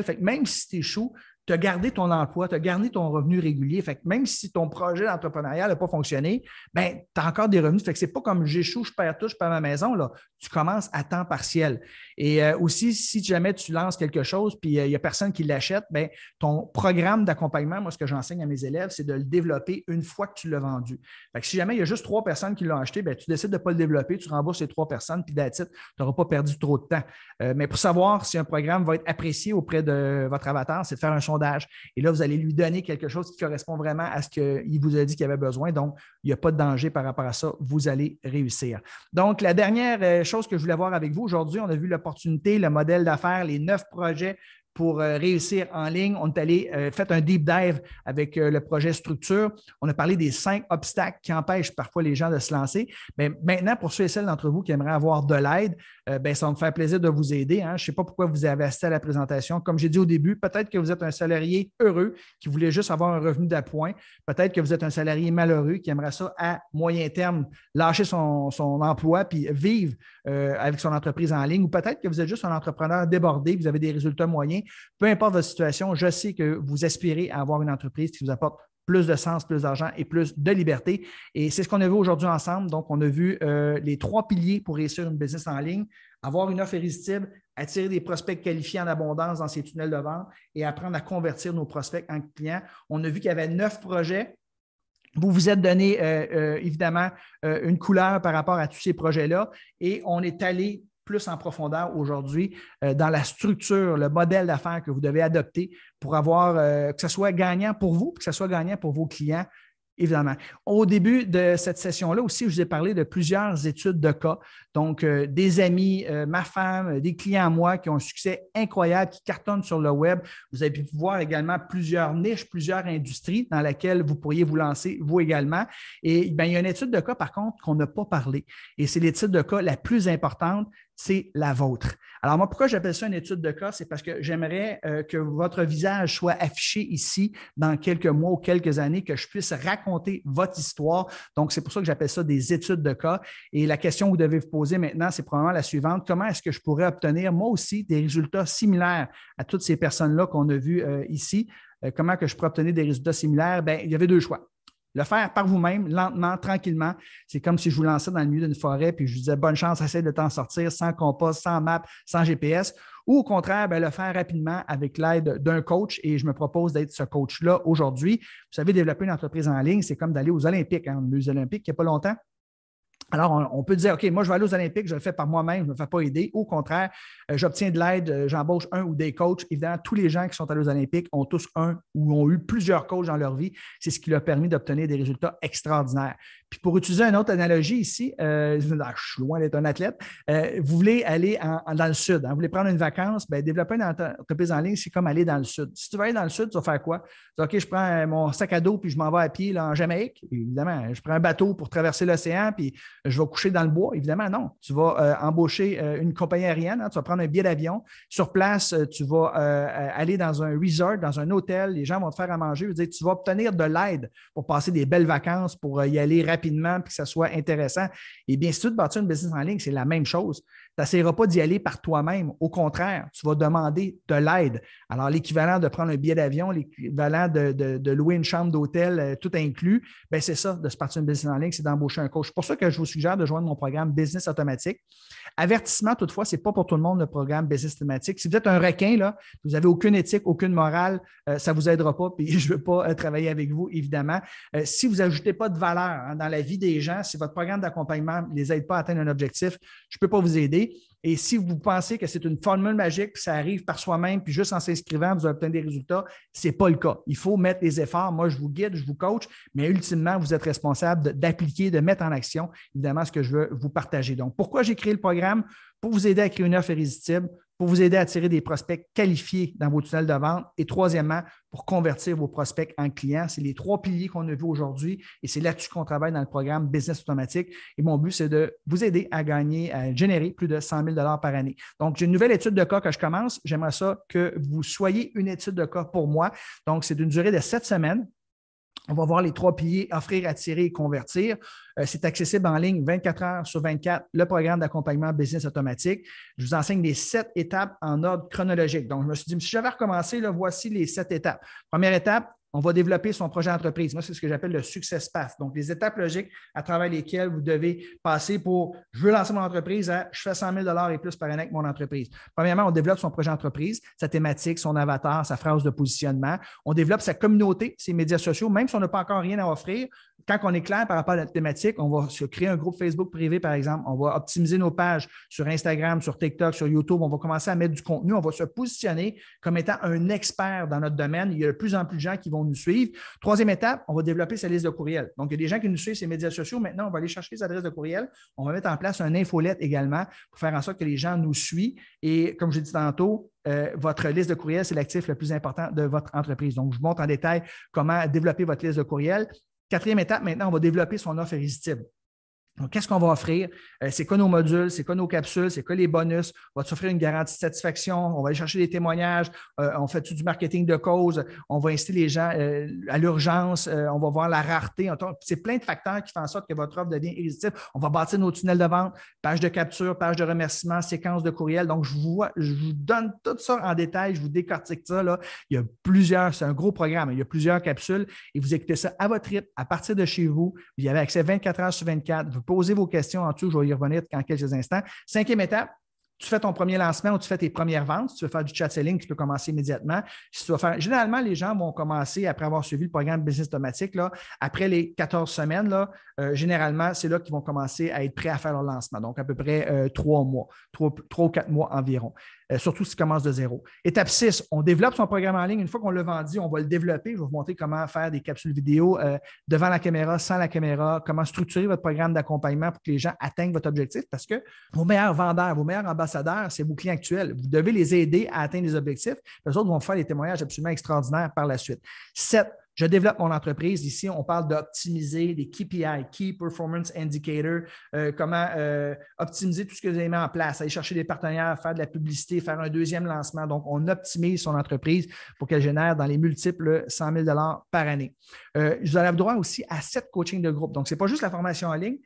Fait que même si tu échoues, tu as gardé ton emploi, tu as gardé ton revenu régulier. Fait que même si ton projet d'entrepreneuriat n'a pas fonctionné, ben, tu as encore des revenus. Fait que ce n'est pas comme j'échoue, je perds tout, je perds ma maison. Là. Tu commences à temps partiel. Et aussi, si jamais tu lances quelque chose puis il n'y a personne qui l'achète, ben, ton programme d'accompagnement, moi, ce que j'enseigne à mes élèves, c'est de le développer une fois que tu l'as vendu. Fait que si jamais il y a juste 3 personnes qui l'ont acheté, ben, tu décides de ne pas le développer, tu rembourses ces 3 personnes, puis that's it, tu n'auras pas perdu trop de temps. Mais pour savoir si un programme va être apprécié auprès de votre avatar, c'est de faire un sondage. Et là, vous allez lui donner quelque chose qui correspond vraiment à ce qu'il vous a dit qu'il avait besoin. Donc, il n'y a pas de danger par rapport à ça. Vous allez réussir. Donc, la dernière chose que je voulais voir avec vous aujourd'hui, on a vu l'opportunité, le modèle d'affaires, les 9 projets pour réussir en ligne. On est allé faire un deep dive avec le projet Structure. On a parlé des 5 obstacles qui empêchent parfois les gens de se lancer. Mais maintenant, pour ceux et celles d'entre vous qui aimeraient avoir de l'aide, ça va me faire plaisir de vous aider. Hein. Je ne sais pas pourquoi vous avez assisté à la présentation. Comme j'ai dit au début, peut-être que vous êtes un salarié heureux qui voulait juste avoir un revenu d'appoint. Peut-être que vous êtes un salarié malheureux qui aimerait ça à moyen terme, lâcher son emploi puis vivre avec son entreprise en ligne. Ou peut-être que vous êtes juste un entrepreneur débordé, vous avez des résultats moyens. Peu importe votre situation, je sais que vous aspirez à avoir une entreprise qui vous apporte plus de sens, plus d'argent et plus de liberté. Et c'est ce qu'on a vu aujourd'hui ensemble. Donc, on a vu les 3 piliers pour réussir une business en ligne, avoir une offre irrésistible, attirer des prospects qualifiés en abondance dans ces tunnels de vente et apprendre à convertir nos prospects en clients. On a vu qu'il y avait 9 projets. Vous vous êtes donné évidemment une couleur par rapport à tous ces projets-là et on est allé plus en profondeur aujourd'hui dans la structure, le modèle d'affaires que vous devez adopter pour avoir que ce soit gagnant pour vous, que ce soit gagnant pour vos clients, évidemment. Au début de cette session-là aussi, je vous ai parlé de plusieurs études de cas. Donc, des amis, ma femme, des clients à moi qui ont un succès incroyable, qui cartonnent sur le web. Vous avez pu voir également plusieurs niches, plusieurs industries dans lesquelles vous pourriez vous lancer, vous également. Et bien, il y a une étude de cas, par contre, qu'on n'a pas parlé. Et c'est l'étude de cas la plus importante, c'est la vôtre. Alors, moi, pourquoi j'appelle ça une étude de cas? C'est parce que j'aimerais que votre visage soit affiché ici dans quelques mois ou quelques années, que je puisse raconter votre histoire. Donc, c'est pour ça que j'appelle ça des études de cas. Et la question que vous devez vous poser maintenant, c'est probablement la suivante. Comment est-ce que je pourrais obtenir, moi aussi, des résultats similaires à toutes ces personnes-là qu'on a vues ici? Comment que je pourrais obtenir des résultats similaires? Bien, il y avait 2 choix. Le faire par vous-même, lentement, tranquillement. C'est comme si je vous lançais dans le milieu d'une forêt puis je vous disais bonne chance, essaie de t'en sortir sans compas, sans map, sans GPS. Ou au contraire, le faire rapidement avec l'aide d'un coach et je me propose d'être ce coach-là aujourd'hui. Vous savez, développer une entreprise en ligne, c'est comme d'aller aux Olympiques. Hein. Les Olympiques, il n'y a pas longtemps. Alors, on peut dire, OK, moi, je vais aller aux Olympiques, je le fais par moi-même, je ne me fais pas aider. Au contraire, j'obtiens de l'aide, j'embauche un ou des coachs. Évidemment, tous les gens qui sont allés aux Olympiques ont tous un ou ont eu plusieurs coachs dans leur vie. C'est ce qui leur a permis d'obtenir des résultats extraordinaires. Puis pour utiliser une autre analogie ici, je suis loin d'être un athlète, vous voulez aller dans le sud, hein, vous voulez prendre une vacance, bien, développer une entreprise en ligne, c'est comme aller dans le sud. Si tu veux aller dans le sud, tu vas faire quoi? Tu dis, OK, je prends mon sac à dos puis je m'en vais à pied là, en Jamaïque. Évidemment, je prends un bateau pour traverser l'océan puis je vais coucher dans le bois. Évidemment, non. Tu vas embaucher une compagnie aérienne, hein, tu vas prendre un billet d'avion. Sur place, tu vas aller dans un resort, dans un hôtel, les gens vont te faire à manger. Je veux dire, tu vas obtenir de l'aide pour passer des belles vacances, pour y aller rapidement puis que ça soit intéressant. Et bien, si tu veux bâtir une business en ligne, c'est la même chose. Tu n'essaieras pas d'y aller par toi-même. Au contraire, tu vas demander de l'aide. Alors, l'équivalent de prendre un billet d'avion, l'équivalent de louer une chambre d'hôtel, tout inclus, bien, c'est ça, de se partir une business en ligne, c'est d'embaucher un coach. C'est pour ça que je vous suggère de joindre mon programme Business Automatique. Avertissement, toutefois, ce n'est pas pour tout le monde le programme Business Automatique. Si vous êtes un requin, là, vous n'avez aucune éthique, aucune morale, ça ne vous aidera pas, puis je ne veux pas travailler avec vous, évidemment. Si vous n'ajoutez pas de valeur dans la vie des gens, si votre programme d'accompagnement ne les aide pas à atteindre un objectif, je ne peux pas vous aider. Et si vous pensez que c'est une formule magique, puis ça arrive par soi-même, puis juste en s'inscrivant, vous obtenez des résultats, ce n'est pas le cas. Il faut mettre les efforts. Moi, je vous guide, je vous coach, mais ultimement, vous êtes responsable d'appliquer, de mettre en action, évidemment, ce que je veux vous partager. Donc, pourquoi j'ai créé le programme? Pour vous aider à créer une offre irrésistible, pour vous aider à attirer des prospects qualifiés dans vos tunnels de vente et troisièmement, pour convertir vos prospects en clients. C'est les 3 piliers qu'on a vus aujourd'hui et c'est là-dessus qu'on travaille dans le programme Business Automatique. Et mon but, c'est de vous aider à gagner, à générer plus de 100 000 par année. Donc, j'ai une nouvelle étude de cas que je commence. J'aimerais ça que vous soyez une étude de cas pour moi. Donc, c'est d'une durée de 7 semaines. On va voir les 3 piliers, offrir, attirer et convertir. C'est accessible en ligne 24 heures sur 24, le programme d'accompagnement business automatique. Je vous enseigne les 7 étapes en ordre chronologique. Donc, je me suis dit, si j'avais recommencé, là, voici les 7 étapes. Première étape, on va développer son projet d'entreprise. Moi, c'est ce que j'appelle le success path. Donc, les étapes logiques à travers lesquelles vous devez passer pour « je veux lancer mon entreprise » à « je fais 100 000 et plus par année avec mon entreprise ». Premièrement, on développe son projet d'entreprise, sa thématique, son avatar, sa phrase de positionnement. On développe sa communauté, ses médias sociaux, même si on n'a pas encore rien à offrir. Quand on est clair par rapport à notre thématique, on va se créer un groupe Facebook privé, par exemple. On va optimiser nos pages sur Instagram, sur TikTok, sur YouTube. On va commencer à mettre du contenu. On va se positionner comme étant un expert dans notre domaine. Il y a de plus en plus de gens qui vont nous suivre. Troisième étape, on va développer sa liste de courriels. Donc, il y a des gens qui nous suivent sur les médias sociaux. Maintenant, on va aller chercher les adresses de courriel. On va mettre en place un infolette également pour faire en sorte que les gens nous suivent. Et comme je l'ai dit tantôt, votre liste de courriel, c'est l'actif le plus important de votre entreprise. Donc, je vous montre en détail comment développer votre liste de courriel. Quatrième étape, maintenant, on va développer son offre irrésistible. Donc, qu'est-ce qu'on va offrir? C'est quoi nos modules? C'est quoi nos capsules? C'est quoi les bonus? On va t'offrir une garantie de satisfaction. On va aller chercher des témoignages. On fait du marketing de cause. On va inciter les gens à l'urgence. On va voir la rareté. C'est plein de facteurs qui font en sorte que votre offre devient irrésistible. On va bâtir nos tunnels de vente, page de capture, page de remerciement, séquence de courriel. Donc, je vous donne tout ça en détail. Je vous décortique ça, là. Il y a plusieurs, c'est un gros programme. Il y a plusieurs capsules et vous écoutez ça à votre rythme, à partir de chez vous. Vous y avez accès 24 heures sur 24. Vous posez vos questions en dessous, je vais y revenir dans quelques instants. Cinquième étape, tu fais ton premier lancement ou tu fais tes premières ventes. Si tu veux faire du chat selling, tu peux commencer immédiatement. Si tu vas faire, généralement, les gens vont commencer après avoir suivi le programme Business Automatique. Là, après les 14 semaines, là, généralement, c'est là qu'ils vont commencer à être prêts à faire leur lancement. Donc, à peu près 3 mois, 3 ou 4 mois environ. Surtout s'ils commencent de zéro. Étape 6, on développe son programme en ligne. Une fois qu'on l'a vendu, on va le développer. Je vais vous montrer comment faire des capsules vidéo devant la caméra, sans la caméra, comment structurer votre programme d'accompagnement pour que les gens atteignent votre objectif parce que vos meilleurs vendeurs, vos meilleurs ambassadeurs, c'est vos clients actuels. Vous devez les aider à atteindre les objectifs. Les autres vont faire des témoignages absolument extraordinaires par la suite. 7, je développe mon entreprise. Ici, on parle d'optimiser des KPI, Key Performance Indicator, comment optimiser tout ce que vous avez mis en place, aller chercher des partenaires, faire de la publicité, faire un deuxième lancement. Donc, on optimise son entreprise pour qu'elle génère dans les multiples 100 000 par année. Vous avez droit aussi à 7 coachings de groupe. Donc, ce n'est pas juste la formation en ligne.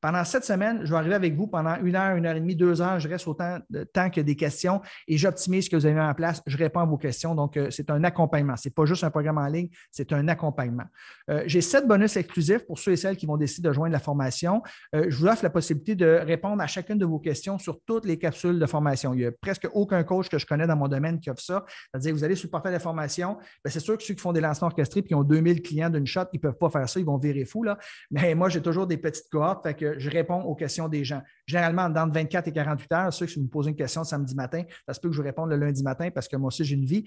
Pendant 7 semaines, je vais arriver avec vous pendant 1 heure, 1 heure et demie, 2 heures. Je reste autant de temps que des questions et j'optimise ce que vous avez mis en place. Je réponds à vos questions. Donc, c'est un accompagnement. Ce n'est pas juste un programme en ligne, c'est un accompagnement. J'ai 7 bonus exclusifs pour ceux et celles qui vont décider de joindre la formation. Je vous offre la possibilité de répondre à chacune de vos questions sur toutes les capsules de formation. Il n'y a presque aucun coach que je connais dans mon domaine qui offre ça. C'est-à-dire que vous allez sur le portail de formation. C'est sûr que ceux qui font des lancements orchestrés et qui ont 2000 clients d'une shot, ils ne peuvent pas faire ça. Ils vont virer fou, là. Mais moi, j'ai toujours des petites cohortes. Fait que je réponds aux questions des gens. Généralement, dans 24 et 48 heures, ceux qui me posent une question samedi matin, ça se peut que je vous réponde le lundi matin parce que moi aussi, j'ai une vie.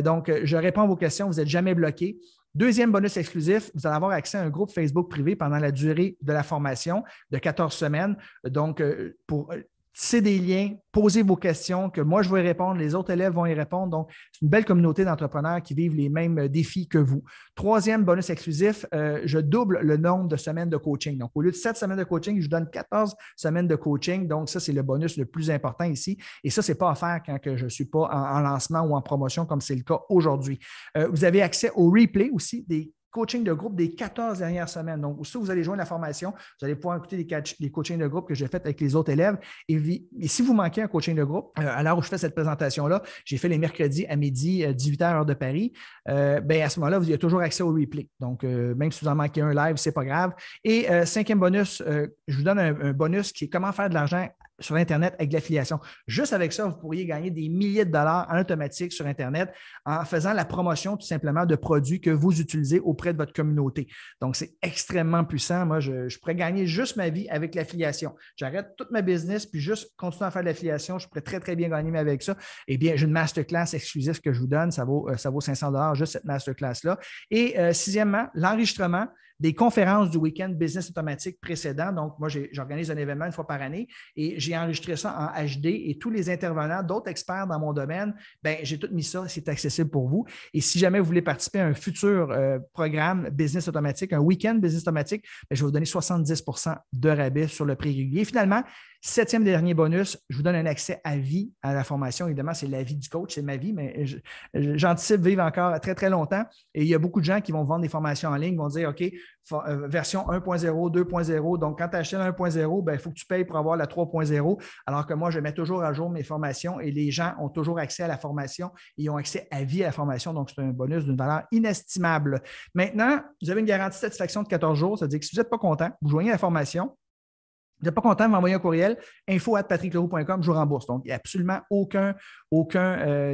Donc, je réponds à vos questions. Vous n'êtes jamais bloqué. Deuxième bonus exclusif, vous allez avoir accès à un groupe Facebook privé pendant la durée de la formation de 14 semaines. Donc, pour tisser des liens, posez vos questions que moi, je vais y répondre, les autres élèves vont y répondre. Donc, c'est une belle communauté d'entrepreneurs qui vivent les mêmes défis que vous. Troisième bonus exclusif, je double le nombre de semaines de coaching. Donc, au lieu de 7 semaines de coaching, je vous donne 14 semaines de coaching. Donc, ça, c'est le bonus le plus important ici. Et ça, ce n'est pas à faire quand je ne suis pas en lancement ou en promotion comme c'est le cas aujourd'hui. Vous avez accès au replay aussi des coaching de groupe des 14 dernières semaines. Donc, si vous allez joindre la formation, vous allez pouvoir écouter les coachings de groupe que j'ai fait avec les autres élèves. Et si vous manquez un coaching de groupe, à l'heure où je fais cette présentation-là, j'ai fait les mercredis à midi, 18h, heure de Paris, à ce moment-là, vous avez toujours accès au replay. Donc, même si vous en manquez un live, ce n'est pas grave. Et cinquième bonus, je vous donne un bonus qui est comment faire de l'argent sur Internet avec de l'affiliation. Juste avec ça, vous pourriez gagner des milliers de dollars en automatique sur Internet en faisant la promotion tout simplement de produits que vous utilisez auprès de votre communauté. Donc, c'est extrêmement puissant. Moi, je pourrais gagner juste ma vie avec l'affiliation. J'arrête toute ma business puis juste continuer à faire de l'affiliation. Je pourrais très, très bien gagner avec ça. Eh bien, j'ai une masterclass exclusive que je vous donne. Ça vaut 500 dollars juste cette masterclass-là. Et sixièmement, l'enregistrement des conférences du week-end Business Automatique précédent. Donc, moi, j'organise un événement une fois par année et j'ai enregistré ça en HD et tous les intervenants, d'autres experts dans mon domaine, j'ai tout mis ça, c'est accessible pour vous. Et si jamais vous voulez participer à un futur programme Business Automatique, un week-end Business Automatique, je vais vous donner 70 % de rabais sur le prix régulier. Finalement, Septième dernier bonus, je vous donne un accès à vie à la formation. Évidemment, c'est la vie du coach, c'est ma vie, mais j'anticipe vivre encore très, très longtemps. Et il y a beaucoup de gens qui vont vendre des formations en ligne, vont dire, OK, version 1.0, 2.0. Donc, quand tu achètes la 1.0, il faut que tu payes pour avoir la 3.0. Alors que moi, je mets toujours à jour mes formations et les gens ont toujours accès à la formation et ils ont accès à vie à la formation. Donc, c'est un bonus d'une valeur inestimable. Maintenant, vous avez une garantie de satisfaction de 14 jours. Ça veut dire que si vous n'êtes pas content, vous joignez la formation. Vous n'êtes pas content, vous m'envoyez un courriel, info@patrickleroux.com, je vous rembourse. Donc, il n'y a absolument aucun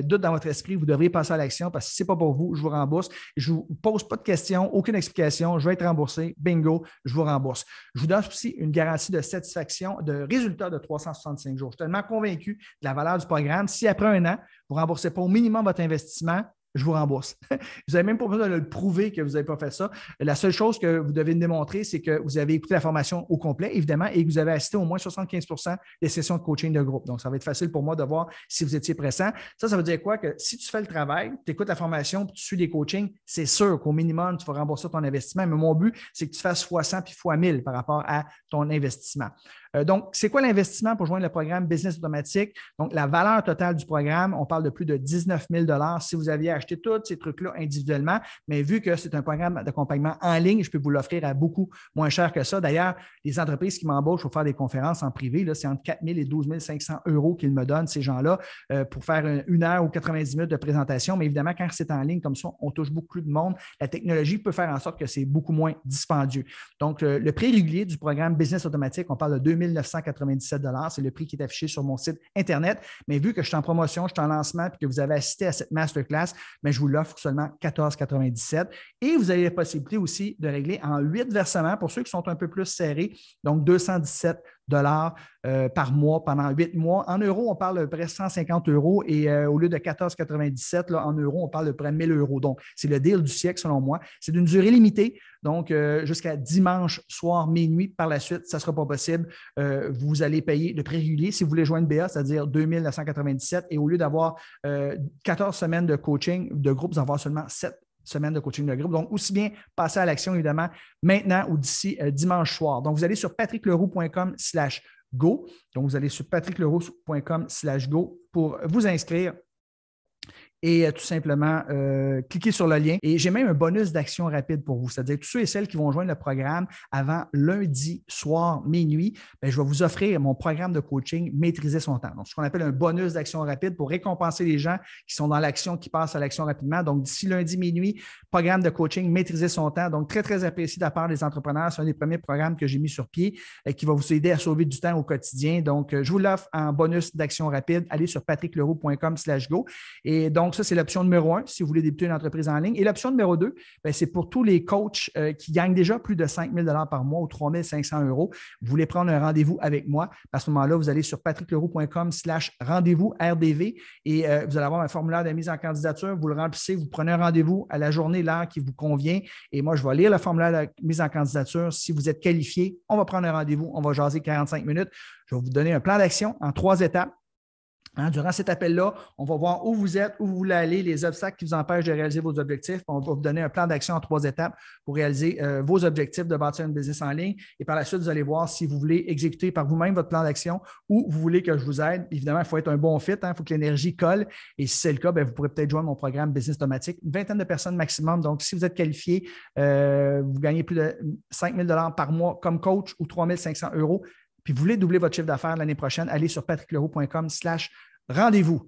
doute dans votre esprit. Vous devriez passer à l'action parce que si ce n'est pas pour vous, je vous rembourse. Je ne vous pose pas de questions, aucune explication. Je vais être remboursé. Bingo, je vous rembourse. Je vous donne aussi une garantie de satisfaction de résultat de 365 jours. Je suis tellement convaincu de la valeur du programme. Si après un an, vous ne remboursez pas au minimum votre investissement, je vous rembourse. Vous n'avez même pas besoin de le prouver que vous n'avez pas fait ça. La seule chose que vous devez démontrer, c'est que vous avez écouté la formation au complet, évidemment, et que vous avez assisté au moins 75 des sessions de coaching de groupe. Donc, ça va être facile pour moi de voir si vous étiez pressant. Ça veut dire quoi? Que si tu fais le travail, tu écoutes la formation, puis tu suis des coachings, c'est sûr qu'au minimum, tu vas rembourser ton investissement. Mais mon but, c'est que tu fasses fois 100 puis fois 1000 par rapport à ton investissement. Donc, c'est quoi l'investissement pour joindre le programme Business Automatique? Donc, la valeur totale du programme, on parle de plus de 19 000 si vous aviez acheté tous ces trucs-là individuellement, mais vu que c'est un programme d'accompagnement en ligne, je peux vous l'offrir à beaucoup moins cher que ça. D'ailleurs, les entreprises qui m'embauchent pour faire des conférences en privé, là, c'est entre 4 000 et 12 500 € qu'ils me donnent, ces gens-là, pour faire une heure ou 90 minutes de présentation. Mais évidemment, quand c'est en ligne comme ça, on touche beaucoup plus de monde. La technologie peut faire en sorte que c'est beaucoup moins dispendieux. Donc, le prix régulier du programme Business Automatique, on parle de 2 997 $. C'est le prix qui est affiché sur mon site Internet. Mais vu que je suis en promotion, je suis en lancement et que vous avez assisté à cette masterclass, mais je vous l'offre seulement 14,97 $. Et vous avez la possibilité aussi de régler en 8 versements pour ceux qui sont un peu plus serrés, donc 217 $ par mois pendant 8 mois. En euros, on parle de près de 150 € et au lieu de 14,97 en euros, on parle de près de 1 000 €. Donc, c'est le deal du siècle selon moi. C'est d'une durée limitée, donc jusqu'à dimanche soir, minuit. Par la suite, ça ne sera pas possible. Vous allez payer le prix régulier si vous voulez joindre BA, c'est-à-dire 2 997 et au lieu d'avoir 14 semaines de coaching de groupe, vous allez avoir seulement 7 semaines de coaching de groupe. Donc, aussi bien passer à l'action, évidemment, maintenant ou d'ici dimanche soir. Donc, vous allez sur patrickleroux.com/go. Donc, vous allez sur patrickleroux.com/go pour vous inscrire et tout simplement cliquez sur le lien. Et j'ai même un bonus d'action rapide pour vous, c'est-à-dire tous ceux et celles qui vont joindre le programme avant lundi soir, minuit, je vais vous offrir mon programme de coaching Maîtriser son temps. Donc, ce qu'on appelle un bonus d'action rapide pour récompenser les gens qui sont dans l'action, qui passent à l'action rapidement. Donc, d'ici lundi minuit, programme de coaching Maîtriser son temps. Donc, très, très apprécié de la part des entrepreneurs. C'est un des premiers programmes que j'ai mis sur pied qui va vous aider à sauver du temps au quotidien. Donc, je vous l'offre en bonus d'action rapide. Allez sur patrickleroux.com/go. Et donc, ça, c'est l'option numéro 1 si vous voulez débuter une entreprise en ligne. Et l'option numéro 2, c'est pour tous les coachs qui gagnent déjà plus de 5 000 $ par mois ou 3 500 €. Vous voulez prendre un rendez-vous avec moi. À ce moment-là, vous allez sur patrickleroux.com/rendez-vous RDV et vous allez avoir un formulaire de mise en candidature. Vous le remplissez, vous prenez un rendez-vous à la journée, l'heure qui vous convient. Et moi, je vais lire le formulaire de mise en candidature. Si vous êtes qualifié, on va prendre un rendez-vous. On va jaser 45 minutes. Je vais vous donner un plan d'action en 3 étapes. Durant cet appel-là, on va voir où vous êtes, où vous voulez aller, les obstacles qui vous empêchent de réaliser vos objectifs. On va vous donner un plan d'action en 3 étapes pour réaliser vos objectifs de bâtir une business en ligne. Et par la suite, vous allez voir si vous voulez exécuter par vous-même votre plan d'action ou vous voulez que je vous aide. Évidemment, il faut être un bon fit, il faut que l'énergie colle. Et si c'est le cas, vous pourrez peut-être joindre mon programme Business Automatique. Une vingtaine de personnes maximum. Donc, si vous êtes qualifié, vous gagnez plus de 5 000 $ par mois comme coach ou 3 500 €. Puis vous voulez doubler votre chiffre d'affaires l'année prochaine, allez sur patrickleroux.com/rendez-vous.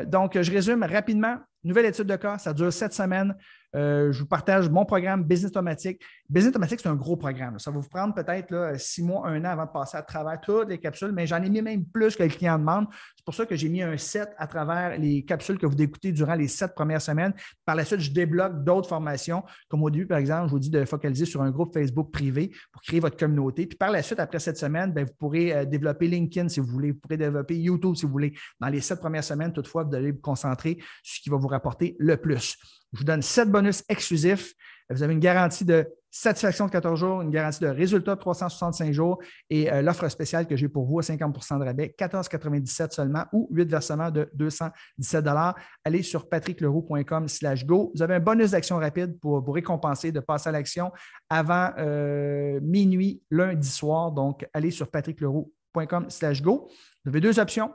Donc, je résume rapidement. Nouvelle étude de cas, ça dure 7 semaines. Je vous partage mon programme Business Automatique. Business Automatique, c'est un gros programme. Ça va vous prendre peut-être 6 mois, 1 an avant de passer à travers toutes les capsules, mais j'en ai mis même plus que le client demande. C'est pour ça que j'ai mis un set à travers les capsules que vous écoutez durant les 7 premières semaines. Par la suite, je débloque d'autres formations. Comme au début, par exemple, je vous dis de focaliser sur un groupe Facebook privé pour créer votre communauté. Puis par la suite, après cette semaine, vous pourrez développer LinkedIn si vous voulez. Vous pourrez développer YouTube si vous voulez. Dans les 7 premières semaines, toutefois, vous allez vous concentrer sur ce qui va vous rapporter le plus. Je vous donne 7 bonus exclusifs. Vous avez une garantie de satisfaction de 14 jours, une garantie de résultat de 365 jours et l'offre spéciale que j'ai pour vous à 50 % de rabais, 14,97 seulement ou 8 versements de 217 $. Allez sur patrickleroux.com/go. Vous avez un bonus d'action rapide pour vous récompenser de passer à l'action avant minuit lundi soir. Donc, allez sur patrickleroux.com patrickleroux.com/go. Vous avez deux options.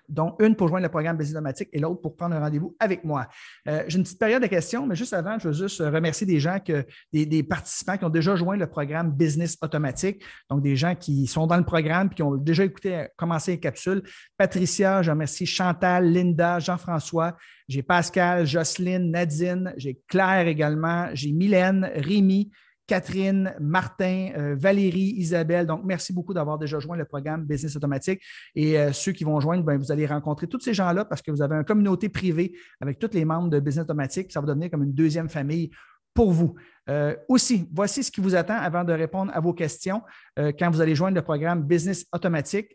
Donc, une pour joindre le programme Business Automatique et l'autre pour prendre un rendez-vous avec moi. J'ai une petite période de questions, mais juste avant, je veux juste remercier des gens, des participants qui ont déjà joint le programme Business Automatique. Donc, des gens qui sont dans le programme et qui ont déjà commencé les capsules. Patricia, je remercie Chantal, Linda, Jean-François. J'ai Pascal, Jocelyne, Nadine. J'ai Claire également. J'ai Mylène, Rémi, Catherine, Martin, Valérie, Isabelle. Donc, merci beaucoup d'avoir déjà joint le programme Business Automatique. Et ceux qui vont joindre, vous allez rencontrer tous ces gens-là parce que vous avez une communauté privée avec tous les membres de Business Automatique. Ça va devenir comme une deuxième famille pour vous. Aussi, voici ce qui vous attend avant de répondre à vos questions quand vous allez joindre le programme Business Automatique.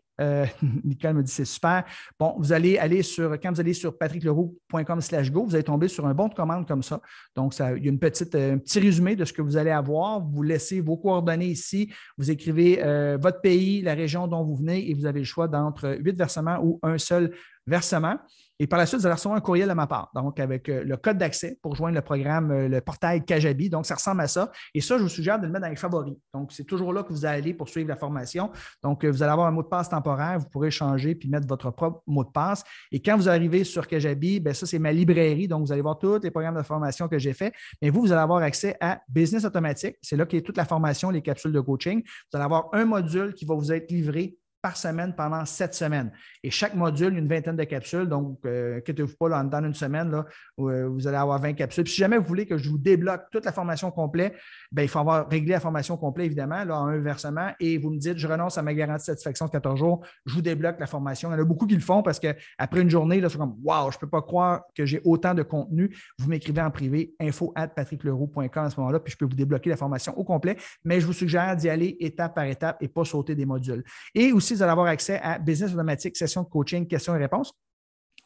Nicole me dit c'est super. Bon, vous allez aller quand vous allez sur patrickleroux.com/go, vous allez tomber sur un bon de commande comme ça. Donc, il y a un petit résumé de ce que vous allez avoir. Vous laissez vos coordonnées ici. Vous écrivez votre pays, la région dont vous venez et vous avez le choix d'entre 8 versements ou un seul versement. Et par la suite, vous allez recevoir un courriel de ma part, donc avec le code d'accès pour joindre le programme, le portail Kajabi. Donc, ça ressemble à ça. Et ça, je vous suggère de le mettre dans les favoris. Donc, c'est toujours là que vous allez aller pour suivre la formation. Donc, vous allez avoir un mot de passe temporaire. Vous pourrez changer puis mettre votre propre mot de passe. Et quand vous arrivez sur Kajabi, bien, ça, c'est ma librairie. Donc, vous allez voir tous les programmes de formation que j'ai faits. Mais vous allez avoir accès à Business Automatique. C'est là qu'il y a toute la formation, les capsules de coaching. Vous allez avoir un module qui va vous être livré par semaine pendant 7 semaines. Et chaque module, une vingtaine de capsules. Donc, inquiétez-vous pas, là, dans une semaine, là, vous allez avoir 20 capsules. Puis, si jamais vous voulez que je vous débloque toute la formation complète, bien, il faut avoir réglé la formation complète, évidemment, là, en un versement. Et vous me dites, je renonce à ma garantie de satisfaction de 14 jours, je vous débloque la formation. Il y en a beaucoup qui le font parce qu'après une journée, là, c'est comme, wow, je ne peux pas croire que j'ai autant de contenu. Vous m'écrivez en privé, info@patrickleroux.com à ce moment-là, puis je peux vous débloquer la formation au complet. Mais je vous suggère d'y aller étape par étape et pas sauter des modules. Et aussi, vous allez avoir accès à Business Automatique, session de coaching, questions et réponses.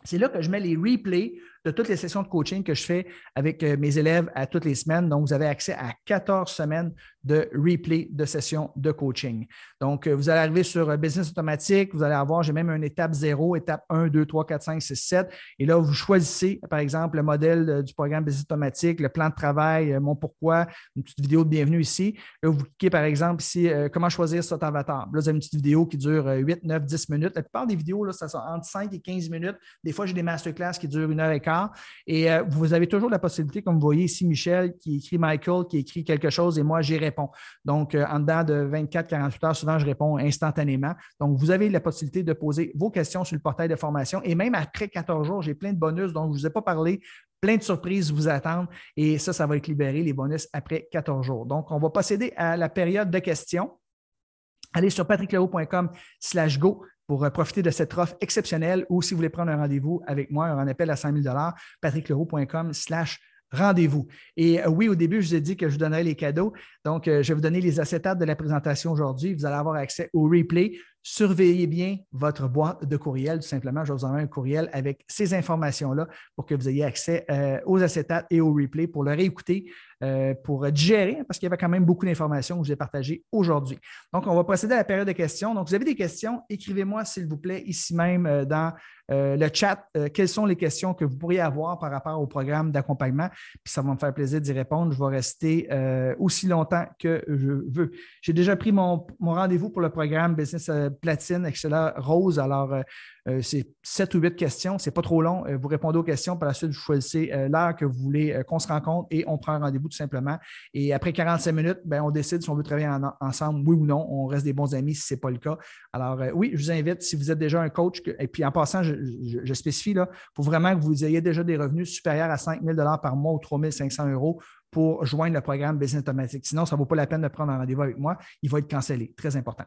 C'est là que je mets les replays de toutes les sessions de coaching que je fais avec mes élèves à toutes les semaines. Donc, vous avez accès à 14 semaines de replay de sessions de coaching. Donc, vous allez arriver sur Business Automatique, vous allez avoir, j'ai même une étape 0, étape 1, 2, 3, 4, 5, 6, 7. Et là, vous choisissez, par exemple, le modèle du programme Business Automatique, le plan de travail, mon pourquoi, une petite vidéo de bienvenue ici. Là, vous cliquez, par exemple, ici, comment choisir cet avatar. Là, vous avez une petite vidéo qui dure 8, 9, 10 minutes. La plupart des vidéos, là, ça sont entre 5 et 15 minutes. Des fois, j'ai des masterclass qui durent 1h15. Et vous avez toujours la possibilité, comme vous voyez ici, Michel, qui écrit Michael, qui écrit quelque chose et moi, j'y réponds. Donc, en dedans de 24-48 heures, souvent, je réponds instantanément. Donc, vous avez la possibilité de poser vos questions sur le portail de formation. Et même après 14 jours, j'ai plein de bonus dont je ne vous ai pas parlé. Plein de surprises vous attendent. Et ça va être libéré, les bonus, après 14 jours. Donc, on va procéder à la période de questions. Allez sur patrickleroux.com/go pour profiter de cette offre exceptionnelle ou si vous voulez prendre un rendez-vous avec moi, un appel à 5 000 $, patrickleroux.com/rendez-vous. Et oui, au début, je vous ai dit que je vous donnerais les cadeaux. Donc, je vais vous donner les acétates de la présentation aujourd'hui. Vous allez avoir accès au replay. Surveillez bien votre boîte de courriel. Tout simplement, je vais vous envoyer un courriel avec ces informations-là pour que vous ayez accès aux acétates et au replay pour le réécouter, pour digérer, parce qu'il y avait quand même beaucoup d'informations que je vous ai partagées aujourd'hui. Donc, on va procéder à la période de questions. Donc, vous avez des questions, écrivez-moi, s'il vous plaît, ici même dans le chat, quelles sont les questions que vous pourriez avoir par rapport au programme d'accompagnement. Puis ça va me faire plaisir d'y répondre. Je vais rester aussi longtemps que je veux. J'ai déjà pris mon rendez-vous pour le programme Business Platine Excellent Rose. Alors, c'est 7 ou 8 questions. Ce n'est pas trop long. Vous répondez aux questions. Par la suite, vous choisissez l'heure que vous voulez qu'on se rencontre et on prend un rendez-vous tout simplement. Et après 45 minutes, bien, on décide si on veut travailler ensemble, oui ou non. On reste des bons amis si ce n'est pas le cas. Alors, oui, je vous invite, si vous êtes déjà un coach, et puis en passant, je spécifie, il faut vraiment que vous ayez déjà des revenus supérieurs à 5 000 $ par mois ou 3 500 € pour joindre le programme Business Automatique. Sinon, ça ne vaut pas la peine de prendre un rendez-vous avec moi. Il va être cancellé. Très important.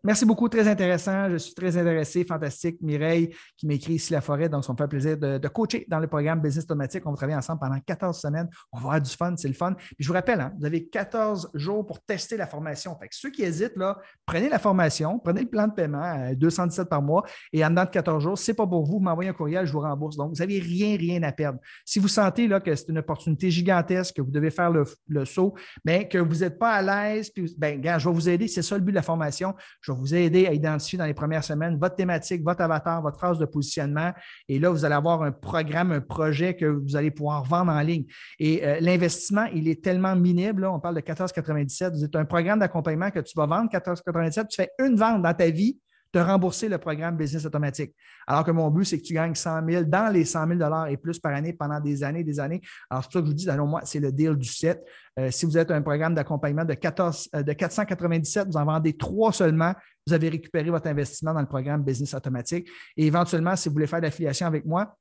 Merci beaucoup, très intéressant. Je suis très intéressé. Fantastique. Mireille qui m'écrit ici La Forêt. Donc, ça me fait plaisir de coacher dans le programme Business Automatique. On va travailler ensemble pendant 14 semaines. On va avoir du fun, c'est le fun. Puis je vous rappelle, vous avez 14 jours pour tester la formation. Fait que ceux qui hésitent, là, prenez la formation, prenez le plan de paiement à 217 par mois et en dedans de 14 jours, ce n'est pas pour vous. Vous m'envoyez un courriel, je vous rembourse. Donc, vous n'avez rien à perdre. Si vous sentez là, que c'est une opportunité gigantesque, que vous devez faire le saut, mais que vous n'êtes pas à l'aise, puis, bien, je vais vous aider. C'est ça le but de la formation. Je vais vous aider à identifier dans les premières semaines votre thématique, automatique, votre avatar, votre phrase de positionnement. Et là, vous allez avoir un programme, un projet que vous allez pouvoir vendre en ligne. Et l'investissement, il est tellement minime. Là, on parle de 14,97. Vous êtes un programme d'accompagnement que tu vas vendre 14,97. Tu fais une vente dans ta vie, te rembourser le programme Business Automatique. Alors que mon but, c'est que tu gagnes 100 000 dans les 100 000 et plus par année pendant des années, des années. Alors, c'est pour ça que je vous dis, selon moi, c'est le deal du 7. Si vous êtes un programme d'accompagnement de 497, vous en vendez 3 seulement, vous avez récupéré votre investissement dans le programme Business Automatique. Et éventuellement, si vous voulez faire de l'affiliation avec moi,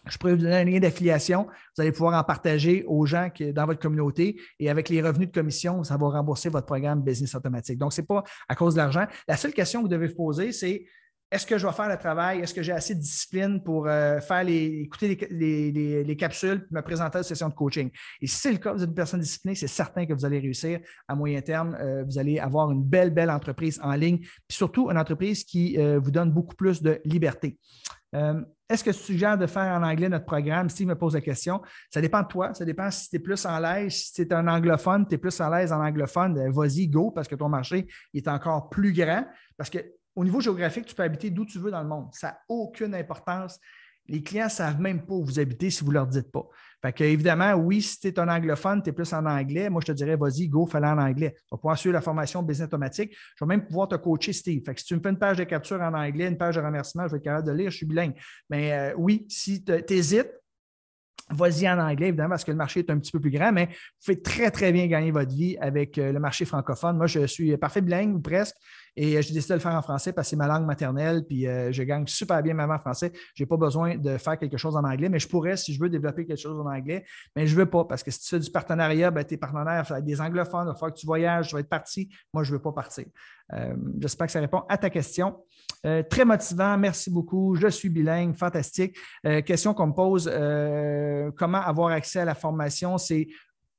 je pourrais vous donner un lien d'affiliation. Vous allez pouvoir en partager aux gens dans votre communauté et avec les revenus de commission, ça va rembourser votre programme Business Automatique. Donc, ce n'est pas à cause de l'argent. La seule question que vous devez vous poser, c'est est-ce que je vais faire le travail? Est-ce que j'ai assez de discipline pour écouter les capsules et me présenter à la session de coaching? Et si c'est le cas, vous êtes une personne disciplinée, c'est certain que vous allez réussir à moyen terme. Vous allez avoir une belle entreprise en ligne, puis surtout une entreprise qui vous donne beaucoup plus de liberté. Est-ce que tu suggères de faire en anglais notre programme? Steve me pose la question. Ça dépend de toi. Ça dépend si tu es plus en l'aise. Si tu es un anglophone, tu es plus à l'aise en anglophone, vas-y, go, parce que ton marché est encore plus grand. Parce qu'au niveau géographique, tu peux habiter d'où tu veux dans le monde. Ça n'a aucune importance. Les clients ne savent même pas où vous habitez si vous ne leur dites pas. Fait que, évidemment, oui, si tu es un anglophone, tu es plus en anglais. Moi, je te dirais, vas-y, go, fais-le en anglais. Tu vas pouvoir suivre la formation Business Automatique. Je vais même pouvoir te coacher, Steve. Fait que si tu me fais une page de capture en anglais, une page de remerciement, je vais être capable de lire, je suis bilingue. Mais oui, si tu hésites, vas-y en anglais, évidemment, parce que le marché est un petit peu plus grand, mais vous pouvez très, très bien gagner votre vie avec le marché francophone. Moi, je suis parfait bilingue ou presque, et j'ai décidé de le faire en français parce que c'est ma langue maternelle, puis je gagne super bien ma en français. Je n'ai pas besoin de faire quelque chose en anglais, mais je pourrais, si je veux, développer quelque chose en anglais, mais je ne veux pas, parce que si tu fais du partenariat, tes partenaires, ça va être des anglophones, il va falloir que tu voyages, tu vas être parti. Moi, je ne veux pas partir. J'espère que ça répond à ta question. Très motivant, merci beaucoup. Je suis bilingue, fantastique. Question qu'on me pose, comment avoir accès à la formation? C'est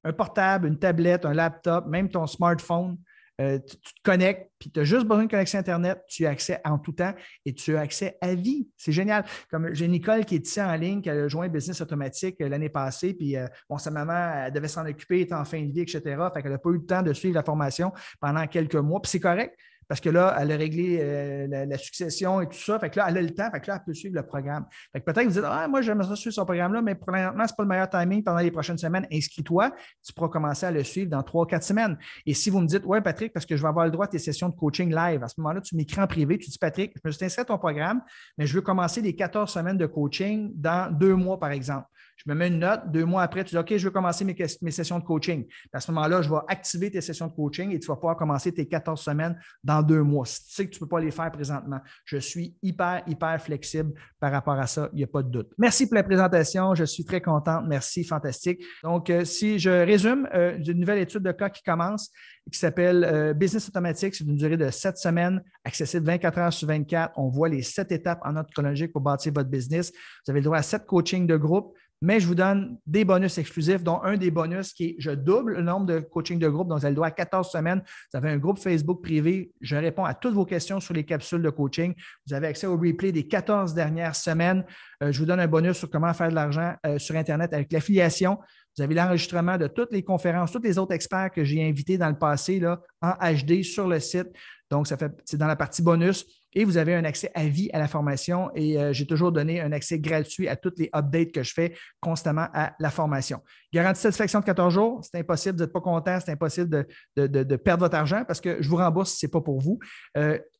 un portable, une tablette, un laptop, même ton smartphone. Tu te connectes, puis tu as juste besoin de connexion Internet, tu as accès en tout temps et tu as accès à vie. C'est génial. Comme j'ai Nicole qui est ici en ligne, qui a joint Business Automatique l'année passée, puis sa maman, elle devait s'en occuper, elle était en fin de vie, etc. Fait qu'elle n'a pas eu le temps de suivre la formation pendant quelques mois, puis c'est correct. Parce que là, elle a réglé la succession et tout ça. Fait que là, elle a le temps. Fait que là, elle peut suivre le programme. Fait que peut-être que vous dites, moi, j'aimerais ça suivre ce programme-là, mais pour l'instant, ce n'est pas le meilleur timing pendant les prochaines semaines. Inscris-toi. Tu pourras commencer à le suivre dans 3-4 semaines. Et si vous me dites, ouais, Patrick, parce que je vais avoir le droit à tes sessions de coaching live, à ce moment-là, tu m'écris en privé. Tu dis, Patrick, je me suis inscrit à ton programme, mais je veux commencer les 14 semaines de coaching dans 2 mois, par exemple. Je me mets une note, 2 mois après, tu dis, OK, je veux commencer mes sessions de coaching. À ce moment-là, je vais activer tes sessions de coaching et tu vas pouvoir commencer tes 14 semaines dans 2 mois. Si tu sais que tu ne peux pas les faire présentement, je suis hyper flexible par rapport à ça, il n'y a pas de doute. Merci pour la présentation, je suis très contente. Merci, fantastique. Donc, si je résume, une nouvelle étude de cas qui commence, qui s'appelle Business Automatique. C'est une durée de 7 semaines, accessible 24 heures sur 24. On voit les 7 étapes en ordre chronologique pour bâtir votre business. Vous avez le droit à 7 coachings de groupe, mais je vous donne des bonus exclusifs, dont un des bonus qui est je double le nombre de coachings de groupe. Donc, vous avez le droit à 14 semaines. Vous avez un groupe Facebook privé. Je réponds à toutes vos questions sur les capsules de coaching. Vous avez accès au replay des 14 dernières semaines. Je vous donne un bonus sur comment faire de l'argent sur Internet avec l'affiliation. Vous avez l'enregistrement de toutes les conférences, tous les autres experts que j'ai invités dans le passé là, en HD sur le site. Donc, c'est dans la partie bonus. Et vous avez un accès à vie à la formation et j'ai toujours donné un accès gratuit à toutes les updates que je fais constamment à la formation. Garantie de satisfaction de 14 jours, c'est impossible, vous n'êtes pas content, c'est impossible de perdre votre argent parce que je vous rembourse si ce n'est pas pour vous.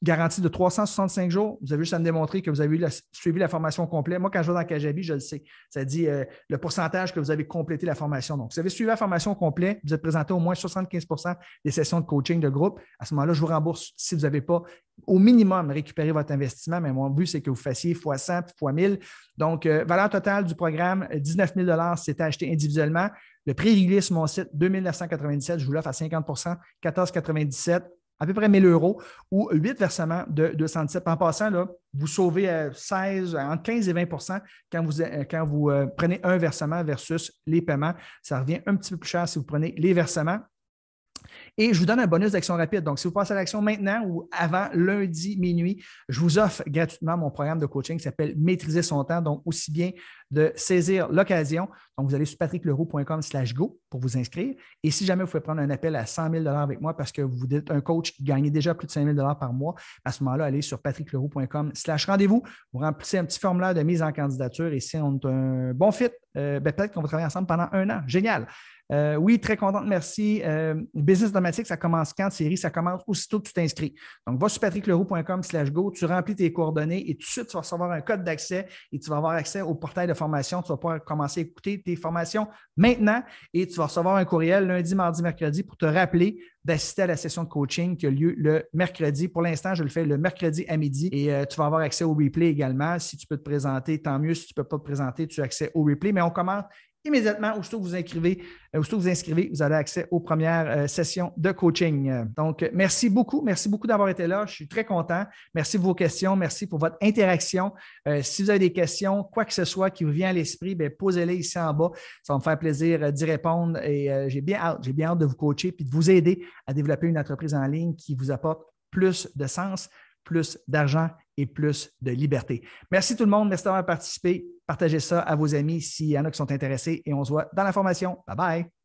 Garantie de 365 jours, vous avez juste à me démontrer que vous avez suivi la formation complète. Moi, quand je vais dans Kajabi, je le sais. Ça dit le pourcentage que vous avez complété la formation. Donc, si vous avez suivi la formation complète, vous êtes présenté au moins 75 des sessions de coaching de groupe. À ce moment-là, je vous rembourse si vous n'avez pas au minimum récupérer votre investissement, mais mon but, c'est que vous fassiez x100 puis x1000. Donc, valeur totale du programme, 19 000 c'est acheté individuellement. Le prix régulier sur mon site, 2 997, je vous l'offre à 50 14,97, à peu près 1 000 € ou 8 versements de 217. En passant, là, vous sauvez entre 15 et 20 quand vous prenez un versement versus les paiements. Ça revient un petit peu plus cher si vous prenez les versements. Et je vous donne un bonus d'action rapide. Donc, si vous passez à l'action maintenant ou avant lundi minuit, je vous offre gratuitement mon programme de coaching qui s'appelle Maîtriser son temps. Donc, aussi bien de saisir l'occasion. Donc, vous allez sur patrickleroux.com/go pour vous inscrire. Et si jamais vous pouvez prendre un appel à 100 000 avec moi parce que vous êtes un coach qui gagne déjà plus de 5 000 par mois, à ce moment-là, allez sur patrickleroux.com/rendez-vous. Vous remplissez un petit formulaire de mise en candidature et si on a un bon fit, peut-être qu'on va travailler ensemble pendant 1 an. Génial. Oui, très contente, merci. Business Domatique, ça commence quand, Thierry? Ça commence aussitôt que tu t'inscris. Donc, va sur patrickleroux.com/go, tu remplis tes coordonnées et tout de suite, tu vas recevoir un code d'accès et tu vas avoir accès au portail de formation. Tu vas pouvoir commencer à écouter tes formations maintenant et tu vas recevoir un courriel lundi, mardi, mercredi pour te rappeler d'assister à la session de coaching qui a lieu le mercredi. Pour l'instant, je le fais le mercredi à midi et tu vas avoir accès au replay également. Si tu peux te présenter, tant mieux. Si tu ne peux pas te présenter, tu as accès au replay. Mais on commence immédiatement, aussitôt que vous vous inscrivez, vous avez accès aux premières sessions de coaching. Donc, merci beaucoup d'avoir été là. Je suis très content. Merci pour vos questions. Merci pour votre interaction. Si vous avez des questions, quoi que ce soit qui vous vient à l'esprit, posez-les ici en bas. Ça va me faire plaisir d'y répondre et j'ai bien hâte de vous coacher et de vous aider à développer une entreprise en ligne qui vous apporte plus de sens, plus d'argent et plus de liberté. Merci tout le monde. Merci d'avoir participé. Partagez ça à vos amis s'il y en a qui sont intéressés et on se voit dans la formation. Bye bye.